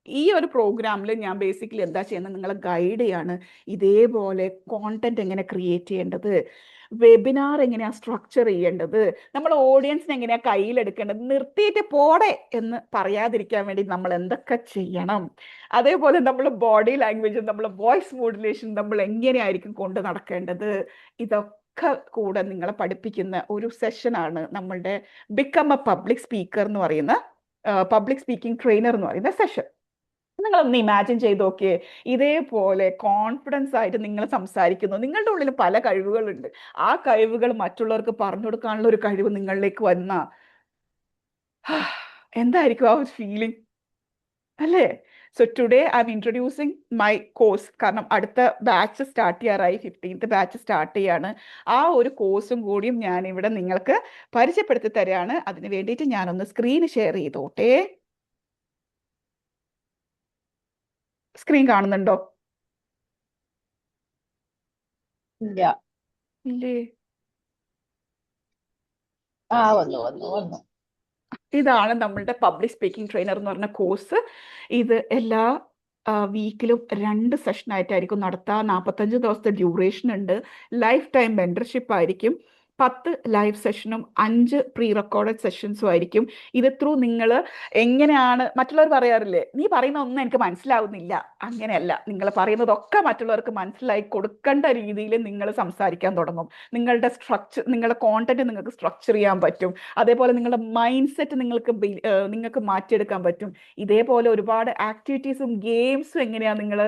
ഈ ഒരു പ്രോഗ്രാമിൽ ഞാൻ ബേസിക്കലി എന്താ ചെയ്യുന്നത്, നിങ്ങളെ ഗൈഡ് ചെയ്യാണ്. ഇതേപോലെ കോണ്ടന്റ് എങ്ങനെ ക്രിയേറ്റ് ചെയ്യേണ്ടത്, വെബിനാർ എങ്ങനെയാണ് സ്ട്രക്ചർ ചെയ്യേണ്ടത്, നമ്മുടെ ഓഡിയൻസിനെ എങ്ങനെയാണ് കയ്യിലെടുക്കേണ്ടത്, നിർത്തിയിട്ട് പോടെ എന്ന് പറയാതിരിക്കാൻ വേണ്ടി നമ്മൾ എന്തൊക്കെ ചെയ്യണം, അതേപോലെ നമ്മൾ ബോഡി ലാംഗ്വേജ്, നമ്മൾ വോയിസ് മോഡുലേഷൻ നമ്മൾ എങ്ങനെയായിരിക്കും കൊണ്ട് നടക്കേണ്ടത്, ഇതൊക്കെ കൂടെ നിങ്ങളെ പഠിപ്പിക്കുന്ന ഒരു സെഷനാണ് നമ്മളുടെ ബിക്കം എ പബ്ലിക് സ്പീക്കർ എന്ന് പറയുന്ന, പബ്ലിക് സ്പീക്കിംഗ് ട്രെയിനർ എന്ന് പറയുന്ന സെഷൻ. നിങ്ങളൊന്ന് ഇമാജിൻ ചെയ്ത് നോക്കിയേ, ഇതേപോലെ കോൺഫിഡൻസ് ആയിട്ട് നിങ്ങൾ സംസാരിക്കുന്നു, നിങ്ങളുടെ ഉള്ളിൽ പല കഴിവുകളുണ്ട്, ആ കഴിവുകൾ മറ്റുള്ളവർക്ക് പറഞ്ഞു കൊടുക്കാനുള്ള ഒരു കഴിവ് നിങ്ങളിലേക്ക് വന്ന എന്തായിരിക്കും ആ ഒരു ഫീലിംഗ് അല്ലേ? So today I am introducing my course. കാരണം അടുത്ത ബാച്ച് സ്റ്റാർട്ട് ചെയ്യാറായി, 15th ബാച്ച് സ്റ്റാർട്ട് ചെയ്യാണ്. ആ ഒരു കോഴ്സും കൂടിയും ഞാൻ ഇവിടെ നിങ്ങൾക്ക് പരിചയപ്പെടുത്തി തരാണ്. അതിന് വേണ്ടിയിട്ട് ഞാനൊന്ന് സ്ക്രീൻ ഷെയർ ചെയ്തോട്ടെ. സ്ക്രീൻ കാണുന്നുണ്ടോ? ഇല്ല. ഇല്ലേ? വന്നു. ഇതാണ് നമ്മളുടെ പബ്ലിക് സ്പീക്കിംഗ് ട്രെയിനർ എന്ന് പറഞ്ഞ കോഴ്സ്. ഇത് എല്ലാ വീക്കിലും 2 സെഷനായിട്ടായിരിക്കും നടത്തുക. 45 ദിവസത്തെ ഡ്യൂറേഷൻ ഉണ്ട്. ലൈഫ് ടൈം മെൻറ്റർഷിപ്പ് ആയിരിക്കും. 10 ലൈവ് സെഷനും 5 പ്രീ റെക്കോർഡഡ് സെഷൻസും ആയിരിക്കും. ഇത് ത്രൂ നിങ്ങൾ എങ്ങനെയാണ്, മറ്റുള്ളവർ പറയാറില്ലേ നീ പറയുന്ന ഒന്നും എനിക്ക് മനസ്സിലാവുന്നില്ല, അങ്ങനെയല്ല, നിങ്ങൾ പറയുന്നതൊക്കെ മറ്റുള്ളവർക്ക് മനസ്സിലായി കൊടുക്കേണ്ട രീതിയിൽ നിങ്ങൾ സംസാരിക്കാൻ തുടങ്ങും. നിങ്ങളുടെ സ്ട്രക്ചർ, നിങ്ങളുടെ കോണ്ടന്റ് നിങ്ങൾക്ക് സ്ട്രക്ചർ ചെയ്യാൻ പറ്റും. അതേപോലെ നിങ്ങളുടെ മൈൻഡ് സെറ്റ് നിങ്ങൾക്ക് മാറ്റിയെടുക്കാൻ പറ്റും. ഇതേപോലെ ഒരുപാട് ആക്ടിവിറ്റീസും ഗെയിംസും എങ്ങനെയാണ് നിങ്ങൾ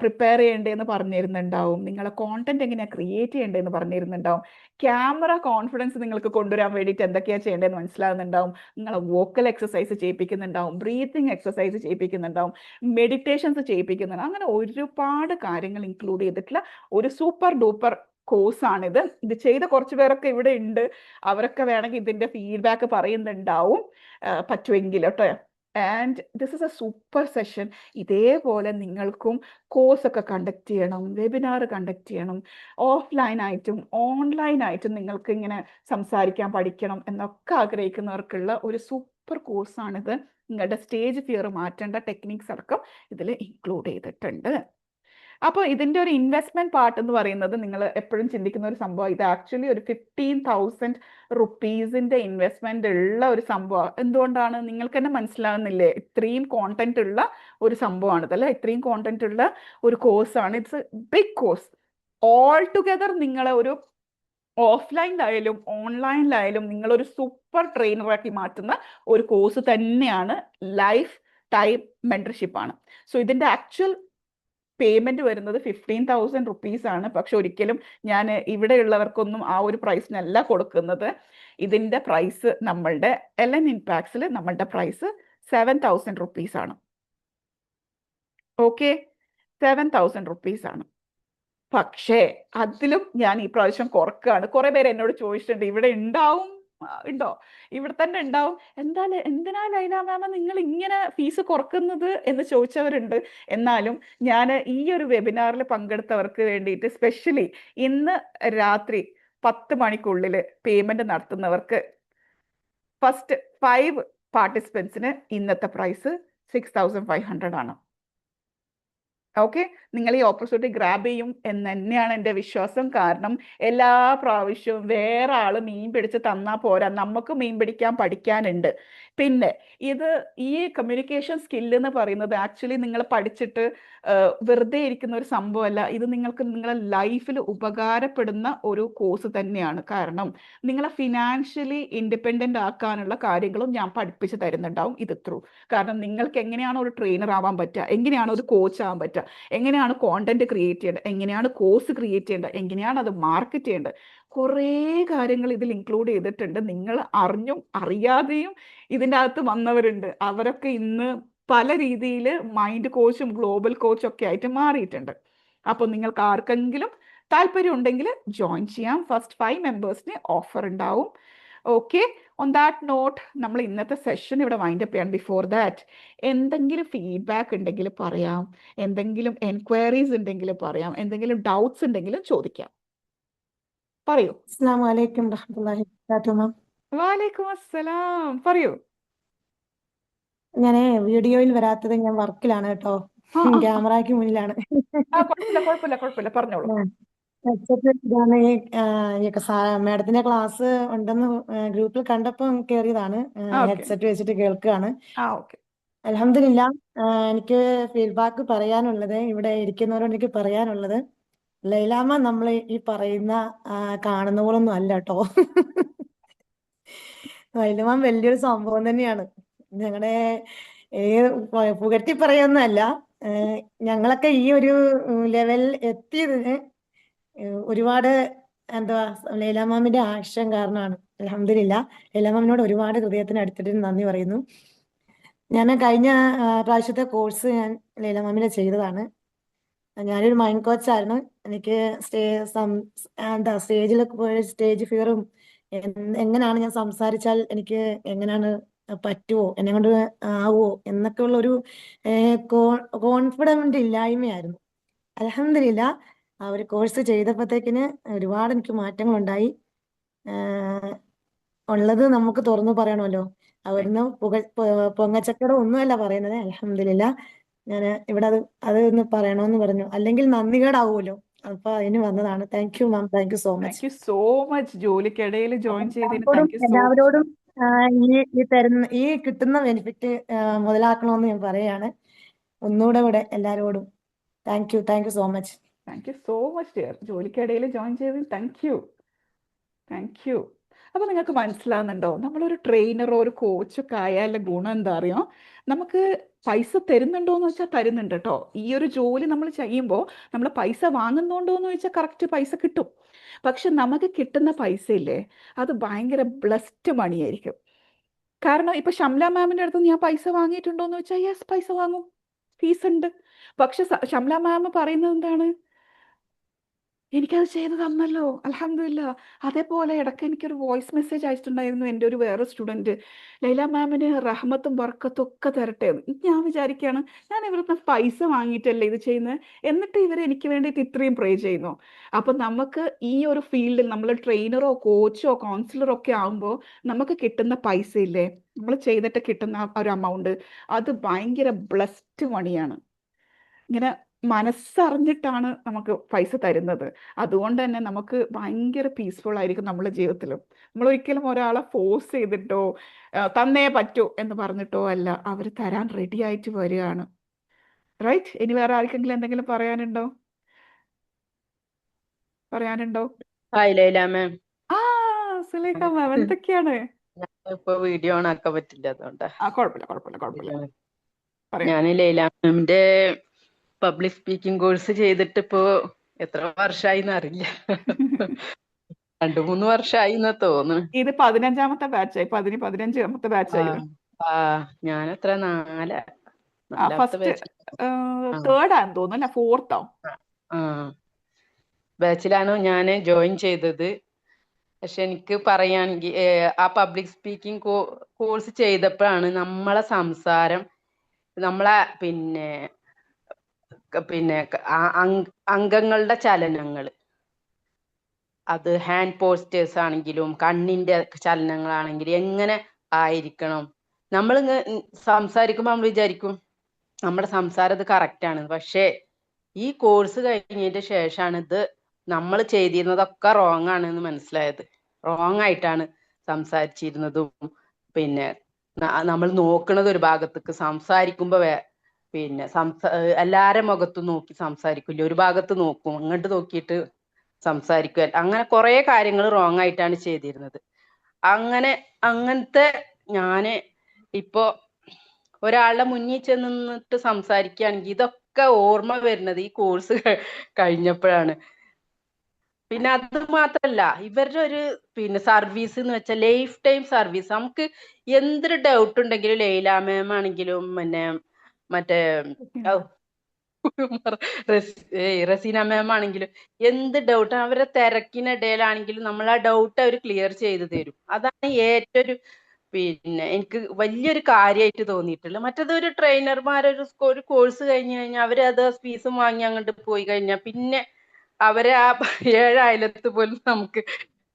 പ്രിപ്പയർ ചെയ്യേണ്ടതെന്ന് പറഞ്ഞു തരുന്നുണ്ടാവും. നിങ്ങളെ കോണ്ടന്റ് എങ്ങനെയാണ് ക്രിയേറ്റ് ചെയ്യേണ്ടതെന്ന് പറഞ്ഞു തരുന്നുണ്ടാവും. ക്യാമറ കോൺഫിഡൻസ് നിങ്ങൾക്ക് കൊണ്ടുവരാൻ വേണ്ടിയിട്ട് എന്തൊക്കെയാണ് ചെയ്യേണ്ടതെന്ന് മനസ്സിലാകുന്നുണ്ടാവും. നിങ്ങളെ വോക്കൽ എക്സസൈസ് ചെയ്യിപ്പിക്കുന്നുണ്ടാവും, ബ്രീത്തിങ് എക്സസൈസ് ചെയ്യിപ്പിക്കുന്നുണ്ടാവും, മെഡിറ്റേഷൻസ് ചെയ്യിപ്പിക്കുന്നുണ്ടാവും. അങ്ങനെ ഒരുപാട് കാര്യങ്ങൾ ഇൻക്ലൂഡ് ചെയ്തിട്ടുള്ള ഒരു സൂപ്പർ ഡൂപ്പർ കോഴ്സാണിത്. ഇത് ചെയ്ത കുറച്ച് പേരൊക്കെ ഇവിടെ ഉണ്ട്, അവരൊക്കെ വേണമെങ്കിൽ ഇതിൻ്റെ ഫീഡ്ബാക്ക് പറയുന്നുണ്ടാവും പറ്റുമെങ്കിൽ കേട്ടോ. And this is A super session. ഇതേപോലെ നിങ്ങൾക്കും കോഴ്സൊക്കെ കണ്ടക്ട് ചെയ്യണം, വെബിനാർ കണ്ടക്ട് ചെയ്യണം, ഓഫ്ലൈനായിട്ടും ഓൺലൈനായിട്ടും നിങ്ങൾക്ക് ഇങ്ങനെ സംസാരിക്കാൻ പഠിക്കണം എന്നൊക്കെ ആഗ്രഹിക്കുന്നവർക്കുള്ള ഒരു സൂപ്പർ കോഴ്സാണിത്. നിങ്ങളുടെ സ്റ്റേജ് ഫിയർ മാറ്റേണ്ട ടെക്നിക്സ് അടക്കം ഇതിൽ ഇൻക്ലൂഡ് ചെയ്തിട്ടുണ്ട്. അപ്പോൾ ഇതിൻ്റെ ഒരു ഇൻവെസ്റ്റ്മെന്റ് പാർട്ട് എന്ന് പറയുന്നത് നിങ്ങൾ എപ്പോഴും ചിന്തിക്കുന്ന ഒരു സംഭവം, ഇത് ആക്ച്വലി ഒരു 15,000 റുപ്പീസിന്റെ ഇൻവെസ്റ്റ്മെന്റ് ഉള്ള ഒരു സംഭവം. എന്തുകൊണ്ടാണ് നിങ്ങൾക്ക് തന്നെ മനസ്സിലാകുന്നില്ലേ, ഇത്രയും കോണ്ടന്റ് ഉള്ള ഒരു സംഭവമാണ് ഇതല്ലേ, ഇത്രയും കോണ്ടന്റ് ഉള്ള ഒരു കോഴ്സാണ്. It's a big course. All together നിങ്ങളെ ഒരു ഓഫ്ലൈനിലായാലും ഓൺലൈനിലായാലും നിങ്ങളൊരു സൂപ്പർ ട്രെയിനറാക്കി മാറ്റുന്ന ഒരു കോഴ്സ് തന്നെയാണ് ലൈഫ് ടൈം മെൻറ്റർഷിപ്പ് ആണ്. സോ ഇതിൻ്റെ ആക്ച്വൽ പേയ്മെന്റ് വരുന്നത് 15,000 റുപ്പീസ് ആണ്. പക്ഷെ ഒരിക്കലും ഞാൻ ഇവിടെയുള്ളവർക്കൊന്നും ആ ഒരു പ്രൈസിനല്ല കൊടുക്കുന്നത്. ഇതിൻ്റെ പ്രൈസ് നമ്മളുടെ LN ഇമ്പാക്ട്സിൽ നമ്മളുടെ പ്രൈസ് 7,000 റുപ്പീസ് ആണ്. ഓക്കെ, 7,000 റുപ്പീസ് ആണ്. പക്ഷേ അതിലും ഞാൻ ഈ പ്രാവശ്യം കുറക്കുകയാണ്. കുറെ പേര് എന്നോട് ചോദിച്ചിട്ടുണ്ട് ഇവിടെ ഉണ്ടാവും, ഉണ്ടോ, ഇവിടെ തന്നെ ഉണ്ടാവും, എന്തിനാ ലൈല മാമ നിങ്ങൾ ഇങ്ങനെ ഫീസ് കുറക്കുന്നത് എന്ന് ചോദിച്ചവരുണ്ട്. എന്നാലും ഞാൻ ഈ ഒരു വെബിനാറിൽ പങ്കെടുത്തവർക്ക് വേണ്ടിയിട്ട് സ്പെഷ്യലി ഇന്ന് രാത്രി 10 മണിക്കുള്ളിൽ പേയ്മെന്റ് നടത്തുന്നവർക്ക് ഫസ്റ്റ് 5 പാർട്ടിസിപ്പൻസിന് ഇന്നത്തെ പ്രൈസ് 6,500 ആണ്. ഓക്കെ, നിങ്ങൾ ഈ ഓപ്പർച്യൂണിറ്റി ഗ്രാബ് ചെയ്യും എന്ന് തന്നെയാണ് എൻ്റെ വിശ്വാസം. കാരണം എല്ലാ പ്രാവശ്യവും വേറെ ആൾ മീൻ പിടിച്ച് തന്നാൽ പോരാ, നമുക്ക് മീൻ പിടിക്കാൻ പഠിക്കാനുണ്ട്. പിന്നെ ഇത് ഈ കമ്മ്യൂണിക്കേഷൻ സ്കില്ല് എന്ന് പറയുന്നത് ആക്ച്വലി നിങ്ങൾ പഠിച്ചിട്ട് വെറുതെ ഇരിക്കുന്ന ഒരു സംഭവമല്ല. ഇത് നിങ്ങൾക്ക് നിങ്ങളെ ലൈഫിൽ ഉപകാരപ്പെടുന്ന ഒരു കോഴ്സ് തന്നെയാണ്. കാരണം നിങ്ങളെ ഫിനാൻഷ്യലി ഇൻഡിപെൻഡൻ്റ് ആക്കാനുള്ള കാര്യങ്ങളും ഞാൻ പഠിപ്പിച്ച് തരുന്നുണ്ടാവും ഇത് ത്രൂ. കാരണം നിങ്ങൾക്ക് എങ്ങനെയാണ് ഒരു ട്രെയിനർ ആവാൻ പറ്റുക, എങ്ങനെയാണ് ഒരു കോച്ച് ആവാൻ പറ്റുക, എങ്ങനെയാണ് കോണ്ടന്റ് ക്രിയേറ്റ് ചെയ്യേണ്ടത്, എങ്ങനെയാണ് കോഴ്സ് ക്രിയേറ്റ് ചെയ്യേണ്ടത്, എങ്ങനെയാണ് അത് മാർക്കറ്റ് ചെയ്യേണ്ടത്, കുറേ കാര്യങ്ങൾ ഇതിൽ ഇൻക്ലൂഡ് ചെയ്തിട്ടുണ്ട്. നിങ്ങൾ അറിഞ്ഞും അറിയാതെയും ഇതിൻ്റെ അകത്ത് വന്നവരുണ്ട്. അവരൊക്കെ ഇന്ന് പല രീതിയിൽ മൈൻഡ് കോച്ചും ഗ്ലോബൽ കോച്ചും ഒക്കെ ആയിട്ട് മാറിയിട്ടുണ്ട്. അപ്പോൾ നിങ്ങൾക്ക് ആർക്കെങ്കിലും താല്പര്യം ഉണ്ടെങ്കിൽ ജോയിൻ ചെയ്യാം. ഫസ്റ്റ് 5 മെമ്പേഴ്സിന് ഓഫർ ഉണ്ടാവും. ഓക്കെ, ഓൺ ദാറ്റ് നോട്ട് നമ്മൾ ഇന്നത്തെ സെഷൻ ഇവിടെ വൈൻഡപ്പ് ചെയ്യാം. ബിഫോർ ദാറ്റ് എന്തെങ്കിലും ഫീഡ്ബാക്ക് ഉണ്ടെങ്കിൽ പറയാം, എന്തെങ്കിലും എൻക്വയറീസ് ഉണ്ടെങ്കിൽ പറയാം, എന്തെങ്കിലും ഡൗട്ട്സ് ഉണ്ടെങ്കിലും ചോദിക്കാം. പറയൂ. അസ്സലാമു അലൈക്കും റഹ്മത്തുള്ളാഹി വബറകാതുഹു മാം. വാലേക്കും അസ്സലാം, പറയൂ. ഞാനേ വീഡിയോയിൽ വരാത്തത് ഞാൻ വർക്കിലാണ് കേട്ടോ, ആ ആ, ആ. ക്യാമറയ്ക്ക് മുന്നിലാണ്. കുഴപ്പമില്ല, പറഞ്ഞോളൂ. ഹെഡ്സെറ്റ് ഇതാണ് മാഡത്തിന്റെ ക്ലാസ് ഉണ്ടെന്ന് ഗ്രൂപ്പിൽ കണ്ടപ്പോൾ കയറിയതാണ്. ഓക്കെ, ഹെഡ്സെറ്റ് വെച്ചിട്ട് കേൾക്കുകയാണ്. ഓക്കെ. അൽഹംദുലില്ലാ. എനിക്ക് ഫീഡ്ബാക്ക് പറയാനുള്ളത്, ഇവിടെ ഇരിക്കുന്നവരോട് എനിക്ക് പറയാനുള്ളത്, ലൈലാമ്മ നമ്മൾ ഈ പറയുന്ന കാണുന്ന പോലൊന്നും അല്ല കേട്ടോ. ലൈലാമ്മ വലിയൊരു സംഭവം തന്നെയാണ്. ഞങ്ങളുടെ പുകഴ്ത്തി പറയൊന്നുമല്ല, ഞങ്ങളൊക്കെ ഈ ഒരു ലെവൽ എത്തിയതിന് ഒരുപാട് എന്താ ലൈലാമാമിന്റെ ആക്ഷൻ കാരണമാണ്. അൽഹംദുലില്ലാ, ലൈലാമാമിനോട് ഒരുപാട് ഹൃദയത്തിന് അടുത്തിട്ട് നന്ദി പറയുന്നു. ഞാൻ കഴിഞ്ഞ പ്രാവശ്യത്തെ കോഴ്സ് ഞാൻ ലൈലാമാമിനെ ചെയ്തതാണ്. ഞാനൊരു മൈൻഡ് കോച്ചായിരുന്നു. എനിക്ക് സ്റ്റേജിലൊക്കെ പോയ സ്റ്റേജ് ഫിയറും എങ്ങനെയാണ് ഞാൻ സംസാരിച്ചാൽ എനിക്ക് എങ്ങനെയാണ് പറ്റുമോ, എന്നെ കൊണ്ട് ആവുമോ എന്നൊക്കെ ഉള്ള ഒരു കോൺഫിഡൻറ്റ് ഇല്ലായ്മയായിരുന്നു. അൽഹംദുലില്ലാ, ആ ഒരു കോഴ്സ് ചെയ്തപ്പോഴത്തേക്കിന് ഒരുപാട് എനിക്ക് മാറ്റങ്ങളുണ്ടായി. ഉള്ളത് നമുക്ക് തുറന്നു പറയണമല്ലോ. അവിടുന്ന് പൊങ്ങച്ചക്കടം ഒന്നുമല്ല പറയുന്നത്. അൽഹംദുലില്ലാ, ഞാൻ ഇവിടെ അത് പറയണമെന്ന് പറഞ്ഞു, അല്ലെങ്കിൽ നന്ദികേടാവുമല്ലോ. അപ്പൊ അതിന് വന്നതാണ്. Thank you ma'am, thank you so much. Thank you so much. ജോലിക്കിടയിൽ ജോയിൻ ചെയ്തതിന് എല്ലാവരോടും താങ്ക് യു സോ മച്ച്. എല്ലാവരോടും ഈ കിട്ടുന്ന ബെനിഫിറ്റ് മുതലാക്കണമെന്ന് ഞാൻ പറയാണ്. ഒന്നുകൂടെ എല്ലാവരോടും thank you so much. Thank you so much dear. ജോലിക്കിടയിൽ ജോയിൻ ചെയ്തതിന് താങ്ക് യു. അപ്പോൾ നിങ്ങൾക്ക് മനസ്സിലാകുന്നുണ്ടോ, നമ്മളൊരു ട്രെയിനറോ ഒരു കോച്ചൊക്കെ ആയാലുള്ള ഗുണം എന്താ അറിയോ? നമുക്ക് പൈസ തരുന്നുണ്ടോ എന്ന് വെച്ചാൽ തരുന്നുണ്ട് കേട്ടോ. ഈ ഒരു ജോലി നമ്മൾ ചെയ്യുമ്പോൾ നമ്മൾ പൈസ വാങ്ങുന്നുണ്ടോ എന്ന് ചോദിച്ചാൽ കറക്റ്റ് പൈസ കിട്ടും. പക്ഷെ നമുക്ക് കിട്ടുന്ന പൈസ ഇല്ലേ, അത് ഭയങ്കര ബ്ലസ്ഡ് മണിയായിരിക്കും. കാരണം ഇപ്പൊ ഷംല മാമിന്റെ അടുത്ത് ഞാൻ പൈസ വാങ്ങിയിട്ടുണ്ടോ എന്ന് വെച്ചാൽ യെസ്, പൈസ വാങ്ങും, ഫീസ് ഉണ്ട്. പക്ഷെ ഷംല മാം പറയുന്നത് എന്താണ്, എനിക്കത് ചെയ്ത് തന്നല്ലോ, അൽഹംദുലില്ലാ. അതേപോലെ ഇടയ്ക്ക് എനിക്കൊരു വോയിസ് മെസ്സേജ് അയച്ചിട്ടുണ്ടായിരുന്നു എൻ്റെ ഒരു വേറെ സ്റ്റുഡൻറ്റ്, ലൈല മാമിന് റഹ്മത്തും ബർക്കത്തും ഒക്കെ തരട്ടെ എന്ന്. ഞാൻ വിചാരിക്കുകയാണ്, ഞാൻ ഇവരുടെ പൈസ വാങ്ങിയിട്ടല്ലേ ഇത് ചെയ്യുന്നത്, എന്നിട്ട് ഇവർ എനിക്ക് വേണ്ടിയിട്ട് ഇത്രയും പ്രേ ചെയ്യുന്നു. അപ്പം നമുക്ക് ഈ ഒരു ഫീൽഡിൽ നമ്മൾ ട്രെയിനറോ കോച്ചോ കൗൺസിലറോ ഒക്കെ ആകുമ്പോൾ നമുക്ക് കിട്ടുന്ന പൈസ ഇല്ലേ, നമ്മൾ ചെയ്തിട്ട് കിട്ടുന്ന ഒരു എമൗണ്ട്, അത് ഭയങ്കര ബ്ലസ്ഡ് മണിയാണ്. ഇങ്ങനെ മനസ്സറിഞ്ഞിട്ടാണ് നമുക്ക് പൈസ തരുന്നത്. അതുകൊണ്ട് തന്നെ നമുക്ക് ഭയങ്കര പീസ്ഫുൾ ആയിരിക്കും നമ്മുടെ ജീവിതത്തിലും. നമ്മൾ ഒരിക്കലും ഒരാളെ ഫോഴ്സ് ചെയ്തിട്ടോ തന്നേ പറ്റൂ എന്ന് പറഞ്ഞിട്ടോ അല്ല, അവർ തരാൻ റെഡി ആയിട്ട് വരികയാണ്. റൈറ്റ്? ഇനി വേറെ ആർക്കെങ്കിലും എന്തെങ്കിലും പറയാനുണ്ടോ? ഹായ് ലൈല മാം. ആ സുലേഖ മാം, എന്തൊക്കെയാണ്? ഇപ്പൊ വീഡിയോ ഓൺ ആക്കാൻ പറ്റില്ല, അതുകൊണ്ടാ. കുഴപ്പമില്ല. പറയാം. ഞാൻ ലൈല മാമിന്റെ പബ്ലിക് സ്പീക്കിംഗ് കോഴ്സ് ചെയ്തിട്ട് ഇപ്പോ എത്ര വർഷമായിന്ന് അറിയില്ല. 2-3 വർഷമായിന്ന് തോന്നുന്നു. ഇത് 15ാമത്തെ ബാച്ചായി, 15ാമത്തെ ആ ബാച്ചായിരുന്നു. ആ ഞാനെത്ര ആ നാലാമത്തെ ഫസ്റ്റ് ബാച്ച്. ആ തേർഡാന്ന് തോന്നുന്നു, അല്ല ഫോർത്തോ? ആ ബാച്ചിലാണ് ഞാൻ ജോയിൻ ചെയ്തത്. പക്ഷെ എനിക്ക് പറയുകയാണെങ്കിൽ ആ പബ്ലിക് സ്പീക്കിംഗ് കോഴ്സ് ചെയ്തപ്പോഴാണ് നമ്മളെ സംസാരം, നമ്മളെ പിന്നെ അംഗങ്ങളുടെ ചലനങ്ങൾ, അത് ഹാൻഡ് പോസ്റ്റേഴ്സ് ആണെങ്കിലും കണ്ണിന്റെ ചലനങ്ങളാണെങ്കിലും എങ്ങനെ ആയിരിക്കണം. നമ്മൾ സംസാരിക്കുമ്പോൾ നമ്മൾ വിചാരിക്കും നമ്മുടെ സംസാരം ഇത് കറക്റ്റ് ആണ്. പക്ഷേ ഈ കോഴ്സ് കഴിഞ്ഞതിന്റെ ശേഷമാണ് ഇത് നമ്മൾ ചെയ്തിരുന്നതൊക്കെ റോങ് ആണെന്ന് മനസ്സിലായത്. റോങ് ആയിട്ടാണ് സംസാരിച്ചിരുന്നതും, പിന്നെ നമ്മൾ നോക്കുന്നത് ഒരു ഭാഗത്തേക്ക്, സംസാരിക്കുമ്പോ പിന്നെ എല്ലാരെ മുഖത്തും നോക്കി സംസാരിക്കില്ല, ഒരു ഭാഗത്ത് നോക്കും, അങ്ങോട്ട് നോക്കിയിട്ട് സംസാരിക്കുക. അങ്ങനെ കുറെ കാര്യങ്ങൾ റോങ് ആയിട്ടാണ് ചെയ്തിരുന്നത്. അങ്ങനത്തെ ഞാന് ഇപ്പോ ഒരാളുടെ മുന്നിൽ ചെന്ന് നിന്നിട്ട് സംസാരിക്കുകയാണെങ്കിൽ ഇതൊക്കെ ഓർമ്മ വരുന്നത് ഈ കോഴ്സ് കഴിഞ്ഞപ്പോഴാണ്. പിന്നെ അത് മാത്രല്ല, ഇവരുടെ ഒരു സർവീസ് എന്ന് വെച്ചാൽ ലൈഫ് ടൈം സർവീസ്. നമുക്ക് എന്തൊരു ഡൗട്ട് ഉണ്ടെങ്കിലും ലൈല മാം ആണെങ്കിലും മറ്റേ ഔ, റസീന മാം ആണെങ്കിലും എന്ത് ഡൗട്ട് അവരുടെ തിരക്കിനിടയിലാണെങ്കിലും നമ്മൾ ആ ഡൗട്ട് അവർ ക്ലിയർ ചെയ്ത് തരും. അതാണ് ഏറ്റവും എനിക്ക് വലിയൊരു കാര്യമായിട്ട് തോന്നിയിട്ടുള്ളത്. മറ്റേത് ഒരു ട്രെയിനർമാരൊരു കോഴ്സ് കഴിഞ്ഞ് കഴിഞ്ഞാൽ അവരത് ഫീസും വാങ്ങി അങ്ങോട്ട് പോയി കഴിഞ്ഞാൽ പിന്നെ അവരെ ആ 7 അയലത്ത് പോലും നമുക്ക്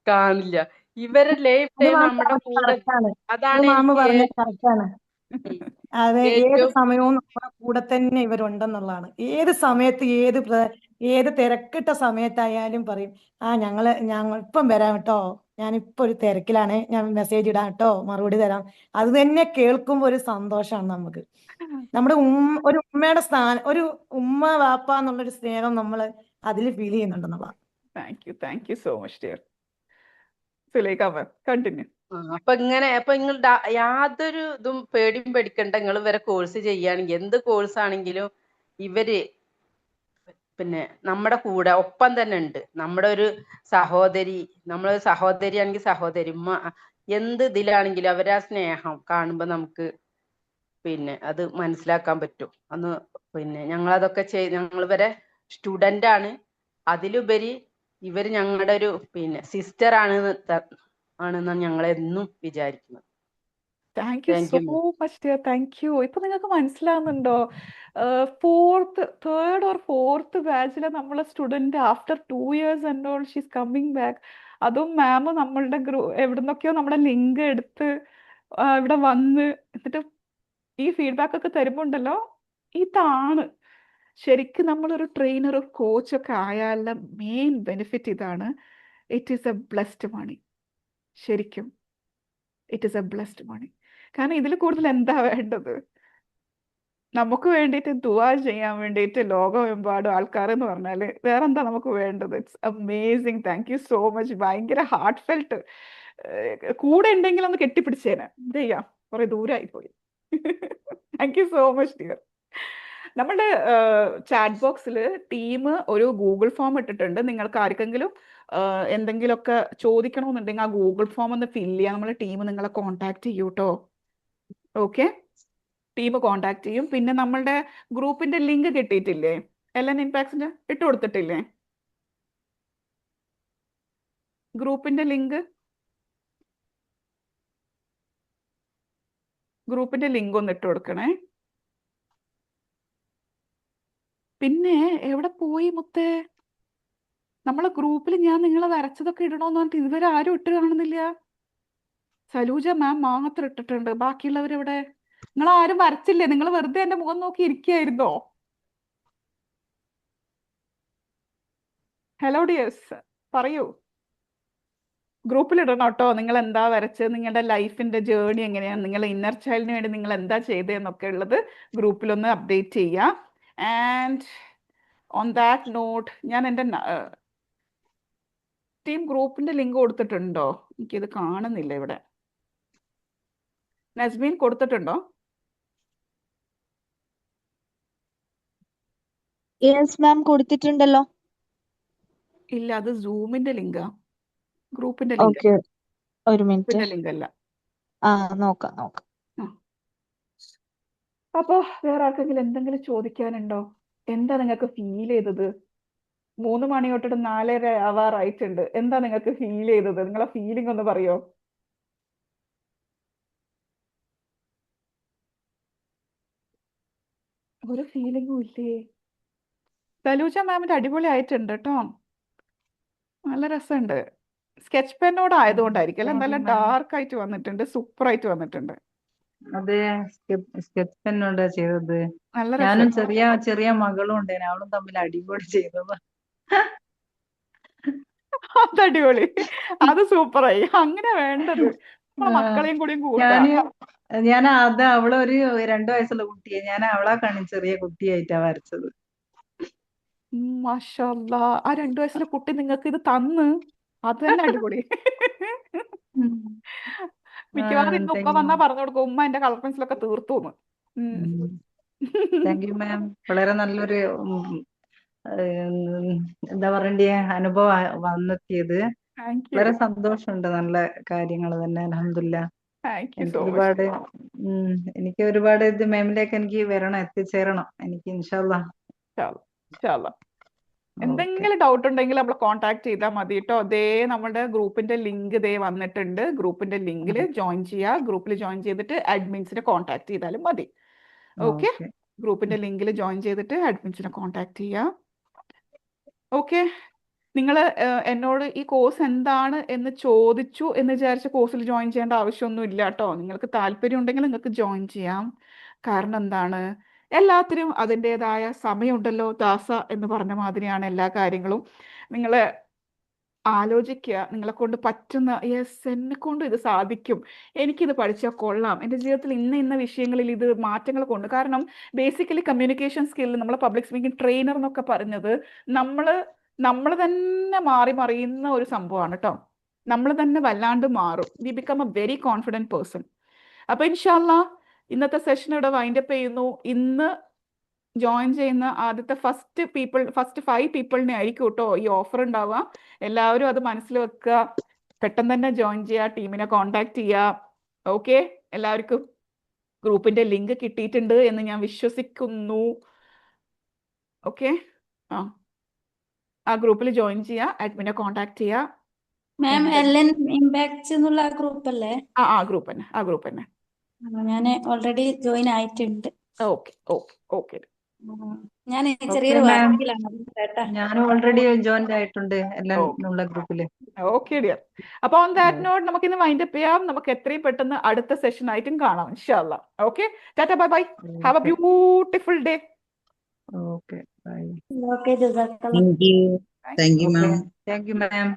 കാണില്ല. ഇവരെ ലൈഫ് അത് ടൈം മാം നമ്മുടെ പറഞ്ഞത് കൂടെ. കറക്റ്റാണ്. അത് അതാണ് മാം എനിക്ക് പറഞ്ഞത് കറക്റ്റാണ്. അത് ഏത് ഏറ്റവും സമയവും നമ്മുടെ കൂടെ തന്നെ ഇവരുണ്ടെന്നുള്ളതാണ്. ഏത് സമയത്ത് ഏത് തിരക്കിട്ട സമയത്തായാലും പറയും, ഞങ്ങൾ ഇപ്പം വരാം കേട്ടോ, ഞാനിപ്പോ ഒരു തിരക്കിലാണ്, ഞാൻ മെസ്സേജ് ഇടാം കേട്ടോ, മറുപടി തരാം. അത് തന്നെ കേൾക്കുമ്പോൾ ഒരു സന്തോഷമാണ് നമുക്ക്. നമ്മുടെ ഒരു ഉമ്മയുടെ സ്ഥാനം, ഒരു ഉമ്മ വാപ്പ എന്നുള്ളൊരു സ്നേഹം നമ്മൾ അതിൽ ഫീൽ ചെയ്യുന്നുണ്ടെന്നുള്ളതാണ്. Thank you so much dear. Sulaikha ma'am continue. അപ്പൊ നിങ്ങൾ യാതൊരു ഇതും പേടിയും പേടിക്കണ്ട. നിങ്ങൾ ഇവരെ കോഴ്സ് ചെയ്യുകയാണെങ്കിൽ, എന്ത് കോഴ്സ് ആണെങ്കിലും ഇവര് പിന്നെ നമ്മുടെ കൂടെ ഒപ്പം തന്നെ ഉണ്ട്. നമ്മുടെ ഒരു സഹോദരി, നമ്മളൊരു സഹോദരി ആണെങ്കിൽ സഹോദരി, എന്ത് ഇതിലാണെങ്കിലും അവരാ സ്നേഹം കാണുമ്പോ നമുക്ക് അത് മനസ്സിലാക്കാൻ പറ്റും. ഞങ്ങളതൊക്കെ ഞങ്ങൾ ഇവരെ സ്റ്റുഡന്റ് ആണ്. അതിലുപരി ഇവര് ഞങ്ങളുടെ ഒരു സിസ്റ്റർ ആണെന്നാണ് ഞങ്ങൾ എന്നും വിചാരിക്കുന്നത്. Thank you thank so you ma'am. Much dear, thank you. ഇപ്പൊ നിങ്ങൾക്ക് മനസ്സിലാവുന്നുണ്ടോ? തേർഡ് ഓർ ഫോർത്ത് ബാച്ചിലെ നമ്മളെ student after 2 years and all she's coming back. അതും മാം നമ്മളുടെ എവിടുന്നൊക്കെയോ നമ്മുടെ ലിങ്ക് എടുത്ത് ഇവിടെ വന്ന് എന്നിട്ട് ഈ ഫീഡ്ബാക്ക് ഒക്കെ തരുമ്പോണ്ടല്ലോ, ഇതാണ് ശരിക്കും നമ്മളൊരു ട്രെയിനർ, കോച്ച് ഒക്കെ ആയാലുള്ള മെയിൻ ബെനിഫിറ്റ്. ഇതാണ്. ഇറ്റ് ഈസ് എ ബ്ലെസ്ഡ് മണി. ശരിക്കും ഇറ്റ് ഈസ് എ ബ്ലെസ്ഡ് മണി. കാരണം ഇതിൽ കൂടുതൽ എന്താ വേണ്ടത്? നമുക്ക് വേണ്ടിയിട്ട് ദുആ ചെയ്യാൻ വേണ്ടിയിട്ട് ലോകമെമ്പാടും ആൾക്കാർ എന്ന് പറഞ്ഞാൽ വേറെന്താ നമുക്ക് വേണ്ടത്? It's amazing. Thank you so much. ഭയങ്കര ഹാർട്ട് ഫെൽട്ട്. കൂടെ ഉണ്ടെങ്കിൽ ഒന്ന് കെട്ടിപ്പിടിച്ചേനെ. എന്ത് ചെയ്യാം, കുറെ ദൂരമായി പോയി. Thank you so much dear. നമ്മുടെ ചാറ്റ് ബോക്സിൽ ടീം ഒരു ഗൂഗിൾ ഫോം ഇട്ടിട്ടുണ്ട്. നിങ്ങൾക്ക് ആർക്കെങ്കിലും എന്തെങ്കിലുമൊക്കെ ചോദിക്കണമെന്നുണ്ടെങ്കിൽ ആ ഗൂഗിൾ ഫോം ഒന്ന് ഫില്ല് ചെയ്യാൻ നമ്മുടെ ടീം നിങ്ങളെ കോൺടാക്ട് ചെയ്യൂ കേട്ടോ. ഓക്കെ, ടീം കോൺടാക്ട് ചെയ്യും. പിന്നെ നമ്മളുടെ ഗ്രൂപ്പിന്റെ ലിങ്ക് കിട്ടിയിട്ടില്ലേ? LN ഇമ്പാക്ട്സിന്റെ ഇട്ട് കൊടുത്തിട്ടില്ലേ ഗ്രൂപ്പിന്റെ ലിങ്ക്? ഗ്രൂപ്പിന്റെ ലിങ്ക് ഒന്ന് ഇട്ട് കൊടുക്കണേ. പിന്നെ എവിടെ പോയി മുത്തേ? നമ്മളെ ഗ്രൂപ്പിൽ ഞാൻ നിങ്ങളെ വരച്ചതൊക്കെ ഇടണമെന്ന് പറഞ്ഞിട്ട് ഇതുവരെ ആരും ഇട്ട് കാണുന്നില്ല. സലൂജ മാം മാത്രം ഇട്ടിട്ടുണ്ട്. ബാക്കിയുള്ളവരെവിടെ? നിങ്ങൾ ആരും വരച്ചില്ലേ? നിങ്ങൾ വെറുതെ എന്റെ മുഖം നോക്കി ഇരിക്കുകയായിരുന്നോ? ഹലോ ഡിയേഴ്സ്, പറയൂ. ഗ്രൂപ്പിൽ ഇടണം കേട്ടോ. നിങ്ങൾ എന്താ വരച്ചത്, നിങ്ങളുടെ ലൈഫിന്റെ ജേർണി എങ്ങനെയാണ്, നിങ്ങളുടെ ഇന്നർ ചൈൽഡിന് വേണ്ടി നിങ്ങൾ എന്താ ചെയ്തതെന്നൊക്കെ ഉള്ളത് ഗ്രൂപ്പിലൊന്ന് അപ്ഡേറ്റ് ചെയ്യുക. ആൻഡ് ഓൺ ദാറ്റ് നോട്ട്, ഞാൻ എൻ്റെ ടീം ഗ്രൂപ്പിന്റെ ലിങ്ക് കൊടുത്തിട്ടുണ്ടോ? എനിക്കിത് കാണുന്നില്ല ഇവിടെ. നസ്മീൻ കൊടുത്തിട്ടുണ്ടോ? യെസ് മാം കൊടുത്തിട്ടുണ്ടല്ലോ. ഇല്ല, അത് സൂമിന്റെ ലിങ്കാ, ഗ്രൂപ്പിന്റെ ലിങ്ക്, ഓക്കെ, ഒരു മിനിറ്റ്. ഗ്രൂപ്പിന്റെ ലിങ്ക് അല്ല. നോക്കാം. ആ. അപ്പൊ വേറെ ആർക്കെങ്കിലും എന്തെങ്കിലും ചോദിക്കാനുണ്ടോ? എന്താ നിങ്ങൾക്ക് ഫീൽ ചെയ്തത്? 3 മണി തൊട്ടിട്ട് 4:30 ആവാറായിട്ടുണ്ട്. എന്താ നിങ്ങൾക്ക് ഫീൽ ചെയ്തത്? നിങ്ങളെ ഫീലിംഗ് ഒന്ന് പറയോ? ഒരു ഫീലിംഗും ഇല്ലേ? സലൂജ മാമിന്റെ അടിപൊളി ആയിട്ടുണ്ട് കേട്ടോ, നല്ല രസമുണ്ട്. സ്കെച്ച് പെന്നോട് ആയതുകൊണ്ടായിരിക്കും അല്ലെ, താങ്ക് യു നല്ല മാം. ഡാർക്ക് ആയിട്ട് വന്നിട്ടുണ്ട്, സൂപ്പർ ആയിട്ട് വന്നിട്ടുണ്ട്, അതെ, സ്കെച്ച് പെന്നോണ്ടാ ചെയ്തത്. നല്ല ഞാനും രസം. ചെറിയ മകളും ഉണ്ടേനെ, അവളും തമ്മിൽ അടിപൊളി ചെയ്തതാ. അതടിപൊളി, അത് സൂപ്പറായി, അങ്ങനെ വേണ്ടത്. നമ്മളെ ആ, മക്കളെയും കൂടിയും കൂട്ടാ. ഞാൻ അവളൊരു 2 വയസ്സുള്ള കുട്ടിയെ, ഞാൻ അവളെ കാണി ചെറിയ കുട്ടിയായിട്ടാ വരച്ചത്. മാഷാല്ലാ, ആ 2 വയസ്സിലെ കുട്ടി നിങ്ങൾക്ക് ഇത് തന്ന്, അത് തന്നെ അടിപൊളി. ഉം. മിക്കവാറും ഇന്ന് ഉമ്മ താങ്ക് യു. വന്നാ പറഞ്ഞു കൊടുക്കും, ഉമ്മ എന്റെ കളർ പെൻസിലൊക്കെ തീർത്തുന്ന്. Thank you ma'am. വളരെ നല്ലൊരു ഉം, എന്താ പറയണ്ടേ അനുഭവം വന്നെത്തിയത്. താങ്ക് യു, വളരെ സന്തോഷമുണ്ട്. നല്ല കാര്യങ്ങൾ തന്നെ, അൽഹംദുലില്ലാ. താങ്ക് യു എനിക്ക് സോ മച്ച്. ഒരുപാട് ഇത് മാമിലേക്ക് എനിക്ക് എത്തിച്ചേരണം എനിക്ക്, ഇൻഷാല്ലാ. ഇൻഷാല്ലാ. ഓക്കെ. എന്തെങ്കിലും ഡൗട്ട് ഉണ്ടെങ്കിൽ നമ്മളെ കോൺടാക്ട് ചെയ്താൽ മതി കേട്ടോ. ദേ നമ്മുടെ ഗ്രൂപ്പിന്റെ ലിങ്ക് ദേ വന്നിട്ടുണ്ട്. ഗ്രൂപ്പിന്റെ ലിങ്കിൽ ജോയിൻ ചെയ്യുക. ഗ്രൂപ്പിൽ ജോയിൻ ചെയ്തിട്ട് അഡ്മിൻസിനെ കോൺടാക്ട് ചെയ്താലും മതി. Okay, okay. ഗ്രൂപ്പിന്റെ ലിങ്കിൽ ജോയിൻ ചെയ്തിട്ട് അഡ്മിൻസിനെ കോൺടാക്ട് ചെയ്യുക. ഓക്കെ, നിങ്ങൾ എന്നോട് ഈ കോഴ്സ് എന്താണ് എന്ന് ചോദിച്ചു എന്ന് വിചാരിച്ച് കോഴ്സിൽ ജോയിൻ ചെയ്യേണ്ട ആവശ്യമൊന്നും ഇല്ല കേട്ടോ. നിങ്ങൾക്ക് താല്പര്യം ഉണ്ടെങ്കിൽ നിങ്ങൾക്ക് ജോയിൻ ചെയ്യാം. കാരണം എന്താണ്, എല്ലാത്തിനും അതിൻ്റെതായ സമയമുണ്ടല്ലോ. ദാസ എന്ന് പറഞ്ഞ മാതിരിയാണ് എല്ലാ കാര്യങ്ങളും. നിങ്ങൾ ആലോചിക്കുക, നിങ്ങളെ കൊണ്ട് പറ്റുന്ന, യെസ് എന്നെ കൊണ്ട് ഇത് സാധിക്കും, എനിക്കിത് പഠിച്ചാൽ കൊള്ളാം, എൻ്റെ ജീവിതത്തിൽ ഇന്ന വിഷയങ്ങളിൽ ഇത് മാറ്റങ്ങൾ കൊണ്ട്. കാരണം ബേസിക്കലി കമ്മ്യൂണിക്കേഷൻ സ്കില്ല്, നമ്മൾ പബ്ലിക് സ്പീക്കിംഗ് ട്രെയിനർ എന്നൊക്കെ പറഞ്ഞത് നമ്മൾ തന്നെ മാറി മറിയുന്ന ഒരു സംഭവമാണ് കേട്ടോ. നമ്മൾ തന്നെ വല്ലാണ്ട് മാറും. We become A very confident person. അപ്പോൾ ഇൻഷാല്ലാ ഇന്നത്തെ സെഷൻ ഇവിടെ വൈൻഡപ്പ് ചെയ്യുന്നു. ഇന്ന് ജോയിൻ ചെയ്യുന്ന ആദ്യത്തെ ഫസ്റ്റ് 5 പീപ്പിളിനെ ആയിരിക്കും കേട്ടോ ഈ ഓഫർ ഉണ്ടാവുക. എല്ലാവരും അത് മനസ്സിൽ വെക്കുക, പെട്ടെന്ന് തന്നെ ജോയിൻ ചെയ്യുക, ടീമിനെ കോൺടാക്ട് ചെയ്യുക. ഓക്കെ, എല്ലാവർക്കും ഗ്രൂപ്പിന്റെ ലിങ്ക് കിട്ടിയിട്ടുണ്ട് എന്ന് ഞാൻ വിശ്വസിക്കുന്നു. ഓക്കെ, ആ ഗ്രൂപ്പിൽ ജോയിൻ ചെയ്യുക, അഡ്മിനെ കോൺടാക്ട് ചെയ്യുക. മാം, എൽഎൻ ഇമ്പാക്ട്സ് എന്നുള്ള ഗ്രൂപ്പ് അല്ലേ? ആ ഗ്രൂപ്പ് തന്നെ. ഞാൻ ഓൾറെഡി ജോയിൻ ആയിട്ടുണ്ട്. ഓക്കെ ഓക്കെ ഓക്കെ ഞാൻ ഓക്കെ ചെറിയൊരു മാം. വർക്കിലാണ് കേട്ടാ. ഞാനും ഓൾറെഡി ജോയിൻ ആയിട്ടുണ്ട് എല്ലാം ഉള്ള ഗ്രൂപ്പില്. Okay dear. അപ്പോൾ ഓൺ ദാറ്റ് നോട്ട് നമുക്ക് ഇന്ന് വൈൻഡപ്പ് ചെയ്യാം. നമുക്ക് എത്രയും പെട്ടെന്ന് അടുത്ത സെഷൻ ആയിട്ടും കാണാം ഇൻഷാല്ലാ. Okay, tata, bye bye, have a beautiful day. Okay, bye. Okay, ജസാക്കല്ലാ. Thank you thank you ma'am. Thank you ma'am.